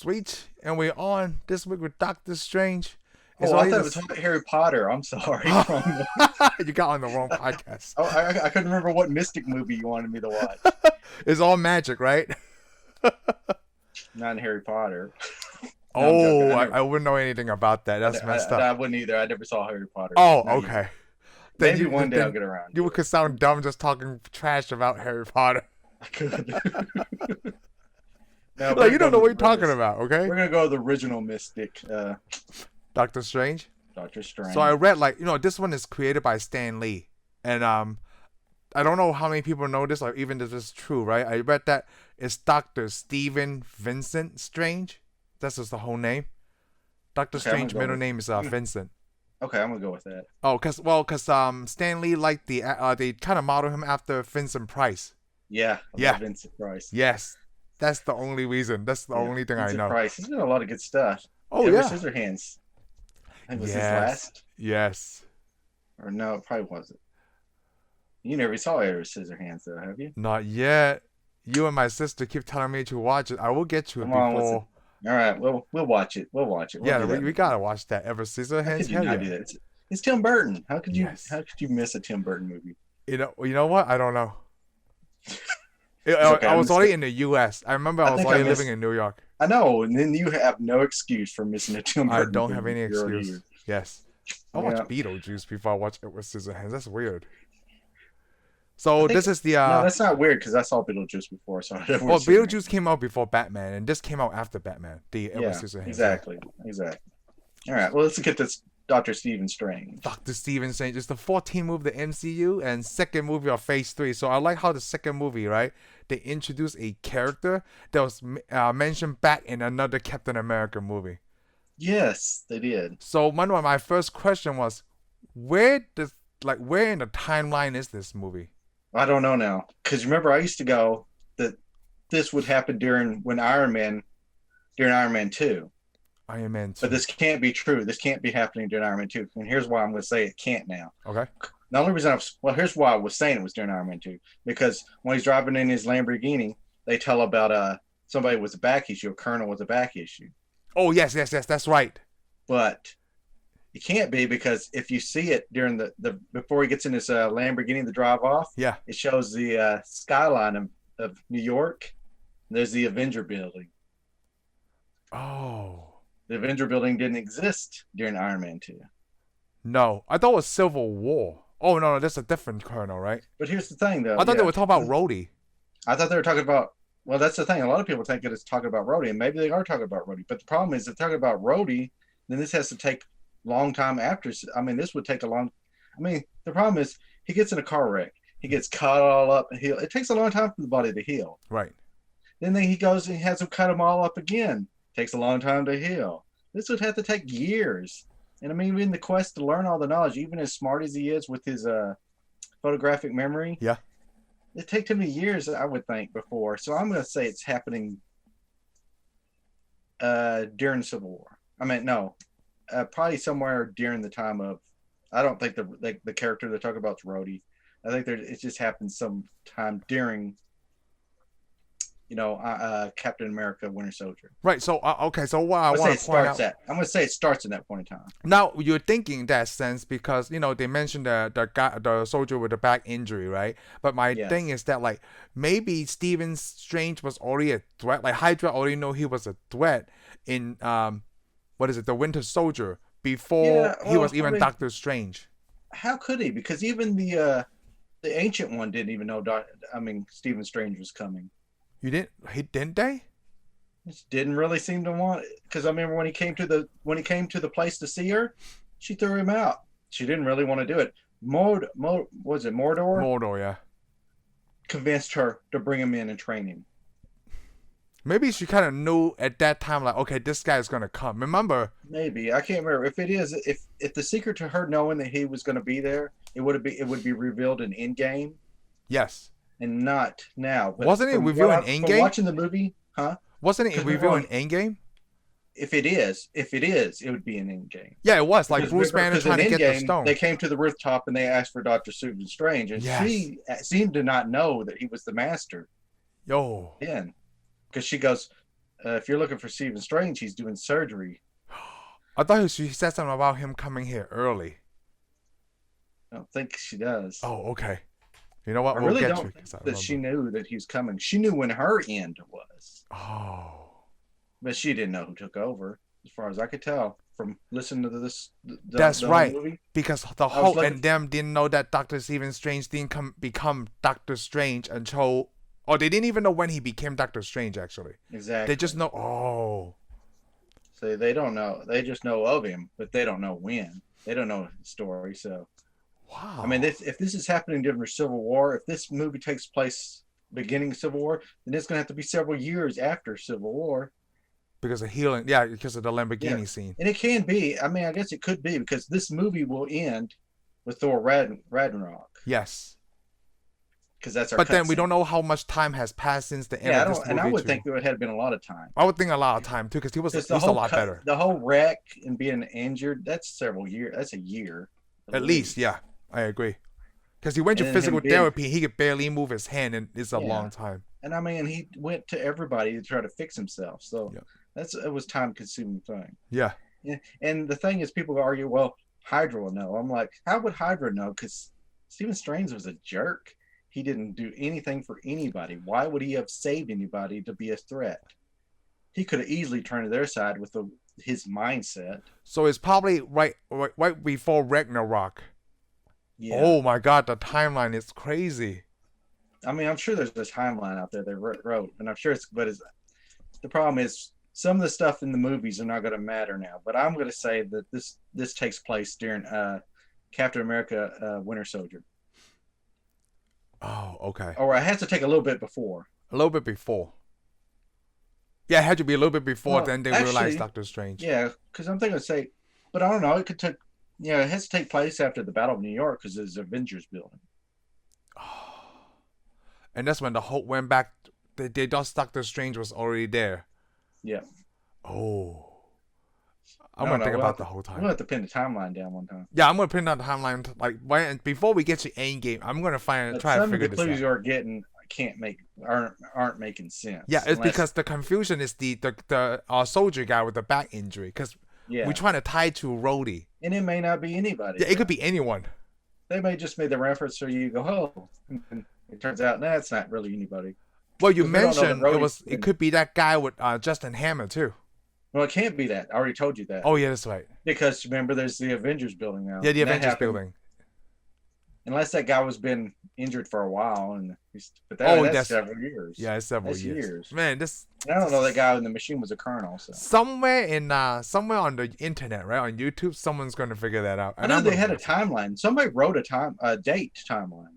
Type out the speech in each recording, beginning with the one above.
sweet, and we're on this week with Doctor Strange. It's Oh, I only thought it was this. Harry Potter. I'm sorry. You got on the wrong podcast. I couldn't remember what Mystic movie you wanted me to watch. It's all magic, right? Not in Harry Potter. No, I'm joking. Oh, I wouldn't know anything about that. That's messed I up. wouldn't either. I never saw Harry Potter. Oh, Not okay. yet. Then Maybe one day I'll get around you to it. could sound dumb just talking trash about Harry Potter. I could. No, Like you go don't know to what the you're talking realist- about, okay? We're gonna go with the original Mystic, Doctor Strange. Doctor Strange. So I read this one is created by Stan Lee, and I don't know how many people know this or even if this is true, right? I read that it's Doctor Stephen Vincent Strange. That's just the whole name. Doctor Okay, I'm Strange gonna go middle with- name is Vincent. Okay, I'm gonna go with that. Oh, cause Stan Lee liked they kind of model him after Vincent Price. Yeah. I Yeah. love Vincent Price. Yes, that's the only reason. That's the Yeah, only thing Vincent I know. Price. He's done a lot of good stuff. Oh Edward yeah. Scissorhands. I think it was his Yes. last. Yes. Or no, it probably wasn't. You never saw Edward Scissorhands though, have you? Not yet. You and my sister keep telling me to watch it. I will get to it Come on, before. All right, we'll watch it. We'll watch it. We'll Yeah, do that. we gotta watch that. Ever How Scissorhands? could you Hell not yeah. do that? It's Tim Burton. How could you? Yes. How could you miss a Tim Burton movie? You know what? I don't know. okay, I I'm was just only in the U.S. I remember I was think I only missed- living in New York. I know, and then you have no excuse for missing a Tim I Burton. don't have movie any if you're excuse. here. Yes. I Yeah. watched Beetlejuice before I watched Edward Scissorhands. That's weird. So I think- this is the No, that's not weird because I saw Beetlejuice before. So I well, Beetlejuice came out before Batman, and this came out after Batman. The Edward Yeah, Scissorhands. exactly. All right, well, let's get this Doctor Stephen Strange. Dr. Stephen Strange is the 14th movie of the MCU and second movie of Phase 3. So I like how the second movie, right, they introduced a character that was mentioned back in another Captain America movie. Yes, they did. So one of my first question was, where in the timeline is this movie? I don't know now because remember I used to go that this would happen during Iron Man 2. Iron Man 2. But this can't be true. This can't be happening during Iron Man 2. And here's why I'm going to say it can't now. Okay. The only reason here's why I was saying it was during Iron Man 2. Because when he's driving in his Lamborghini, they tell about somebody with a back issue, a colonel with a back issue. Oh, yes, that's right. But it can't be because if you see it during the before he gets in his Lamborghini to drive off, Yeah. it shows the skyline of New York. There's the Avenger building. Oh. The Avenger building didn't exist during Iron Man 2. No, I thought it was Civil War. Oh, no, that's a different colonel, right? But here's the thing, though. I thought they were talking about Rhodey. I thought they were talking about. Well, that's the thing. A lot of people think that it's talking about Rhodey, and maybe they are talking about Rhodey. But the problem is, if they're talking about Rhodey, then this has to take a long time after. I mean, this would take a long. I mean, the problem is he gets in a car wreck. He gets cut all up and heal. It takes a long time for the body to heal. Right. Then he goes and has them cut them all up again. Takes a long time to heal. This would have to take years. And I mean, in the quest to learn all the knowledge, even as smart as he is with his photographic memory, Yeah. it takes him years, I would think, before. So I'm going to say it's happening during Civil War. I mean, no, probably somewhere during the time of. I don't think the character they're talking about is Rhodey. I think it just happens sometime during. Captain America: Winter Soldier. Right. So okay. So what I I'm want to point out. I'm going to say it starts in that point in time. Now you're thinking that sense because they mentioned the soldier with the back injury, right? But my Yes. thing is that maybe Stephen Strange was already a threat. Like Hydra already know he was a threat in the Winter Soldier before he was even Doctor Strange. How could he? Because even the ancient one didn't even know. Stephen Strange was coming. Didn't they? Just didn't really seem to want it. Because I remember when he came to the place to see her, she threw him out. She didn't really want to do it. Was it Mordor? Mordor, yeah. Convinced her to bring him in and train him. Maybe she kind of knew at that time, okay, this guy's gonna come. Remember? Maybe I can't remember if it is. If the secret to her knowing that he was going to be there, it would be revealed in Endgame. Yes. And not now. But wasn't it revealed in Endgame? Watching the movie, huh? Wasn't it revealed in Endgame? If it is, it would be in Endgame. Yeah, it was. Like Because Bruce Banner trying to get the stone. They came to the rooftop and they asked for Dr. Stephen Strange, and she seemed to not know that he was the master. Yo. Then, because she goes, if you're looking for Stephen Strange, he's doing surgery. I thought she said something about him coming here early. I don't think she does. Oh, okay. You know what? I We'll really get don't you. think 'Cause I that she remember. knew that he was coming. She knew when her end was, Oh. but she didn't know who took over, as far as I could tell from listening to this. That's the right. whole movie. Because the I was Hulk looking. and them didn't know that Doctor Stephen Strange didn't become Doctor Strange until, or they didn't even know when he became Doctor Strange. Actually, Exactly. they just know. Oh, So they don't know. They just know of him, but they don't know when. They don't know his story. So wow. I mean, if this is happening during the Civil War, if this movie takes place beginning of Civil War, then it's going to have to be several years after Civil War. Because of healing, yeah, because of the Lamborghini Yeah. scene. And it can be. I mean, I guess it could be because this movie will end with Thor Ragnarok Yes, because that's our. but then we scene. don't know how much time has passed since the end Yeah, I of this don't, movie. and I would too. think there had been a lot of time. I would think a lot of time too, because he was Because he's a lot better. The whole wreck and being injured—that's several years. That's a year. At least, yeah, I agree. Because he went to And physical him being- therapy, he could barely move his hand, and it's a Yeah. long time. And I mean, he went to everybody to try to fix himself. So Yeah. it was time-consuming thing. Yeah. And the thing is, people argue, well, Hydra will know. I'm like, how would Hydra know? Because Stephen Strange was a jerk. He didn't do anything for anybody. Why would he have saved anybody to be a threat? He could have easily turned to their side with his mindset. So it's probably right before Ragnarok. Yeah. Oh my God, the timeline is crazy. I mean, I'm sure there's this timeline out there they wrote, and I'm sure the problem is some of the stuff in the movies are not going to matter now. But I'm going to say that this takes place during Captain America: Winter Soldier, Oh, okay. or it has to take a little bit before. A little bit before. Yeah, it had to be a little bit before. Well, Then they actually, realized Doctor Strange. Yeah, because I'm thinking but I don't know. It could take. Yeah, it has to take place after the Battle of New York because there's Avengers building. And that's when the Hulk went back. They thought Doctor Strange was already there. Yeah. Oh. I'm I gonna don't think know. about the whole We'll time. have to pin the timeline down one time. Yeah, I'm gonna pin out the timeline. Like before we get to Endgame, I'm gonna try But to some of figure the this clues out. you're getting aren't making sense. Yeah, it's unless- because the confusion is the soldier guy with the back injury. Because yeah, we're trying to tie to Rhodey. and it may not be anybody. Yeah, it could be anyone. They may just made the reference so you go, oh, and it turns out that's not really anybody. Well, you 'Cause we don't know that mentioned Rhodey's it could be that guy with Justin Hammer too. Well, it can't be that. I already told you that. Oh yeah, that's right. Because remember, there's the Avengers building now. Yeah, the And that Avengers happened- building. Unless that guy was been injured for a while, but Oh, that's several years. Yeah, it's several That's years. years. Man, this And I don't know that guy in the machine was a colonel. So somewhere on the internet, right on YouTube, someone's gonna figure that out. I know they had a timeline. Somebody wrote a date timeline.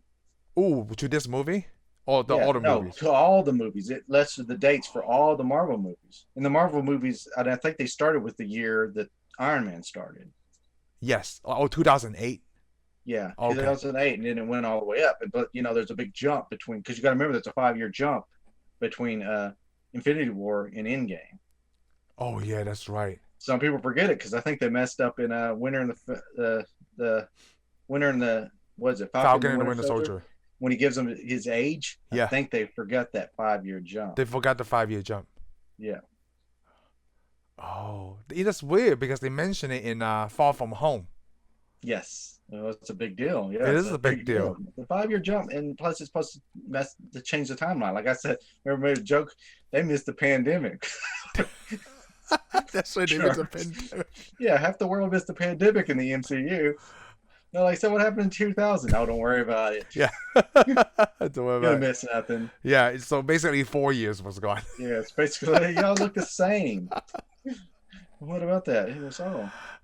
Ooh, to this movie or all the no, movies? to all the movies. It lists the dates for all the Marvel movies. And the Marvel movies, and I think they started with the year that Iron Man started. Yes. Oh, 2008. Yeah, Okay. 2008, and then it went all the way up. But there's a big jump between, because you got to remember there's a 5-year jump between Infinity War and Endgame. Oh yeah, that's right. Some people forget it because I think they messed up in Winter in the Winter in the what is it? Falcon and the Winter Soldier. When he gives him his age, Yeah. I think they forgot that 5-year jump. They forgot the 5-year jump. Yeah. Oh, that's weird because they mention it in Far From Home. Yes. Well, it's a big deal. Yeah, It it's is a big deal. The 5-year jump, and plus it's supposed to change the timeline. Like I said, everybody made a joke. They missed the pandemic. That's right. They Sure. missed a pandemic. Yeah, half the world missed the pandemic in the MCU. They're like, so what happened in 2000? Oh, don't worry about it. Yeah. Don't worry You're about gonna it. miss nothing. Yeah. So basically, 4 years was gone. Yeah, it's basically y'all look the same. What about that? It was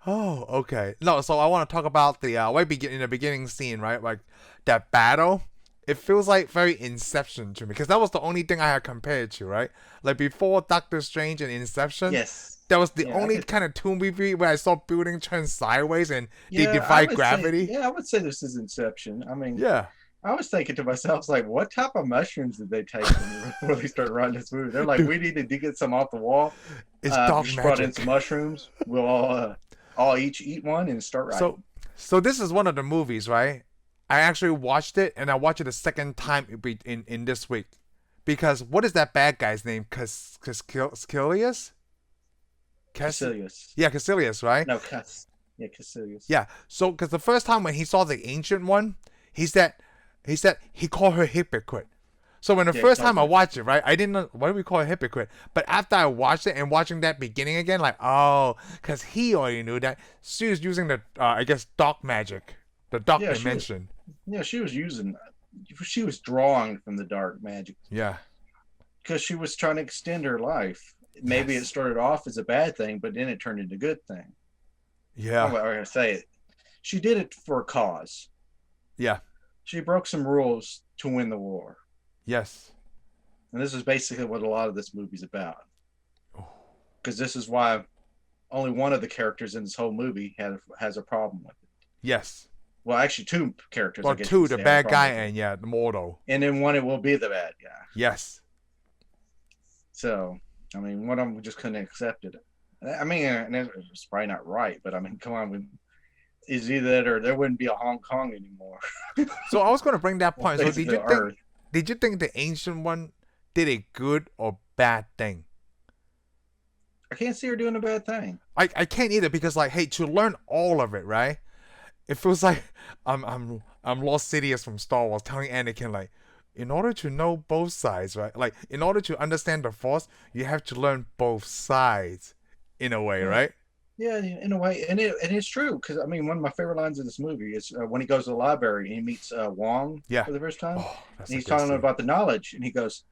Oh, okay. No, so I want to talk about the in the beginning scene, right? Like that battle. It feels like very Inception to me because that was the only thing I had compared to, right? Like before Doctor Strange and Inception. Yes. That was the Yeah, I only could- kind of tomb movie where I saw building turn sideways and they I defy would gravity. I would say this is Inception. I mean, Yeah. I was thinking to myself, like, what type of mushrooms did they take before they started writing this movie? They're like, we needed to get some off the wall. It's We dark just brought in magic. some mushrooms. We'll all each eat one and start writing. So this is one of the movies, right? I actually watched it and I watched it a second time in this week Because what is that bad guy's name? Casilius? Caecilius. Yeah, Casilius, right? No, Caecilius. Yeah. So, because the first time when he saw the ancient one, he said he called her hypocrite. So when the first time I watched it, right, I didn't know why do we call her hypocrite. But after I watched it and watching that beginning again, like, oh, because he already knew that she was using the I guess dark magic, the dark dimension. She was drawing from the dark magic. Yeah. Because she was trying to extend her life. Maybe it started off as a bad thing, but then it turned into a good thing. Yeah. I'm going to say it. She did it for a cause. Yeah. She broke some rules to win the war. Yes. And this is basically what a lot of this movie's about. Because this is why only one of the characters in this whole movie has a problem with it. Yes. Well, actually, two characters. Well, two, the bad guy and the mortal. And then one, it will be the bad guy. Yes. So, I mean, one of them just couldn't accept it. I mean, and it's probably not right, but I mean, come on. Is either that or there wouldn't be a Hong Kong anymore. So I was going to bring that point. So did you think the ancient one did a good or bad thing? I can't see her doing a bad thing. I can't either because like, hey, to learn all of it, right? It feels like I'm Lost Sidious from Star Wars telling Anakin like, in order to know both sides, right? Like in order to understand the Force, you have to learn both sides, in a way, right? Yeah, in a way, and it's true because I mean, one of my favorite lines of this movie is when he goes to the library and he meets Wong for the first time. And he's telling him about the knowledge, and he goes,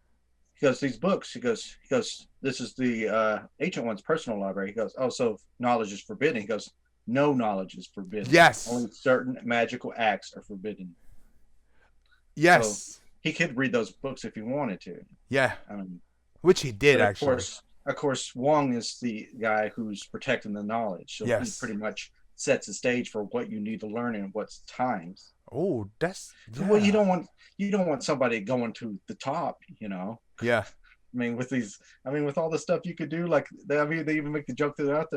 these books. He goes, this is the ancient one's personal library. He goes, oh, so knowledge is forbidden. He goes, no knowledge is forbidden. Yes, only certain magical acts are forbidden. Yes, so he could read those books if he wanted to. Yeah, which he did actually. Of course, Wong is the guy who's protecting the knowledge. So he pretty much sets the stage for what you need to learn and what's times. Oh, that's well, you don't want somebody going to the top, you know. Yeah. I mean, with all the stuff you could do, like they even make the joke throughout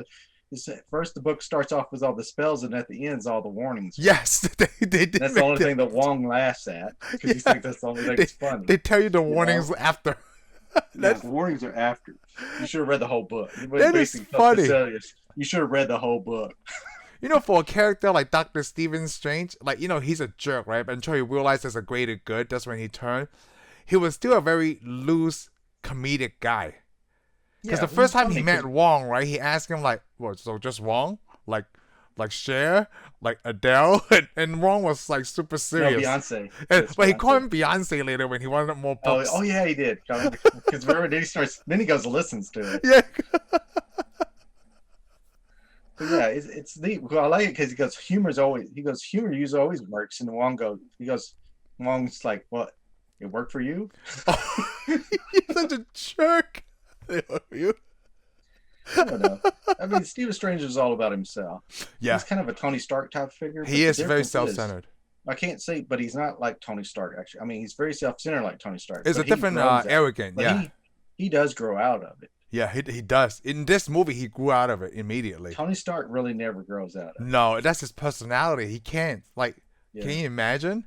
first the book starts off with all the spells and at the end is all the warnings. Yes, they did. That's the only thing that Wong laughs at because he thinks that's the only thing that's funny. They tell you the warnings after. The warnings are after. You should have read the whole book. That is funny. You should have read the whole book. You know, for a character like Dr. Stephen Strange, like, you know, he's a jerk, right? But until he realized there's a greater good, that's when he turned. He was still a very loose, comedic guy. Because the first time he met Wong, right, he asked him, like, what, so just Wong? Like Cher? Like Adele? And Wong was, like, super serious. No, Beyonce. But he called him Beyonce later when he wanted more books. Oh yeah, he did. Because remember, then he goes and listens to it. Yeah. But yeah, it's neat. Well, I like it because humor usually always works. And Wong's like, what? It worked for you? Oh, you're such a jerk. You? I don't know. I mean, Stephen Strange is all about himself. Yeah. He's kind of a Tony Stark type figure. He is very self-centered. I can't say, but he's not like Tony Stark, actually. I mean, he's very self-centered like Tony Stark. It's a different arrogant, yeah. He does grow out of it. Yeah, he does. In this movie, he grew out of it immediately. Tony Stark really never grows out of it. No, that's his personality. He can't. Like, can you imagine?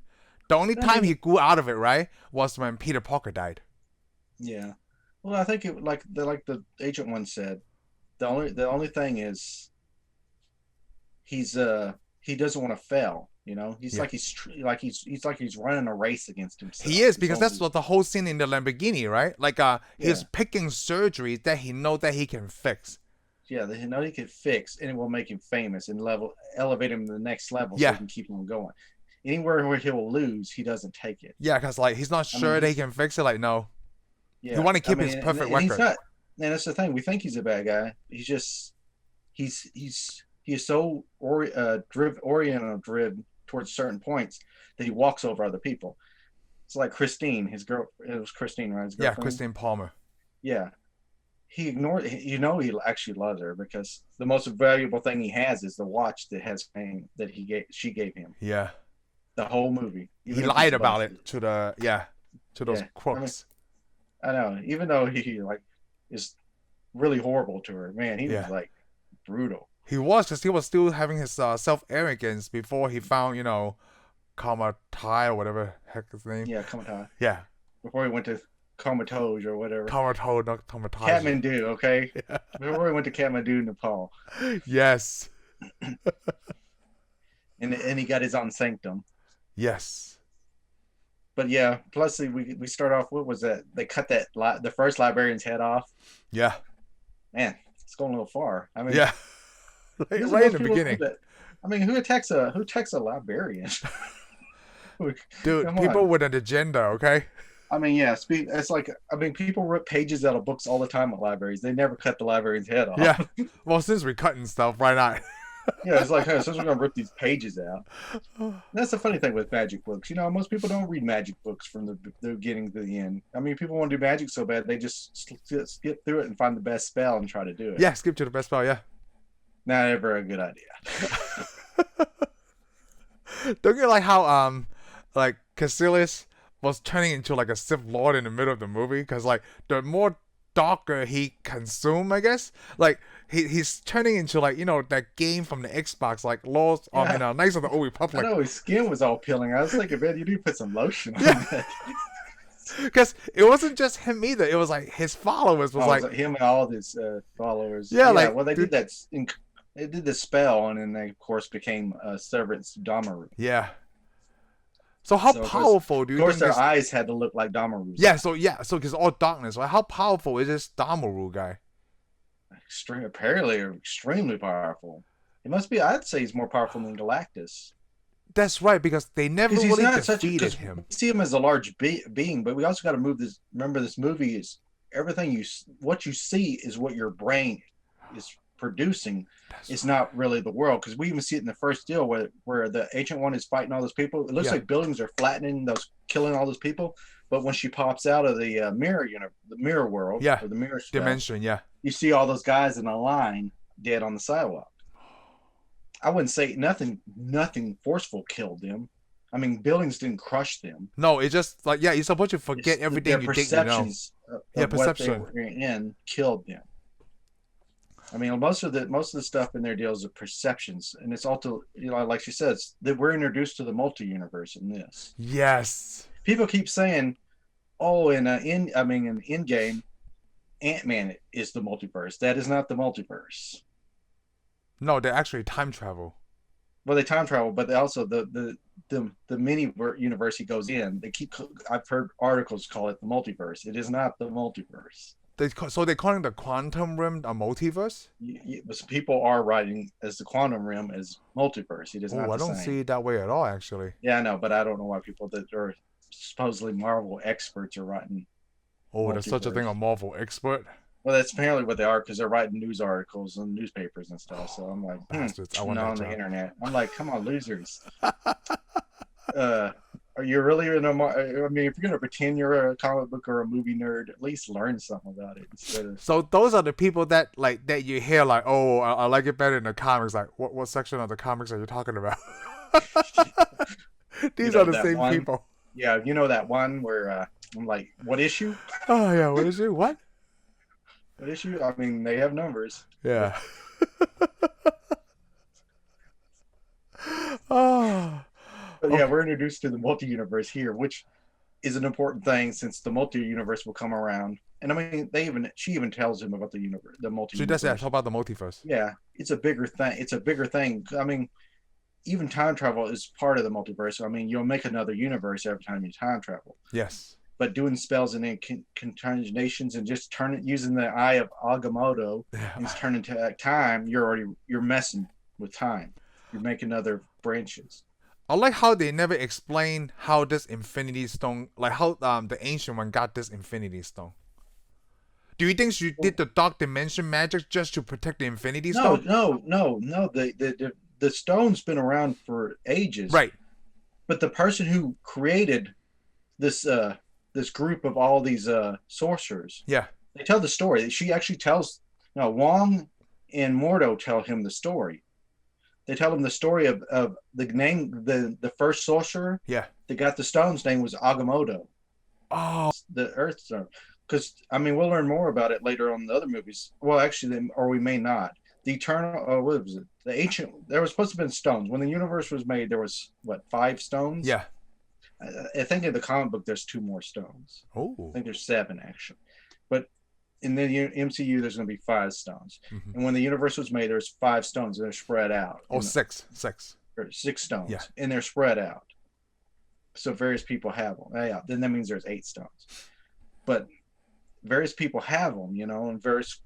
The only time he grew out of it, right, was when Peter Parker died. Yeah. Well, I think it like the Agent One said, the only thing is he doesn't want to fail. You know, he's running a race against himself. He is, because that's what the whole scene in the Lamborghini, right? Like, he's picking surgeries that he knows that he can fix. Yeah, that he knows he can fix, and it will make him famous and elevate him to the next level, so he can keep on going. Anywhere where he will lose, he doesn't take it. Yeah, because like he's not sure that he can fix it. Like, no. Yeah, he want to keep his perfect record. He's not, and that's the thing. We think he's a bad guy. He's just he's so driven towards certain points that he walks over other people. It's like Christine, his girl. It was Christine, right? His girlfriend? Yeah, Christine Palmer. Yeah, he ignored. He actually loves her because the most valuable thing he has is the watch that has fame that she gave him. Yeah, the whole movie. He lied about it to those crooks. I know. Even though he like is really horrible to her, man, he was like brutal. He was, because he was still having his self-arrogance before he found, Kamatai or whatever heck his name. Yeah, Kamatai. Yeah. Before he went to Comatose or whatever. Kamatho, not Kamataji. Kathmandu, okay. Yeah. Before we went to Kathmandu, Nepal, Yes. and he got his own sanctum. Yes. But yeah, plus we start off. What was that? They cut the first librarian's head off. Yeah. Man, it's going a little far. I mean, Yeah. Right in the beginning. I mean, who attacks a librarian? Dude, Come people on. with an agenda, okay? I mean, yeah. It's like people rip pages out of books all the time at libraries. They never cut the librarian's head off. Yeah. Well, since we're cutting stuff, why not? Yeah, it's like, hey, since we're gonna rip these pages out. That's the funny thing with magic books. Most people don't read magic books from the beginning to the end. I mean, people want to do magic so bad they just skip through it and find the best spell and try to do it. Yeah, skip to the best spell, yeah. Not ever a good idea. Don't you like how like Caecilius was turning into like a Sith Lord in the middle of the movie? Because like the more darker he consumed, I guess, like he's turning into like that game from the Xbox, like Laws Knights of the Old Republic. I know his skin was all peeling. I was thinking, man, you need to put some lotion on that. Because it wasn't just him either. It was like his followers was like him and all of his followers. Yeah, like well, they did that. They did the spell, and then they of course became servants to Damaru. Yeah. So how powerful do you think? Of course, their eyes had to look like Damaru's. Yeah. So because all darkness. Like how powerful is this Damaru guy? Apparently extremely powerful. He must be. I'd say he's more powerful than Galactus. That's right, because they never really defeated him. We see him as a large being, but we also got to move this. Remember, this movie is everything what you see is what your brain is producing. It's not really the world, because we even see it in the first deal where the Ancient One is fighting all those people. It looks like buildings are flattening, killing all those people. But when she pops out of the mirror world, or the mirror dimension, you see all those guys in a line dead on the sidewalk. I wouldn't say nothing forceful killed them. I mean, buildings didn't crush them. No, it's just like you're supposed to forget everything you think you know. Perception what they were in killed them. I mean, most of the stuff in their deals are perceptions, and it's also like she says that we're introduced to the multi-universe in this. Yes. People keep saying, "Oh, in Endgame, Ant-Man is the multiverse." That is not the multiverse. No, they actually time travel. Well, they time travel, but they also the mini universe he goes in. I've heard articles call it the multiverse. It is not the multiverse. They're calling the quantum realm a multiverse? People are writing as the quantum realm as multiverse. It is not the same. I don't see it that way at all, actually. Yeah, I know, but I don't know why people that are supposedly Marvel experts are writing. Oh, there's such a thing, a Marvel expert? Well, that's apparently what they are, because they're writing news articles and newspapers and stuff. So I'm like, bastards! I want on the internet. I'm like, come on, losers. Are you really I mean, if you're gonna pretend you're a comic book or a movie nerd, at least learn something about it instead of. So those are the people that you hear like, oh, I like it better in the comics. Like, what section of the comics are you talking about? These are the same people. Yeah, that one where I'm like, what issue? Oh yeah, what issue? What? What issue? I mean, they have numbers. Yeah. Oh. But yeah, we're introduced to the multi-universe here, which is an important thing since the multi-universe will come around. And I mean, she even tells him about the universe, the multi-universe. She does talk about the multiverse. Yeah, it's a bigger thing. I mean, even time travel is part of the multiverse. I mean, you'll make another universe every time you time travel. Yes. But doing spells and incarnations and just using the eye of Agamotto and turning to time, you're messing with time. You're making other branches. I like how they never explain how this Infinity Stone, like how the Ancient One got this Infinity Stone. Do you think she did the Dark Dimension magic just to protect the Infinity Stone? No. The stone's been around for ages. Right. But the person who created this group of all these sorcerers, they tell the story. She actually tells. Wong and Mordo tell him the story. They tell him the story of the name, the first sorcerer that got the stone's name was Agamotto. Oh. The Earth Stone. Because, I mean, we'll learn more about it later on in the other movies. Well, actually, or we may not. The Eternal, what was it? The Ancient, there was supposed to have been stones. When the universe was made, there was, 5 stones? Yeah. I think in the comic book there's 2 more stones. I Oh. think there's 7 actually, but in the MCU there's going to be 5 stones. Mhm. And when the universe was made, there's 5 stones and they're spread out. Oh, six. Or 6 stones, Yeah. and they're spread out. So various people have them. Yeah, then that means there's 8 stones. But various people have them, and various,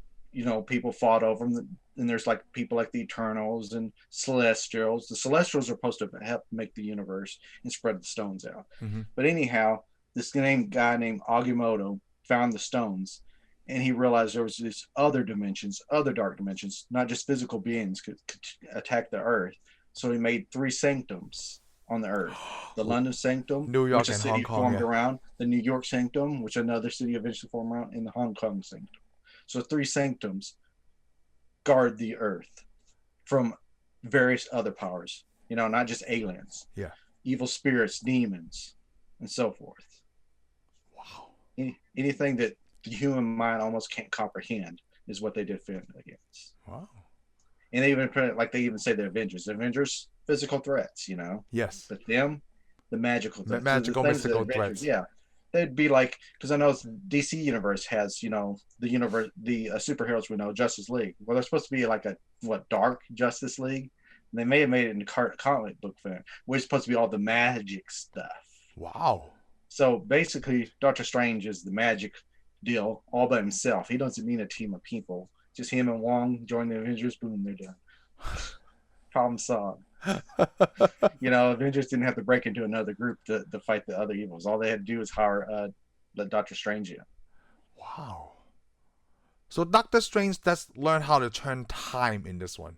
people fought over them. And there's like people like the Eternals and Celestials. The Celestials are supposed to help make the universe and spread the stones out. Mm-hmm. But anyhow, this guy named Agamotto found the stones, and he realized there was these other dimensions, other dark dimensions, not just physical beings could attack the Earth. So he made 3 sanctums on the Earth: the London Sanctum, New York which a and city Hong Kong, formed yeah. around; the New York Sanctum, which another city eventually formed around; and the Hong Kong Sanctum. So 3 sanctums guard the Earth from various other powers, not just aliens, evil spirits, demons, and so forth. Wow. Anything that the human mind almost can't comprehend is what they defend against. Wow. And they even put it like they even say the Avengers, physical threats, Yes. but them, the magical threats, Magical, mystical threats. Yeah, they'd be like, because I know DC universe has, the superheroes we know, Justice League. Well, they're supposed to be like a dark Justice League. And they may have made it in comic book fan. We're supposed to be all the magic stuff. Wow. So basically, Doctor Strange is the magic deal all by himself. He doesn't need a team of people. Just him and Wong join the Avengers. Boom, they're done. Problem solved. Avengers didn't have to break into another group to fight the other evils. All they had to do was hire the Doctor Strange in. Wow. So Doctor Strange does learn how to turn time in this one.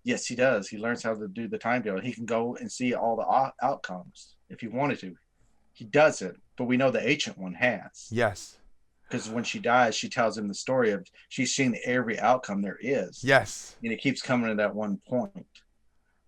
Yes, he does. He learns how to do the time deal. He can go and see all the outcomes if he wanted to. He doesn't, but we know the Ancient One has. Yes. Because when she dies, she tells him the story of she's seen every outcome there is. Yes. And it keeps coming to that one point.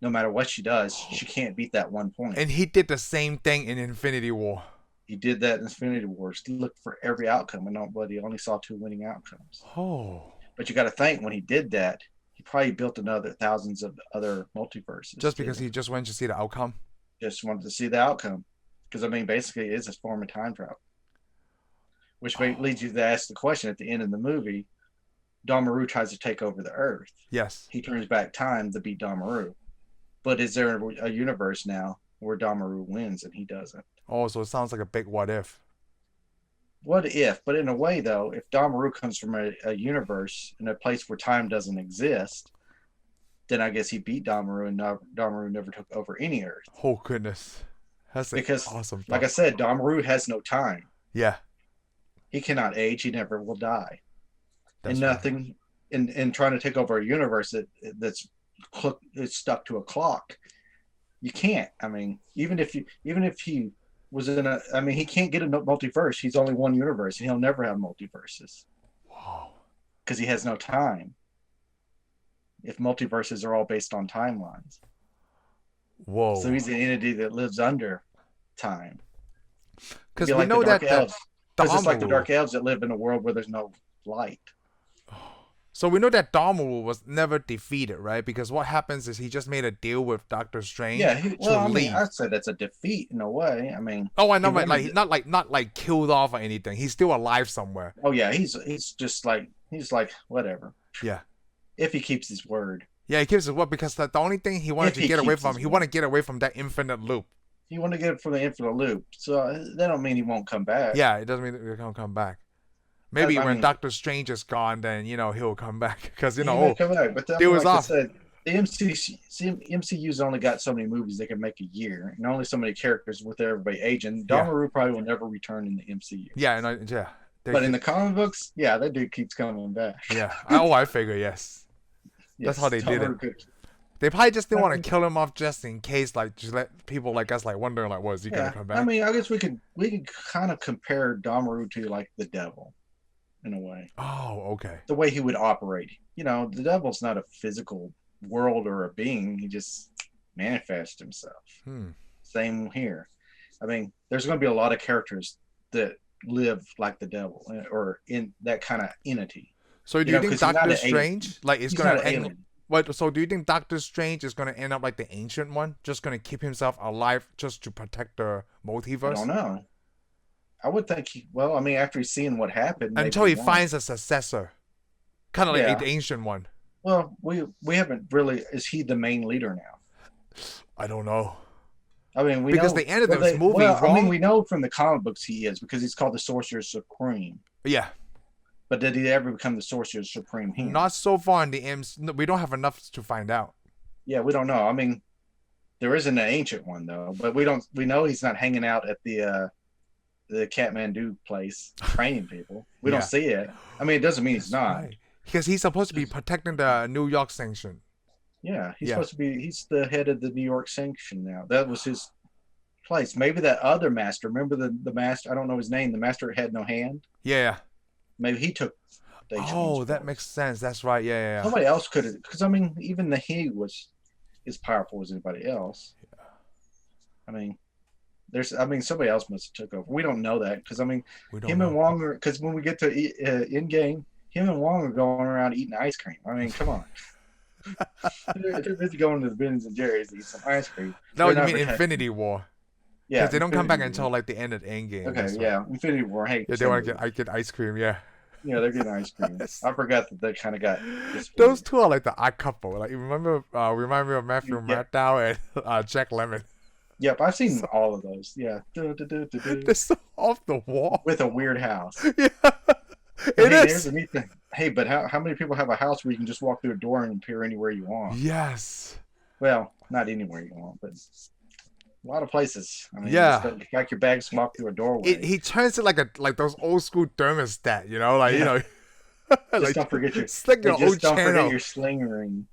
No matter what she does, she can't beat that one point. And he did the same thing in Infinity War. He did that in Infinity Wars. He looked for every outcome, but he only saw 2 winning outcomes. Oh. But you got to think, when he did that, he probably built another thousands of other multiverses. Just because he just went to see the outcome? Just wanted to see the outcome. Because, basically it is a form of time travel. Which leads you to ask the question at the end of the movie. Dormammu tries to take over the Earth. Yes. He turns back time to beat Dormammu. But is there a universe now where Dormammu wins and he doesn't? Oh, so it sounds like a big what if. What if? But in a way, though, if Dormammu comes from a universe in a place where time doesn't exist, then I guess he beat Dormammu, and Dormammu never took over any Earth. Oh, goodness. That's because, awesome. Like I said, Dormammu has no time. Yeah. He cannot age. He never will die. That's and nothing in trying to take over a universe that's stuck to a clock. You can't. Even if he was in he can't get a multiverse. He's only one universe, and he'll never have multiverses. Wow. Because he has no time. If multiverses are all based on timelines. Whoa. So he's an entity that lives under time. Because we know that because it's like the Dark Elves that live in a world where there's no light. So we know that Dormammu was never defeated, right? Because what happens is he just made a deal with Doctor Strange. Yeah, I'd say that's a defeat in a way. Oh, I know, but not like killed off or anything. He's still alive somewhere. Oh yeah, he's just like whatever. Yeah. If he keeps his word. Yeah, he keeps his word because the only thing he wanted to get away from, he wanted to get away from that infinite loop. He wanted to get from the infinite loop. So that don't mean he won't come back. Yeah, it doesn't mean he won't come back. Maybe when Doctor Strange is gone, then he'll come back because come back. But it was off. The MCU's only got so many movies they can make a year, and only so many characters with everybody aging. Dormammu probably will never return in the MCU. Yeah, But in the comic books, that dude keeps coming back. Yeah. I figure yes. That's how they did it. They probably just didn't want to kill him off just in case, just let people like us wondering is he gonna come back? I guess we could kind of compare Dormammu to like the devil. In a way. Oh, okay. The way he would operate. The devil's not a physical world or a being. He just manifests himself. Same here. There's going to be a lot of characters that live like the devil or in that kind of entity. So do you think Doctor Strange, he's going to What? So do you think Doctor Strange is gonna end up like the Ancient One, just gonna keep himself alive just to protect the I don't multiverse know. I would think. Well, I mean, after he's seeing what happened, maybe until he won't. finds a successor, kind of like Yeah. the Ancient One? Well, we haven't really. Is he the main leader now? I don't know. I mean, we Because know the end of well, this movie, well, I mean, Wong. we know from the comic books he is because he's called the Sorcerer Supreme. Yeah, But did he ever become the Sorcerer Supreme here? not so far in the MC. We don't have enough to find out. Yeah, we don't know. I mean, there isn't an ancient one though, but we don't. We know he's not hanging out at the Kathmandu place training people. We Yeah. don't see it. I mean, it doesn't mean he's not. Right. Because he's supposed to be protecting the New York sanction. Yeah, he's Yeah. supposed to be. He's the head of the New York sanction now. That was his place. Maybe that other master. Remember the master? I don't know his name. The master who had no hand. Yeah. Maybe he took. the ancient Oh, one's that place. makes sense. That's right. Yeah. Somebody else could have, because I mean, even the he was as powerful as anybody else. Yeah. I mean, somebody else must have took over. We don't know that because I mean, We don't him know. and Wong are, because when we get to in game, him and Wong are going around eating ice cream. I mean, come on. they're busy going to the Ben's and Jerry's to eat some ice cream. No, They're you not mean protecting- Infinity War. Yeah, Because they don't come back Infinity until War. like the end of Endgame. Okay, That's right. yeah, Infinity War. Hey, Yeah, they want to get ice cream. Yeah. Yeah, they're getting ice cream. Yes. I forgot that they kind of got Those two are like the odd couple. Like, you remember? Remind me of Matthew Yeah. Murdow and Jack Lemmon. Yep, I've seen all of those. Yeah, They're so off the wall. with a weird house. Yeah. But It hey, is. there's a neat thing. Hey, but how many people have a house where you can just walk through a door and appear anywhere you want? Yes. Well, not anywhere you want, but a lot of places. I mean, Yeah. just pack your bags, walk through a doorway. He turns it like those old school thermostat, you know, like Yeah. you know. Just like, don't forget your. it's like Hey, your just old don't channel. forget your sling ring.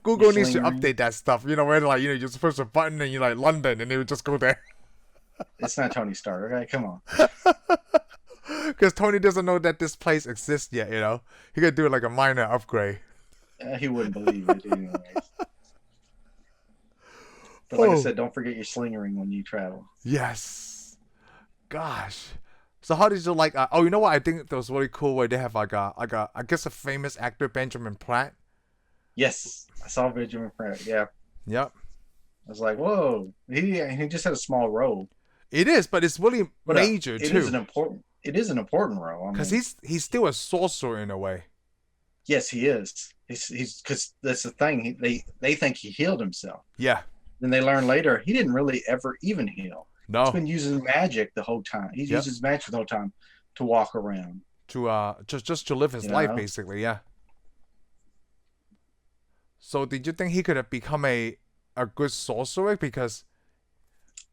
Google needs to sling ring. update that stuff. You know, where like you just push a button and you're like London, and it would just go there. It's not Tony Stark. Okay, come on. Because Tony doesn't know that this place exists yet. You know, he could do like a minor upgrade. He wouldn't believe it anyways. But like I Oh. said, don't forget your sling ring when you travel. Yes. Gosh. So how did you like? Oh, you know what? I think it was really cool where they have like a I guess a famous actor, Benjamin Pratt. Yes, I saw Benjamin Pratt. Yeah, Yep. I was like, whoa. He just had a small role, It is, but it's really but major it is too. an important. It is an important role. I mean, Because he's still a sorcerer in a way. yes, he is. He's because that's the thing. They think he healed himself. Yeah. Then they learn later he didn't really ever even heal. No. He's been using magic the whole time. He's Yep. used his magic the whole time to walk around. To just to live his You life know? basically, yeah. So did you think he could have become a good sorcerer? Because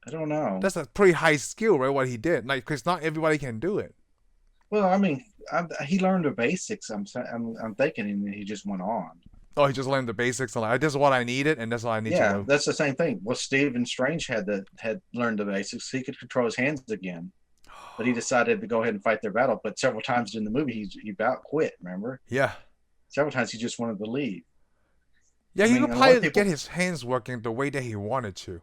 I don't know. that's a pretty high skill, right? What he did, like, because not everybody can do it. Well, I mean, he learned the basics. I'm thinking, and he just went on. Oh, he just learned the basics and like, this is what I needed, and that's all I need to Yeah, know. that's the same thing. Well, Stephen Strange had learned the basics. He could control his hands again, but he decided to go ahead and fight their battle. But several times in the movie, he about quit. Remember, Yeah. several times he just wanted to leave. Yeah, I he mean, could a lot probably of people- get his hands working the way that he wanted to.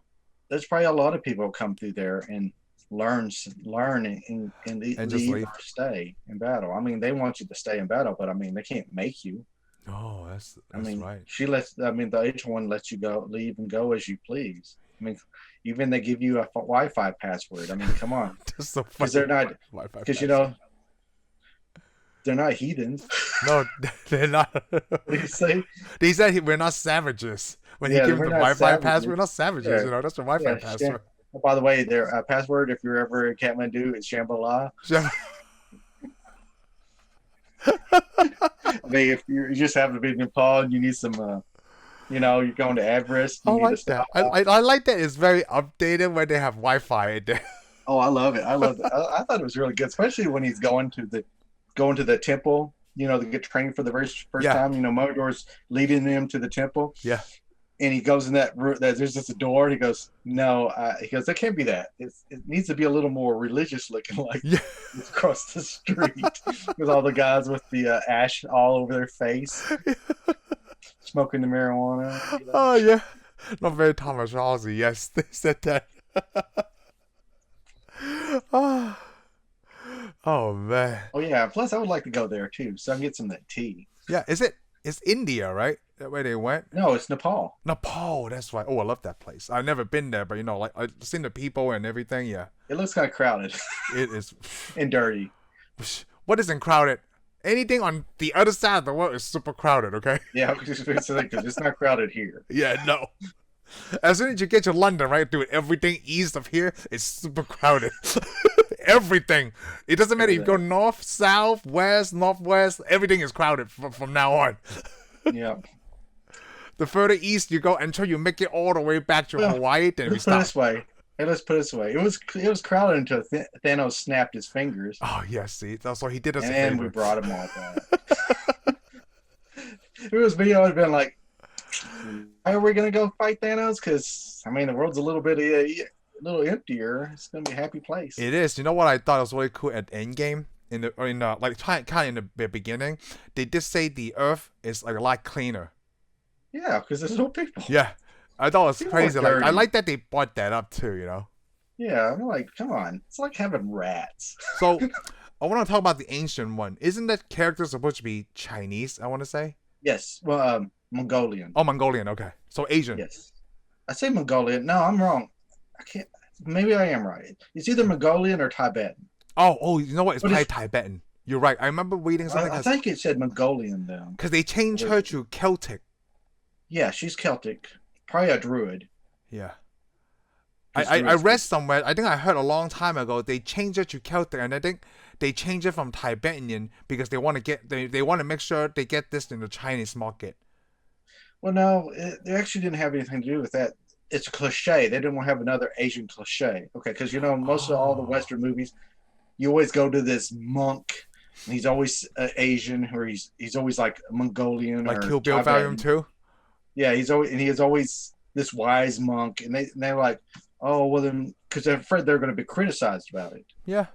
There's probably a lot of people who come through there and learn and And just leave leave. or stay in battle. I mean, they want you to stay in battle, but I mean, they can't make you. Oh, that's I mean, right. the H1 lets you go, leave and go as you please. I mean, even they give you a Wi-Fi password. I mean, come on, That's so funny. because they're not, Wi-Fi because password. they're not heathens. No, they're not. What do you say? He said we're not savages. When Yeah, he gave we're him the not Wi-Fi savages. password, we're not savages. Yeah. You know, that's the Wi-Fi Yeah, password. Oh, by the way, their password, if you're ever in Kathmandu, is Shambhala. I mean, if you just happen to be in Nepal and you need some, you're going to Everest. I You need like to that. stop. I like that. It's very updated when they have Wi-Fi in there. Oh, I love it. I love it. I thought it was really good, especially when he's going to the temple. To get trained for the very first Yeah. time. Mordor's leading him to the temple. Yeah. And he goes in that room. There's just a door. And he goes, "No." He goes, "That can't be that. It needs to be a little more religious looking, like Yeah. it's across the street with all the guys with the ash all over their face, smoking the marijuana." Oh yeah. Not very Thomas Halsey. Yes, they said that. Oh man. Oh yeah. Plus, I would like to go there too, so I can get some of that tea. Yeah. Is it It's India, right? That way they went. No, it's Nepal. Nepal, that's right. Oh, I love that place. I've never been there, but like I've seen the people and everything. Yeah, It looks kind of crowded it is. and dirty. What isn't crowded? Anything on the other side of the world is super crowded. Okay. Yeah, because it's not crowded here. Yeah, no. As soon as you get to London, right, dude, everything east of here is super crowded. Everything. It doesn't matter if you go north, south, west, northwest. Everything is crowded from now on. Yeah. The further east you go until you make it all the way back to Hawaii, then we Let's put it stop. this way. Hey, let's put it this way. It was crowded until Thanos snapped his fingers. Oh, yes, see. So he did us a And favor. we brought him all back. If it was me, I would have been like, why are we going to go fight Thanos? Because, I mean, the world's a little bit a little emptier. It's going to be a happy place. It is. You know what I thought was really cool at Endgame? Like kind of in the beginning, they did say the Earth is like a lot cleaner. Yeah, because there's no people. Yeah, I thought it was People crazy. are Like I dirty. like that they brought that up too. Yeah, I'm like, come on. It's like having rats. So I want to talk about the ancient one. Isn't that character supposed to be Chinese? I want to say. Yes, well, Mongolian. Oh, Mongolian. Okay, so Asian. Yes. I say Mongolian. No, I'm wrong. I can't. Maybe I am right. It's either Mongolian or Tibetan. Oh, you know what? It's But probably it's- Tibetan. You're right. I remember reading something I think it said Mongolian though. because they changed her to Celtic. Yeah, she's Celtic. Probably a druid. Yeah. She's I druid. read somewhere, I think I heard a long time ago, they changed it to Celtic, and I think they changed it from Tibetan because they want to make sure they get this in the Chinese market. Well, no, it actually didn't have anything to do with that. It's a cliche. They didn't want to have another Asian cliche. Okay, because most of all the Western movies, you always go to this monk, and he's always Asian, or he's always like Mongolian Like or Kill Bill Tibetan. Volume 2? Yeah, he is always this wise monk, and they're like, oh well, then because they're afraid they're going to be criticized about it. Yeah.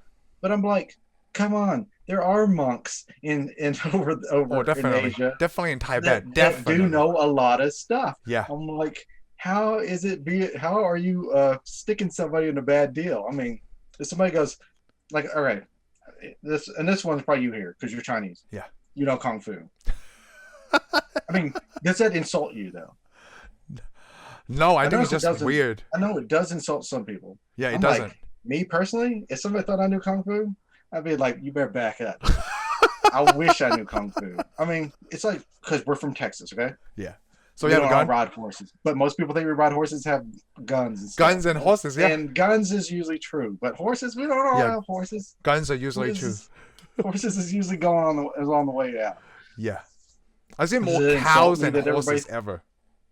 But I'm like, come on, there are monks in over Oh, definitely. in Asia Definitely in Tibet. that Definitely. do know a lot of stuff. Yeah. I'm like, how are you sticking somebody in a bad deal? I mean, if somebody goes like, all right, this one's probably you here because you're Chinese. Yeah. You know Kung Fu. I mean, does that insult you though? No, I think know it's it just doesn't- weird. I know it does insult some people. Yeah, it I'm doesn't. like, me personally, if somebody thought I knew Kung Fu, I'd be like, you better back up. I wish I knew Kung Fu. I mean, it's like, because we're from Texas, okay? So We you have a don't gun? ride horses. But most people think we ride horses have guns and stuff. Guns and horses, yeah. And guns is usually true. But horses, we don't all Yeah. have horses. Guns are usually true. Horses is usually going on the way out. Yeah. I've seen Does more it insult cows me and that horses everybody's- ever.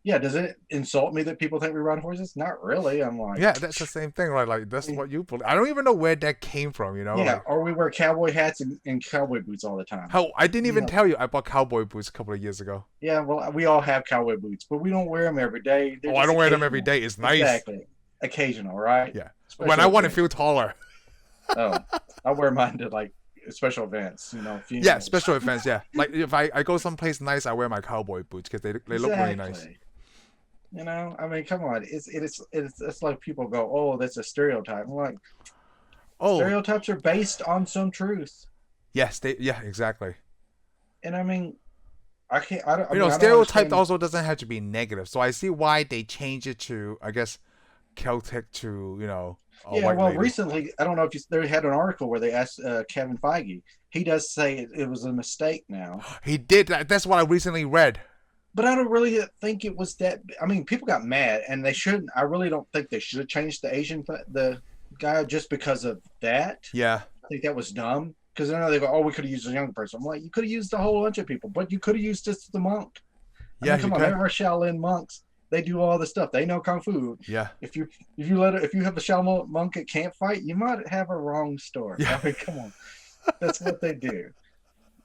Yeah, does it insult me that people think we ride horses? Not really. I'm like, Yeah, that's the same thing, right? Like, that's what you believe. I don't even know where that came from, yeah, Like, or we wear cowboy hats and cowboy boots all the time. how I didn't even Yeah. tell you I bought cowboy boots a couple of years ago. Yeah, well, we all have cowboy boots, but we don't wear them every day. They're Oh, I just don't wear them every occasional. day. It's nice. Exactly. Occasional, right? Yeah. Special When I want to events. feel taller. Oh, I wear mine to like special events, Yeah, funerals. special events, yeah. Like, if I go someplace nice, I wear my cowboy boots because they look really nice. Exactly. I mean, come on. It's like people go, oh, that's a stereotype. I'm like, Oh, stereotypes are based on some truth. yes, yeah, exactly. And I mean, I can't. I don't. I You mean, know, I don't stereotype understand- also doesn't have to be negative. So I see why they change it to, I guess, Celtic to, a Yeah, white well, lady. recently, I don't know if they had an article where they asked Kevin Feige. He does say it was a mistake now, He did that. That's what I recently read. but I don't really think it was that. I mean, people got mad, and they shouldn't. I really don't think they should have changed the guy just because of that. Yeah. I think that was dumb because I know they go, "Oh, we could have used a younger person." I'm like, you could have used a whole bunch of people, but you could have used just the monk. Yeah, come you on, could. there are Shaolin monks. They do all the stuff. They know kung fu. Yeah. If you have a Shaolin monk that can't fight, you might have a wrong story. Yeah. I mean, come on, that's what they do.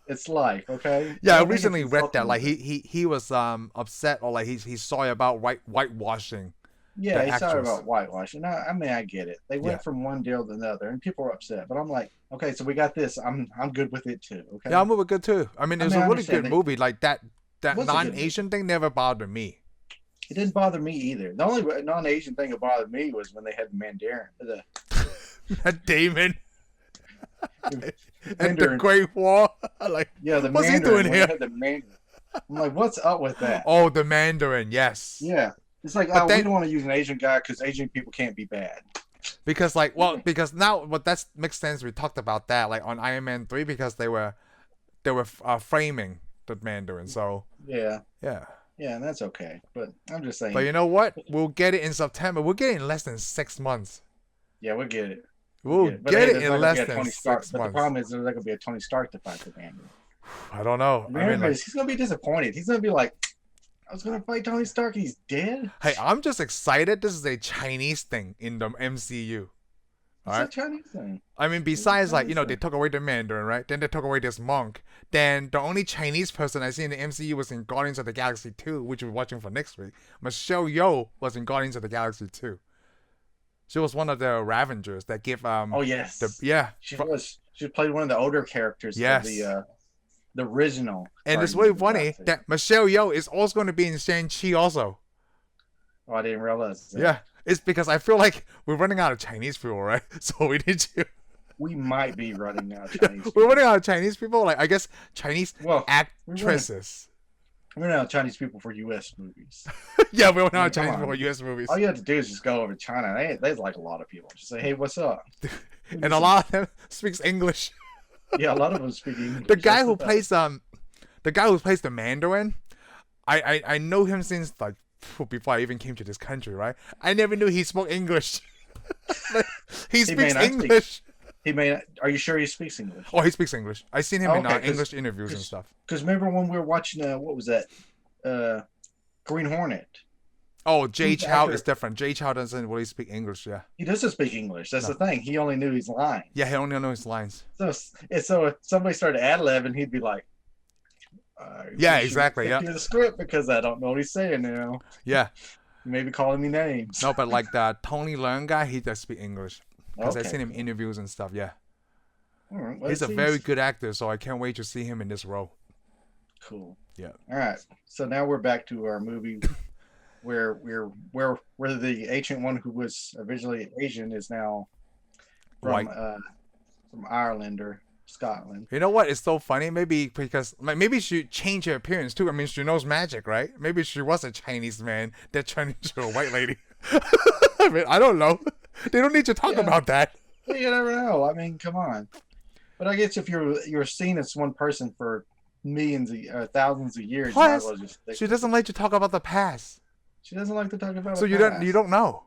It's life, okay? Yeah, I don't think recently it's read that. insulting. Like he was upset, or like he's sorry about whitewashing. Yeah, the he's sorry actress. about whitewashing. I mean, I get it. They went Yeah. from one deal to another, and people were upset. But I'm like, okay, so we got this. I'm good with it too. Okay. Yeah, I'm movie good too. I mean, it was I a really understand good that- movie. Like that was a good non-Asian thing never bothered me. It didn't bother me either. The only non-Asian thing that bothered me was when they had the Mandarin. Damon and the Mandarin. Great Wall. Like, Yeah, the What's he Mandarin. doing when here? they had the Mandarin. I'm like, what's up with that? Oh, the Mandarin, yes. Yeah. It's like, But oh, then, we don't want to use an Asian guy because Asian people can't be bad. because like, well, because now, but that makes sense. We talked about that, like on Iron Man 3, because they were framing the Mandarin. So Yeah. yeah. Yeah, and that's okay. But I'm just saying. But you know what? We'll get it in September. We'll get it in less than 6 months. Yeah, we'll get it. We'll But get hey, it there's in not gonna less be a than Tony Stark. 6 But the months. problem is there's not gonna be a Tony Stark to fight the Mandarin. I don't know. I mean, like, He's gonna be disappointed. He's gonna be like, I was gonna fight Tony Stark. He's dead. hey, I'm just excited. This is a Chinese thing in the MCU. It's a Chinese thing. I mean, besides, like, they took away the Mandarin, right? Then they took away this monk. Then the only Chinese person I see in the MCU was in Guardians of the Galaxy 2, which we're watching for next week. Michelle Yeoh was in Guardians of the Galaxy 2. She was one of the Ravengers that give Oh yes. She was. She played one of the older characters. Yes. Of the original. And it's really funny that Michelle Yeoh is also going to be in Shang-Chi also. Oh, I didn't realize that. Yeah. It's because I feel like we're running out of Chinese people, right? So we need to. We might be running out of Chinese people. We're running out of Chinese people. Like, I guess Chinese actresses. We're running out of Chinese people for U.S. movies. Yeah, we're running out of Chinese people for U.S. movies. All you have to do is just go over to China. There's like a lot of people. Just say, hey, what's up? And a lot of them speaks English. Yeah, a lot of them speak English. The guy who plays the Mandarin, I know him since like before I even came to this country, right? I never knew he spoke English. He speaks English. Are you sure he speaks English? Oh, he speaks English. I seen him in English interviews and stuff. Because remember when we were watching what was that? Green Hornet. Oh, Jay Chow is different. Jay Chow doesn't really speak English, yeah. He doesn't speak English. That's the thing. He only knew his lines. Yeah, he only knows his lines. So if somebody started ad-libbing, he'd be like, yeah, exactly, yeah. The script because I don't know what he's saying now. Yeah. Maybe calling me names. No, but like the Tony Leung guy, he does speak English. Because I've seen him in interviews and stuff, yeah. All right, well, he's a very good actor, so I can't wait to see him in this role. Cool. Yeah. All right. So now we're back to our movie where the ancient one who was originally Asian is now from Ireland or Scotland. You know what? It's so funny. Maybe because maybe she changed her appearance too. I mean, she knows magic, right? Maybe she was a Chinese man that turned into a white lady. I mean, I don't know. They don't need to talk about that. You never know. I mean, come on. But I guess if you're seen as one person for millions of thousands of years, plus, you might as well just she doesn't like to talk about the past. She doesn't like to talk about. So you don't know.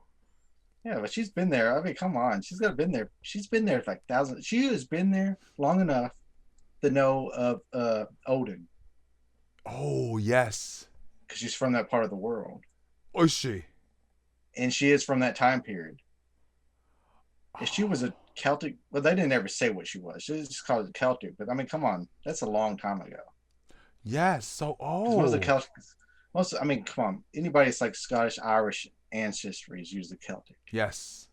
Yeah, but she's been there. I mean, come on. She's been there. She's been there like thousands. She has been there long enough to know of Odin. Oh, yes. Because she's from that part of the world. Is she? And she is from that time period. If she was a Celtic, well, they didn't ever say what she was. She just called it Celtic. But I mean, come on. That's a long time ago. Yes. So, most of the Celtics, I mean, come on. Anybody that's like Scottish, Irish ancestry is usually Celtic. Yes.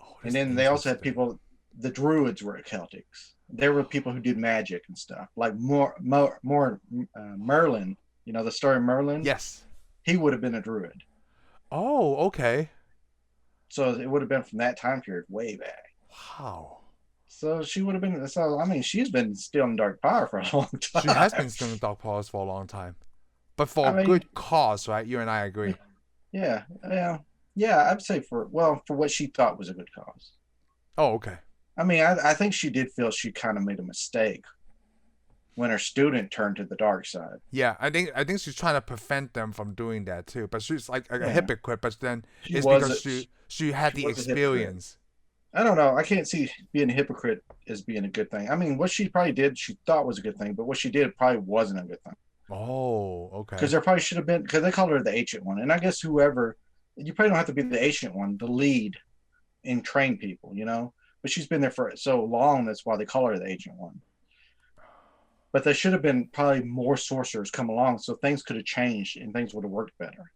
Oh, and then they also had people, the Druids were Celtics. They were people who did magic and stuff. Like Merlin, you know, the story of Merlin? Yes. He would have been a Druid. Oh, okay. So it would have been from that time period way back. Wow. So she would have been, so I mean, she's been still in Dark Power for a long time. She has been still in Dark Powers for a long time. But for a good cause, right? You and I agree. Yeah. Yeah, I'd say for what she thought was a good cause. Oh, okay. I mean, I think she did feel she kind of made a mistake when her student turned to the dark side. Yeah, I think she's trying to prevent them from doing that too. But she's like a hypocrite. But then it's because she had the experience. I don't know. I can't see being a hypocrite as being a good thing. I mean, what she probably did, she thought was a good thing, but what she did probably wasn't a good thing. Oh, okay. Because there probably should have been, because they called her the ancient one, and I guess whoever, you probably don't have to be the ancient one to lead and train people, you know. But she's been there for so long, that's why they call her the ancient one. But there should have been probably more sorcerers come along, so things could have changed and things would have worked better.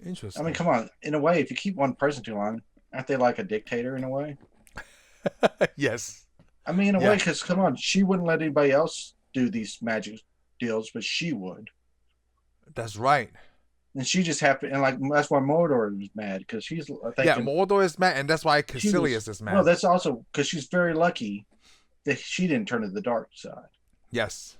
Interesting. I mean, come on. In a way, if you keep one person too long, aren't they like a dictator in a way? Yes. I mean, in a way, because come on, she wouldn't let anybody else do these magic deals, but she would. That's right. And she just happened, and like that's why Mordor is mad, because she's thinking, Mordor is mad, and that's why Caecilius is mad. No, that's also because she's very lucky that she didn't turn to the dark side. Yes.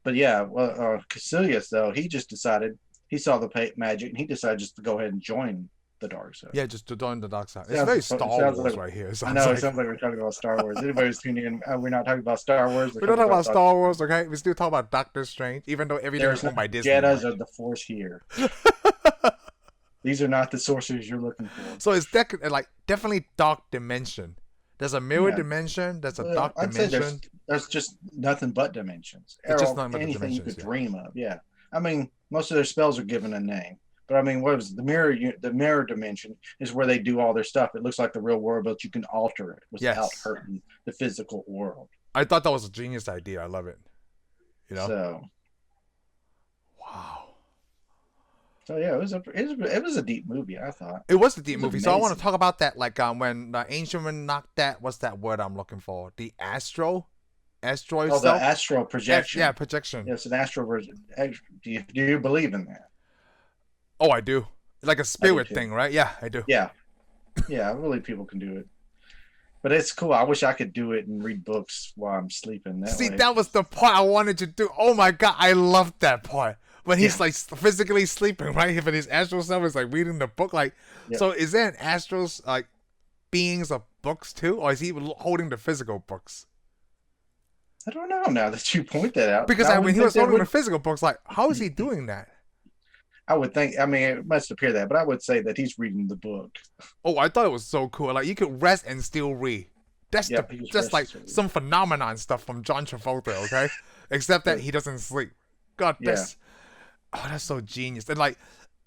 but yeah, well, Caecilius though, he just decided he saw the magic and he decided just to go ahead and join the dark side. Yeah, just to join the dark side. It's Sounds, very it Star sounds Wars like, right here. I know, it Like. sounds like we're talking about Star Wars. Anybody who's tuning in, we're not talking about Star Wars. We don't talk about Star Wars, okay? We still talk about Doctor Strange, even though everything is owned by Disney. Jedis of the Force here. These are not the sorcerers you're looking for. So it's definitely dark dimension. There's a mirror dimension. There's a dark dimension. Say there's just nothing but dimensions. It's just nothing but anything dimensions, you could dream of. Yeah. I mean, most of their spells are given a name. But I mean, what was the mirror? The mirror dimension is where they do all their stuff. It looks like the real world, but you can alter it without hurting the physical world. I thought that was a genius idea. I love it. You know. So. Wow. So yeah, it was a deep movie. I thought it was a deep movie. Amazing. So I want to talk about that. Like when the ancient one knocked that. What's that word I'm looking for? The asteroid. Oh, self? The astral projection. Yeah, projection. Yes, an astral version. Do you believe in that? Oh, I do. It's like a spirit thing, right? Yeah, I do. Yeah. I believe people can do it. But it's cool. I wish I could do it and read books while I'm sleeping. That was the part I wanted to do. Oh my God, I loved that part. When he's like physically sleeping, right? But his astral self is like reading the book. Like, so is there an astral's like beings of books too? Or is he holding the physical books? I don't know now that you point that out. Because when he was holding the physical books, like, how is he doing that? I would think, I mean, it must appear that, but I would say that he's reading the book. Oh, I thought it was so cool. Like, you could rest and still read. That's just like some phenomenon stuff from John Travolta, okay? Except that he doesn't sleep. God, that's so genius. And like,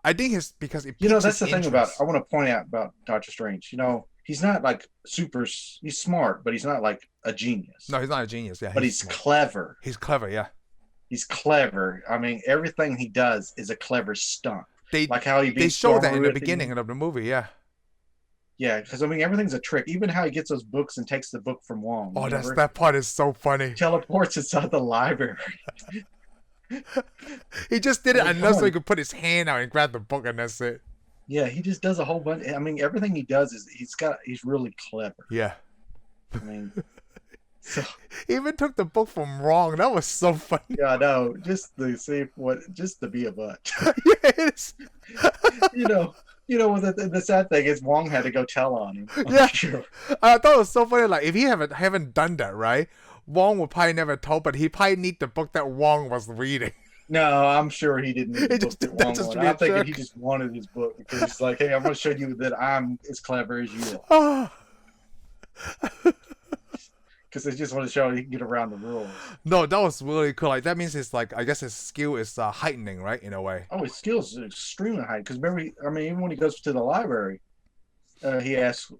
I think because it that's the thing about, I want to point out about Doctor Strange. You know, he's not like he's smart, but he's not like a genius. No, he's not a genius, yeah. But he's clever. He's clever, yeah. He's clever. I mean, everything he does is a clever stunt. Like how they show that in the beginning of the movie, yeah. Yeah, because I mean, everything's a trick. Even how he gets those books and takes the book from Wong. Oh, that part is so funny. Teleports inside the library. He just did it enough so he could put his hand out and grab the book, and that's it. Yeah, he just does a whole bunch. I mean, everything he does is he's really clever. Yeah. I mean. So, he even took the book from Wrong. That was so funny. Yeah, I know. Just to be a butt. Yes. you know, the sad thing is Wong had to go tell on him. Yeah. Sure. I thought it was so funny. Like if he haven't done that, right? Wong would probably never told, but he probably need the book that Wong was reading. No, I'm sure he didn't need the book that Wong wanted. I'm thinking he just wanted his book because he's like, hey, I'm going to show you that I'm as clever as you are. Because they just want to show he can get around the rules. No, that was really cool. Like that means it's like I guess his skill is heightening, right, in a way. Oh, his skill is extremely heightened. Because remember, I mean, even when he goes to the library, he asks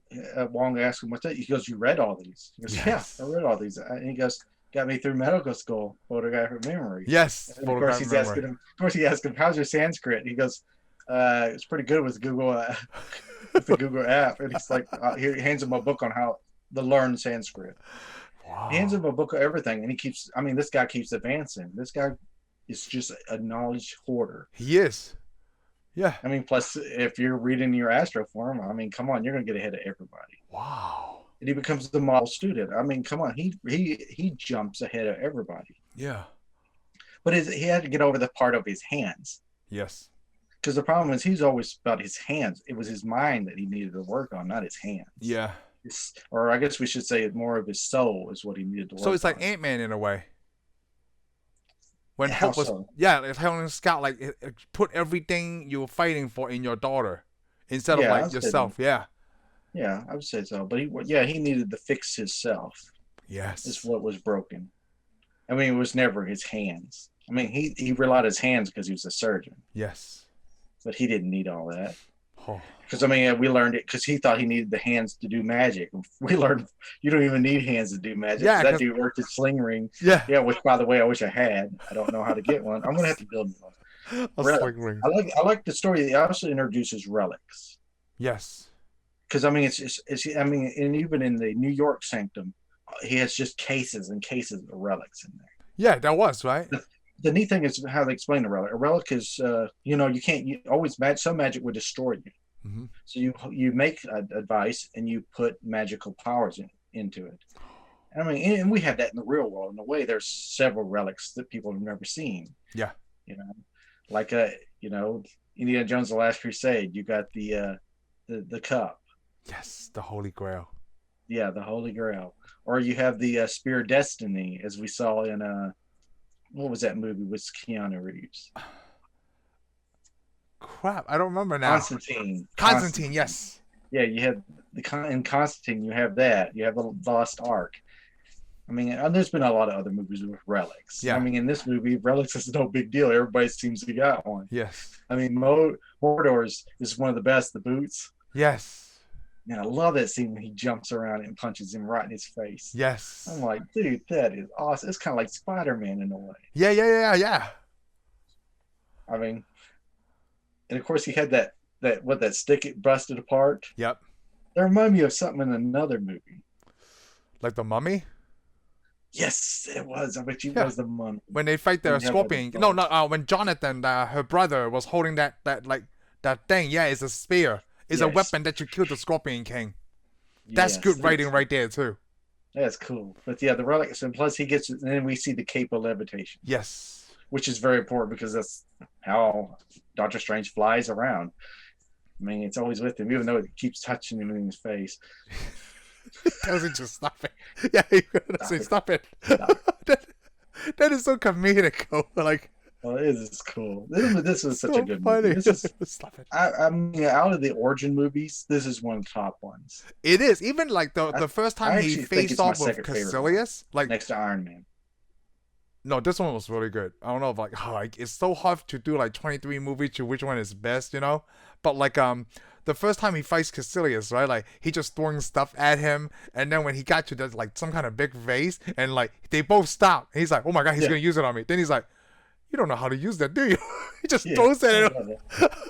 Wong asks him what's that. He goes, "You read all these?" He goes, "Yes, I read all these." And he goes, "Got me through medical school, photographic memory." Yes, and of course he's asking him. Of course he asks him, "How's your Sanskrit?" And he goes, "It's pretty good with Google, with the Google app." And he's like, he hands him a book on how to learn Sanskrit. Wow. He hands him a book of everything, and he keeps. I mean, this guy keeps advancing. This guy is just a knowledge hoarder. He is. Yeah. I mean, plus, if you're reading your astro form, I mean, come on, you're gonna get ahead of everybody. Wow. And he becomes the model student. I mean, come on, he jumps ahead of everybody. Yeah. But he had to get over the part of his hands. Yes. Because the problem is he's always about his hands. It was his mind that he needed to work on, not his hands. Yeah. Or I guess we should say more of his soul is what he needed to work on. So it's like Ant-Man in a way. When Hope was, it's telling Scott, like, put everything you were fighting for in your daughter instead of like yourself. Yeah. Yeah, I would say so. But he needed to fix himself. Yes. Is what was broken. I mean, it was never his hands. I mean, he relied on his hands because he was a surgeon. Yes. But he didn't need all that. Because, I mean, we learned it because he thought he needed the hands to do magic. We learned you don't even need hands to do magic. Yeah, that dude worked his sling ring. Yeah. Yeah, which, by the way, I wish I had. I don't know how to get one. I'm going to have to build one. A sling ring. I like the story. It also introduces relics. Yes. Because, I mean, and even in the New York Sanctum, he has just cases and cases of relics in there. Yeah, that was, right? The neat thing is how they explain a relic. A relic is, you can't always some magic would destroy you. Mm-hmm. So you make a device and you put magical powers into it. I mean, and we have that in the real world. In a way, there's several relics that people have never seen. Yeah. You know, like Indiana Jones: The Last Crusade. You got the cup. Yes, the Holy Grail. Yeah, the Holy Grail. Or you have the Spear of Destiny, as we saw in what was that movie with Keanu Reeves? Crap, I don't remember now. Constantine, yes. Yeah, you have in Constantine. You have that. You have the Lost Ark. I mean, there's been a lot of other movies with relics. Yeah. I mean, in this movie, relics is no big deal. Everybody seems to got one. Yes. I mean, Mordor's is one of the best. The boots. Yes. And I love that scene when he jumps around and punches him right in his face. Yes. I'm like, dude, that is awesome. It's kind of like Spider-Man in a way. Yeah. I mean, and of course he had that stick it busted apart. Yep. That reminded me of something in another movie. Like the Mummy? Yes, it was. I bet you it was the Mummy. When they fight the scorpion. No, when Jonathan, her brother, was holding that thing. Yeah, it's a spear. It's a weapon that you kill the Scorpion King. That's good writing right there too. That's cool. But yeah, the relics, and plus he gets, and then we see the cape of levitation. Yes. Which is very important because that's how Doctor Strange flies around. I mean, it's always with him, even though it keeps touching him in his face. Doesn't just stop it. Yeah, he doesn't stop it. That is so comedic. Like, well, it is. It's cool. This was such a good funny. movie. This is, stop it. I mean, out of the origin movies, this is one of the top ones. It is. Even like the first time he faced off with Caecilius, like next to Iron Man. No, this one was really good. I don't know if it's so hard to do like 23 movies to which one is best, But like the first time he fights Caecilius, right? Like he just throwing stuff at him, and then when he got to that like some kind of big vase, and like they both stop. He's like, "Oh my god, he's gonna use it on me." Then he's like, "You don't know how to use that, do you?" He just throws it at him.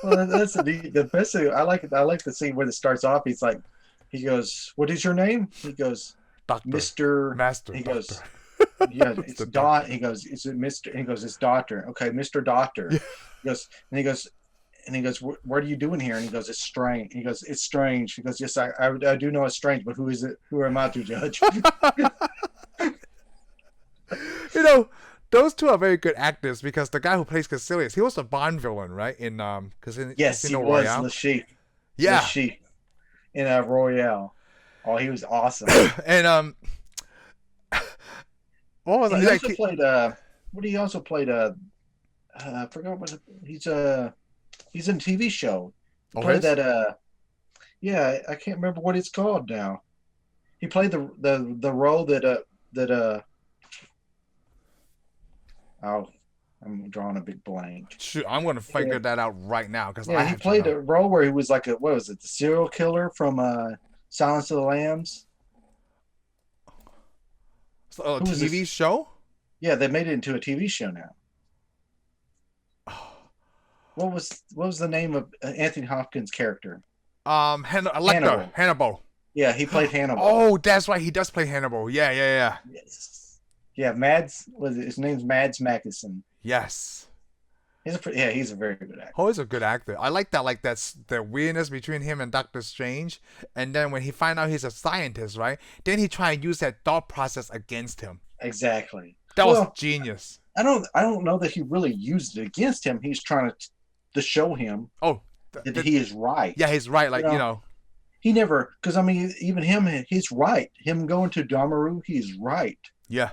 Well, that's the best thing. I like it. I like the scene where it starts off. He goes, "What is your name?" He goes, "Doctor, Mr. Master." He goes, "Yeah, it's Dot." He goes, "Is it Mr.?" He goes, "It's Doctor." Okay, Mr. Doctor. Yeah. He goes, "What are you doing here?" And he goes, "It's strange." He goes, "It's strange." He goes, "Yes, I do know it's strange, but who is it? Who am I to judge?" Those two are very good actors because the guy who plays Caecilius, he was a Bond villain, right? In Casino Royale. Le Chiffre. Yeah. Le Chiffre in Royale. Oh, he was awesome. And what was he also played what he also played I forgot what he's in a TV show. He played that I can't remember what it's called now. He played the role that I'm drawing a big blank. Shoot, I'm going to figure that out right now because he played a role where he was like what was it, the serial killer from Silence of the Lambs? So, a TV show? Yeah, they made it into a TV show now. What was the name of Anthony Hopkins' character? Hannibal. Yeah, he played Hannibal. Oh, that's right. He does play Hannibal. Yeah. Yes. Yeah, his name's Mads Mikkelsen. Yes. He's a very good actor. Oh, he's a good actor. I like that. Like that's the weirdness between him and Doctor Strange. And then when he find out he's a scientist, right? Then he try and use that thought process against him. Exactly. That was genius. I don't know that he really used it against him. He's trying to show him that he is right. Yeah, he's right. Like, He never, because I mean, even him, he's right. Him going to Damaru, he's right. Yeah.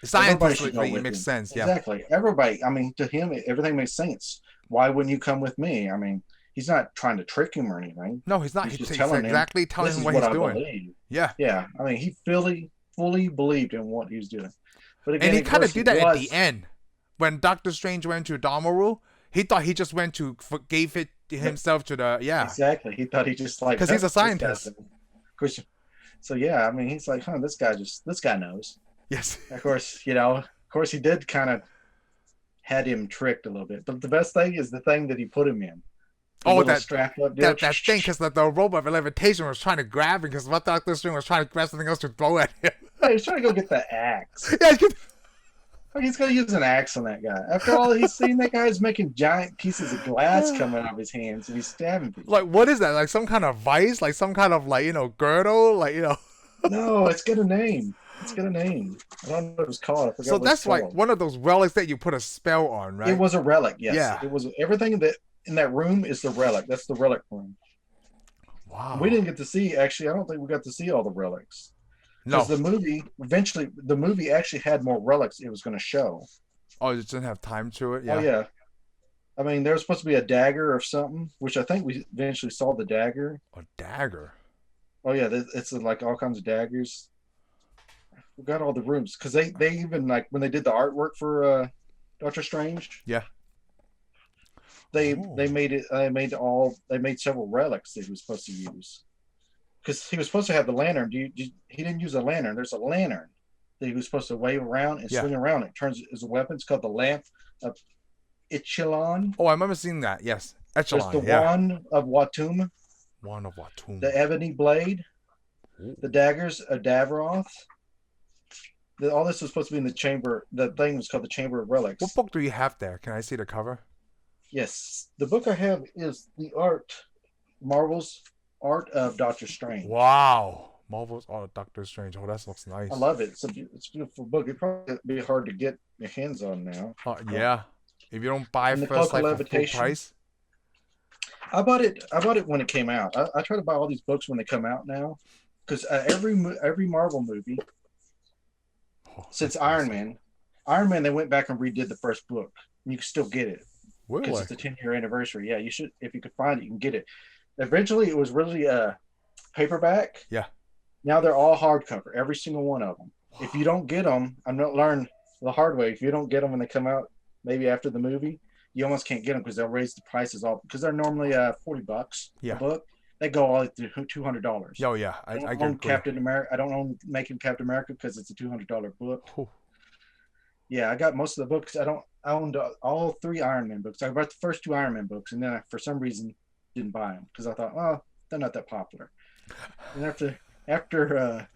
Scientifically, it makes sense. Yeah. Exactly. Everybody, I mean, to him, everything makes sense. Why wouldn't you come with me? I mean, he's not trying to trick him or anything. No, he's not. He's just telling him what he's doing. Believe. Yeah. Yeah. I mean, he fully believed in what he was doing. But again, and he kind of did that at the end. When Doctor Strange went to Damaru, he thought he just went to gave it himself to the Exactly. He thought he just because he's a scientist. So yeah, I mean, he's like, this guy knows. Yes. Of course, he did kind of had him tricked a little bit. But the best thing is the thing that he put him in. That strap up deal. That thing, because the rope of levitation was trying to grab him because Doctor Strange was trying to grab something else to throw at him. He was trying to go get the axe. Yeah, he's going to use an axe on that guy. After all, he's seen that guy's making giant pieces of glass coming out of his hands and he's stabbing people. Like, what is that? Like some kind of vice? Like some kind of, girdle? No, it's got a name. It's got a name. I don't know what it was called. I So forgot what it's that's like called. one of those relics that you put a spell on, It right? was a relic. Yes, Yeah. it was. Everything that in that room is the relic. That's the relic room. We Wow. didn't get to see. Actually, I don't think we got to see all the relics because No. the movie actually had more relics it was going to show. Oh, you didn't have time to it. Oh Yeah. yeah. I mean, there was supposed to be a dagger or something, which I think we eventually saw the dagger. A dagger. Oh yeah, it's like all kinds of daggers. We got all the rooms because they even like when they did the artwork for Doctor Strange, Yeah. they Oh. made it. They made several relics that he was supposed to use because he was supposed to have the lantern. He didn't use a lantern. There's a lantern that he was supposed to wave around and Yeah. swing around. It turns as a weapon. It's called the lamp of Ichelon. Oh, I remember seeing that. Yes. There's the Echelon. Yeah. wand of Watum, One of Watum. the ebony blade, Ooh. the daggers of Davroth. All this was supposed to be in the chamber. The thing was called the Chamber of Relics. What book do you have there? Can I see the cover? Yes, the book I have is Marvel's Art of Doctor Strange. Wow. Marvel's Art of Doctor Strange. Oh, that looks nice. I love it. It's a beautiful book. It'd probably be hard to get your hands on now. Yeah. If you don't buy And the first, Cloak of like for full Levitation. price. I bought it when it came out. I try to buy all these books when they come out now, because every Marvel movie Oh, since that's Iron Man, they went back and redid the first book. And you can still get it because Really? it's the 10-year anniversary. Yeah, you should, if you could find it, you can get it. Eventually, it was really paperback. Yeah. Now they're all hardcover, every single one of them. If you don't get them, I'm not learned the hard way. If you don't get them when they come out, maybe after the movie, you almost can't get them because they'll raise the prices all because they're normally $40 Yeah. a book. They go all to $200. Oh yeah, I I don't get own Captain America. I don't own Making Captain America because it's a $200 book. Ooh. Yeah, I got most of the books. I owned all 3 Iron Man books. I bought the first 2 Iron Man books, and then I, for some reason, didn't buy them because I thought, oh, they're not that popular. And after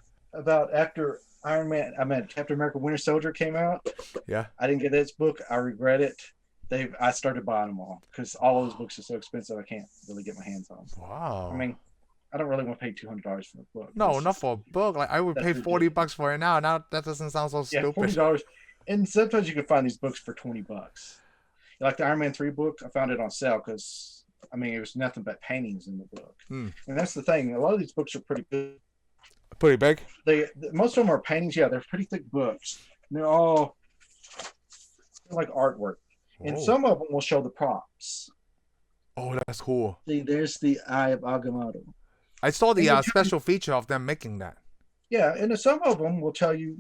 Iron Man, Captain America: Winter Soldier came out. Yeah. I didn't get this book. I regret it. I started buying them all because all those books are so expensive. I can't really get my hands on. Wow. I mean, I don't really want to pay $200 for a book. No, not for a book. Like I would pay That's $40 for it now. Now that doesn't sound so Yeah, stupid. $40. And sometimes you can find these books for $20. Like the Iron Man 3 book, I found it on sale because it was nothing but paintings in the book. And that's the thing. A lot of these books are pretty good. Pretty big. Most of them are paintings. Yeah, they're pretty thick books. And they're like artwork. And some of them will show the props. Oh, that's cool. See, there's the Eye of Agamotto. I saw the special feature of them making that. Yeah, and some of them will tell you.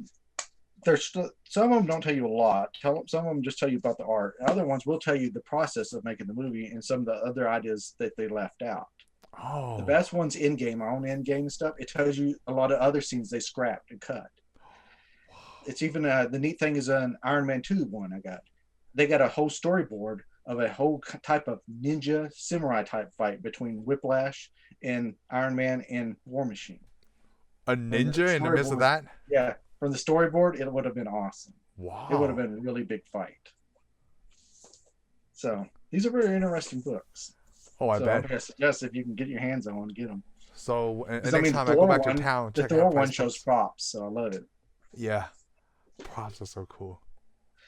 Some of them don't tell you a lot. Some of them just tell you about the art. Other ones will tell you the process of making the movie and some of the other ideas that they left out. Oh. The best one's in-game, on in-game stuff. It tells you a lot of other scenes they scrapped and cut. It's even the neat thing is an Iron Man 2 one I got. They got a whole storyboard of a whole type of ninja samurai type fight between Whiplash and Iron Man and War Machine. A ninja in the midst of that? Yeah. From the storyboard, it would have been awesome. Wow. It would have been a really big fight. So these are very interesting books. Oh, I bet. I suggest if you can get your hands on one, get them. So next time I go back to town, the check Thor out one shows props, so I love it. Yeah, props are so cool.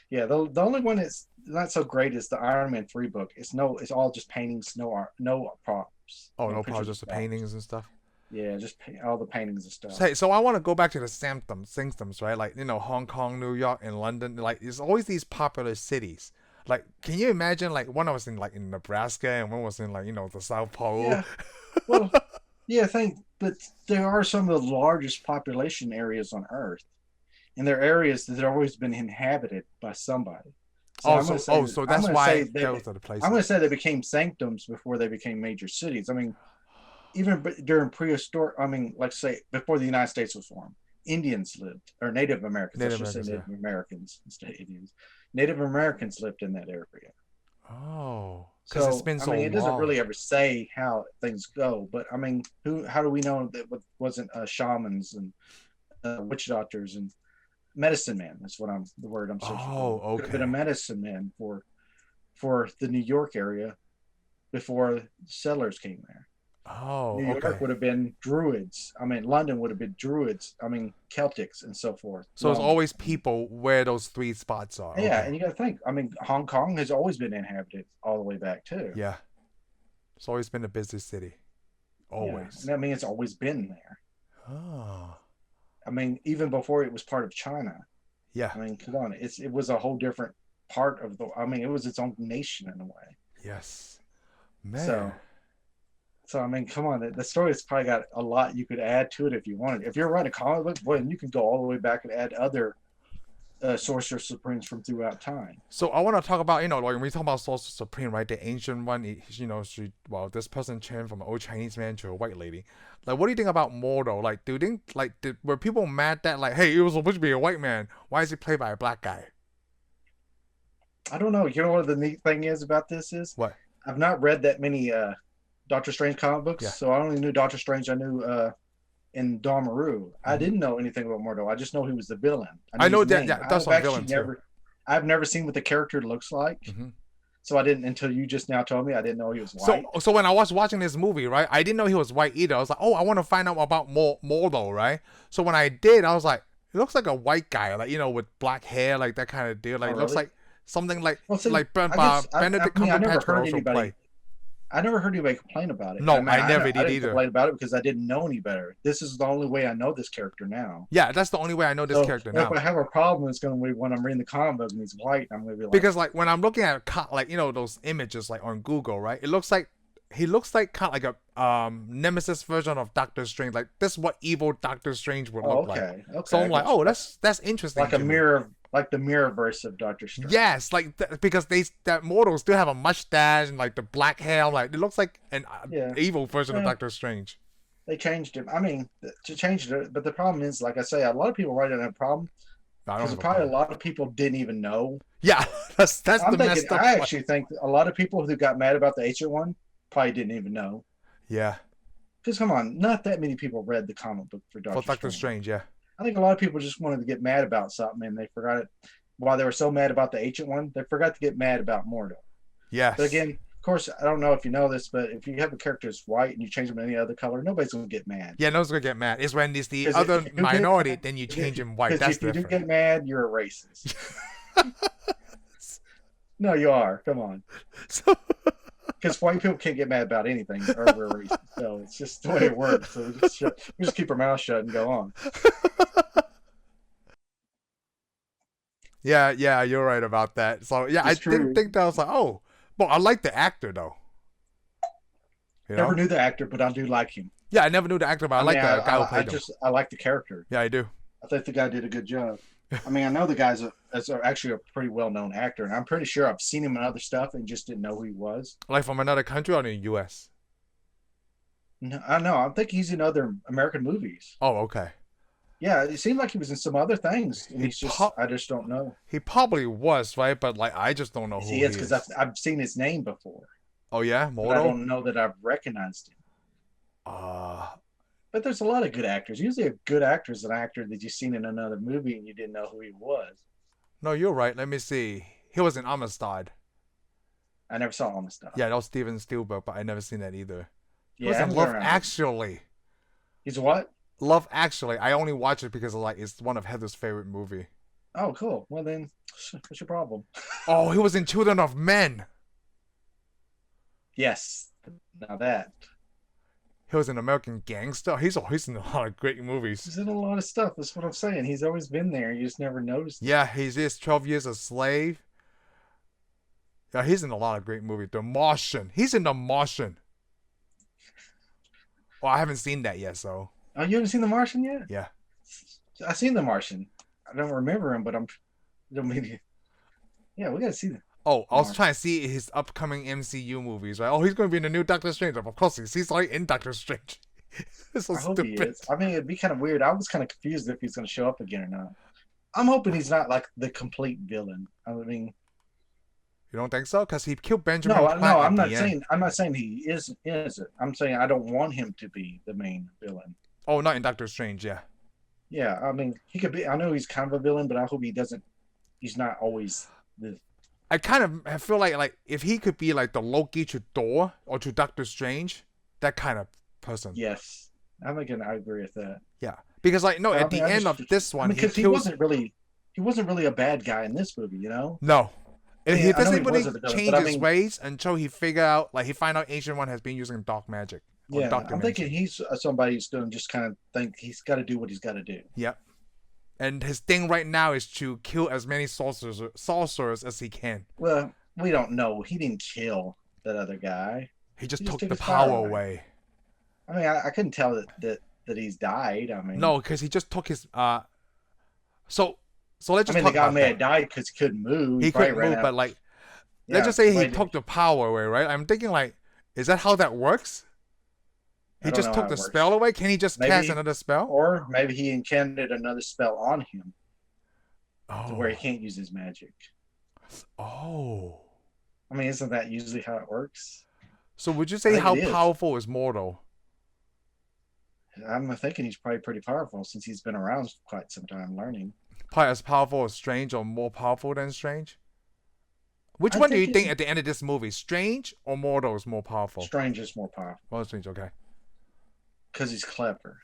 Yeah, the only one that's not so great is the Iron Man 3 book. It's all just paintings, no art, no props. Oh, no props, just the paintings and stuff. Yeah, just all the paintings and stuff. Hey, so I want to go back to the sanctums, right? Like, Hong Kong, New York, and London. Like, there's always these popular cities. Like, can you imagine, like, one was in Nebraska and one was in, the South Pole? Yeah. Well, yeah, but there are some of the largest population areas on Earth. And they're areas that have always been inhabited by somebody. So that's why those are the places. I'm going to say they became sanctums before they became major cities. Even during prehistoric, say before the United States was formed, Indians lived, or Native Americans. Native Americans instead of Indians. Native Americans lived in that area. Oh, because it's been so long. It doesn't really ever say how things go, but how do we know that it wasn't shamans and witch doctors and medicine man? That's the word I'm searching for. Oh, okay. Could have been a medicine man for the New York area before settlers came there. Oh, New York okay. would have been Druids. I mean, London would have been Druids. I mean, Celtics and so forth. So it's Romans. always people where those three spots are. Yeah, Okay. and you got to think. I mean, Hong Kong has always been inhabited all the way back too. Yeah. It's always been a busy city. Yeah, Always. and I mean, it's always been there. Oh. I mean, even before it was part of China. Yeah. I mean, come on, it was a whole different part of the. I mean, it was its own nation in a way. Yes. Man. So, so I mean, come on, the story's probably got a lot you could add to it if you wanted. If you're writing a comic book, boy, then you can go all the way back and add other Sorcerer Supremes from throughout time. So I want to talk about, like when we talk about Sorcerer Supreme, right? The ancient one, this person changed from an old Chinese man to a white lady. Like, what do you think about Mordo? Like, do you think, were people mad that, like, hey, it was supposed to be a white man. Why is he played by a black guy? I don't know. You know what the neat thing is about this is? What? I've not read that many Doctor Strange comic books, Yeah. so I only knew Doctor Strange. I knew in Dormammu. I didn't know anything about Mordo. I just know he was the villain. I know his that. name. Yeah, that's a villain too. I've never seen what the character looks like, so I didn't until you just now told me. I didn't know he was white. So when I was watching this movie, right, I didn't know he was white either. I was like, oh, I want to find out about Mordo, right? So when I did, I was like, he looks like a white guy, like, with black hair, like that kind of deal. Like, it looks like something like Benedict Cumberbatch would also play. I never heard anybody complain about it. No, I never did I didn't either. complain about it because I didn't know any better. This is the only way I know this character now. Yeah, that's the only way I know this character now. If I have a problem, it's going to be when I'm reading the comic book and he's white. I'm going to be like, because like when I'm looking at those images like on Google, right? It looks like he looks like kind of like a nemesis version of Doctor Strange. Like this is what evil Doctor Strange would look like. Okay. So I'm like, oh, that's interesting. Like a mirror. Like the Mirrorverse of Doctor Strange. Yes, like because that mortal still have a mustache and like the black hair. I'm like, it looks like an evil version of Doctor Strange. They changed him. I mean, to change it, but the problem is, like I say, a lot of people right don't have a problem because probably a lot of people didn't even know. Yeah, that's the messed up. I actually think a lot of people who got mad about the Ancient One probably didn't even know. Yeah. Because come on, not that many people read the comic book for Doctor Strange. Yeah. I think a lot of people just wanted to get mad about something and they forgot it. While they were so mad about the Ancient One, they forgot to get mad about Mordo. Yes. But again, of course, I don't know if you know this, but if you have a character that's white and you change him to any other color, nobody's going to get mad. Yeah, nobody's going to get mad. It's when it's the other minority, then you change him white. That's different. If you do get mad, you're a racist. No, you are. Come on. Because white people can't get mad about anything or we're racist. So it's just the way it works. So we just keep our mouth shut and go on. Yeah, you're right about that. So yeah, I didn't think that. I was like, oh, but I like the actor though. Never knew the actor, but I do like him. Yeah, I never knew the actor, but I like the guy who played him. I like the character. Yeah, I do. I think the guy did a good job. I mean, I know the guy's actually a pretty well-known actor, and I'm pretty sure I've seen him in other stuff and just didn't know who he was. Like from another country or in the U.S.? No, I know. I think he's in other American movies. Oh, okay. Yeah, it seemed like he was in some other things. And I just don't know. He probably was, right? But like, I just don't know who he is. Because I've seen his name before. Oh yeah, Mordo? But I don't know that I've recognized him. But there's a lot of good actors. Usually a good actor is an actor that you've seen in another movie and you didn't know who he was. No, you're right. Let me see. He was in Amistad. I never saw Amistad. Yeah, that was Steven Spielberg, but I never seen that either. He was in Love Actually. He's what? Love Actually. I only watch it because it's one of Heather's favorite movie. Oh, cool. Well then, what's your problem? Oh, he was in Children of Men. Yes. Now that. He was an American Gangster. He's in a lot of great movies. He's in a lot of stuff. That's what I'm saying. He's always been there. You just never noticed. Yeah, he's 12 Years a Slave. Yeah, he's in a lot of great movies. The Martian. He's in The Martian. Well, I haven't seen that yet, so. Oh, you haven't seen The Martian yet? Yeah. I've seen The Martian. I don't remember him, but yeah, we gotta see that. Oh, I was trying to see his upcoming MCU movies, right? Oh, he's going to be in the new Doctor Strange. Of course, he's already in Doctor Strange. It's so stupid. Hope he is. I mean, it'd be kind of weird. I was kind of confused if he's going to show up again or not. I'm hoping he's not like the complete villain. I mean, you don't think so? Because he killed Benjamin. No, I'm not saying. I'm not saying he is it. I'm saying I don't want him to be the main villain. Oh, not in Doctor Strange, yeah. Yeah, I mean, he could be. I know he's kind of a villain, but I hope he doesn't. He's not always the. I feel like if he could be like the Loki to Thor or to Doctor Strange, that kind of person. Yes, I agree with that. Yeah, because like no, at the end of this one, because he wasn't really a bad guy in this movie, you know. no. I mean, He I know doesn't he really was at the villain, change but I his mean, ways until he figure out, like he find out Ancient One has been using dark magic or yeah, dark I'm dimension. thinking he's somebody who's going to just kind of think he's got to do what he's got to do. Yep. And his thing right now is to kill as many sorcerers as he can. Well, we don't know. He didn't kill that other guy. He just He took took the his power power away. away. I mean, I couldn't tell that he's died. I mean, No, because he just took his So let's just I mean, talk the guy about may that. have died because he couldn't move. He probably couldn't ran move, out. but like, Yeah, let's just say he somebody took the power away, right? I'm thinking like, is that how that works? I He don't just know took how the it works. spell away? Can he just Maybe- cast another spell? Or maybe he enchanted another spell on him Oh. to where he can't use his magic. Oh. I mean, isn't that usually how it works? So would you I say think how it is. powerful is Mortal? I'm thinking he's probably pretty powerful since he's been around quite some time learning. Probably as powerful as Strange or more powerful than Strange? Which I one do you think think at the end of this movie, Strange or Mortal is more powerful? Strange is more powerful Oh, Strange, okay. because he's clever.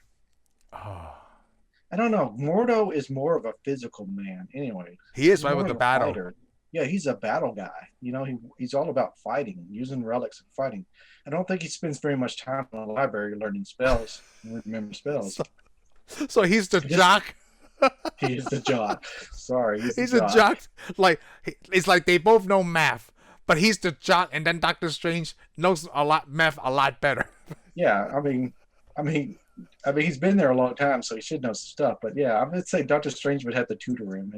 Oh. I don't know. Mordo is more of a physical man anyway. He is He's right more with the of a battle. fighter. Yeah, he's a battle guy. You know, he's all about fighting, using relics and fighting. I don't think he spends very much time in the library learning spells and remember spells. So he's the Just- jock. He's the jock. Sorry, He's a jock. Like it's like they both know math, but he's the jock, and then Doctor Strange knows math a lot better. Yeah, I mean, he's been there a long time, so he should know some stuff. But yeah, I would say Doctor Strange would have to tutor him.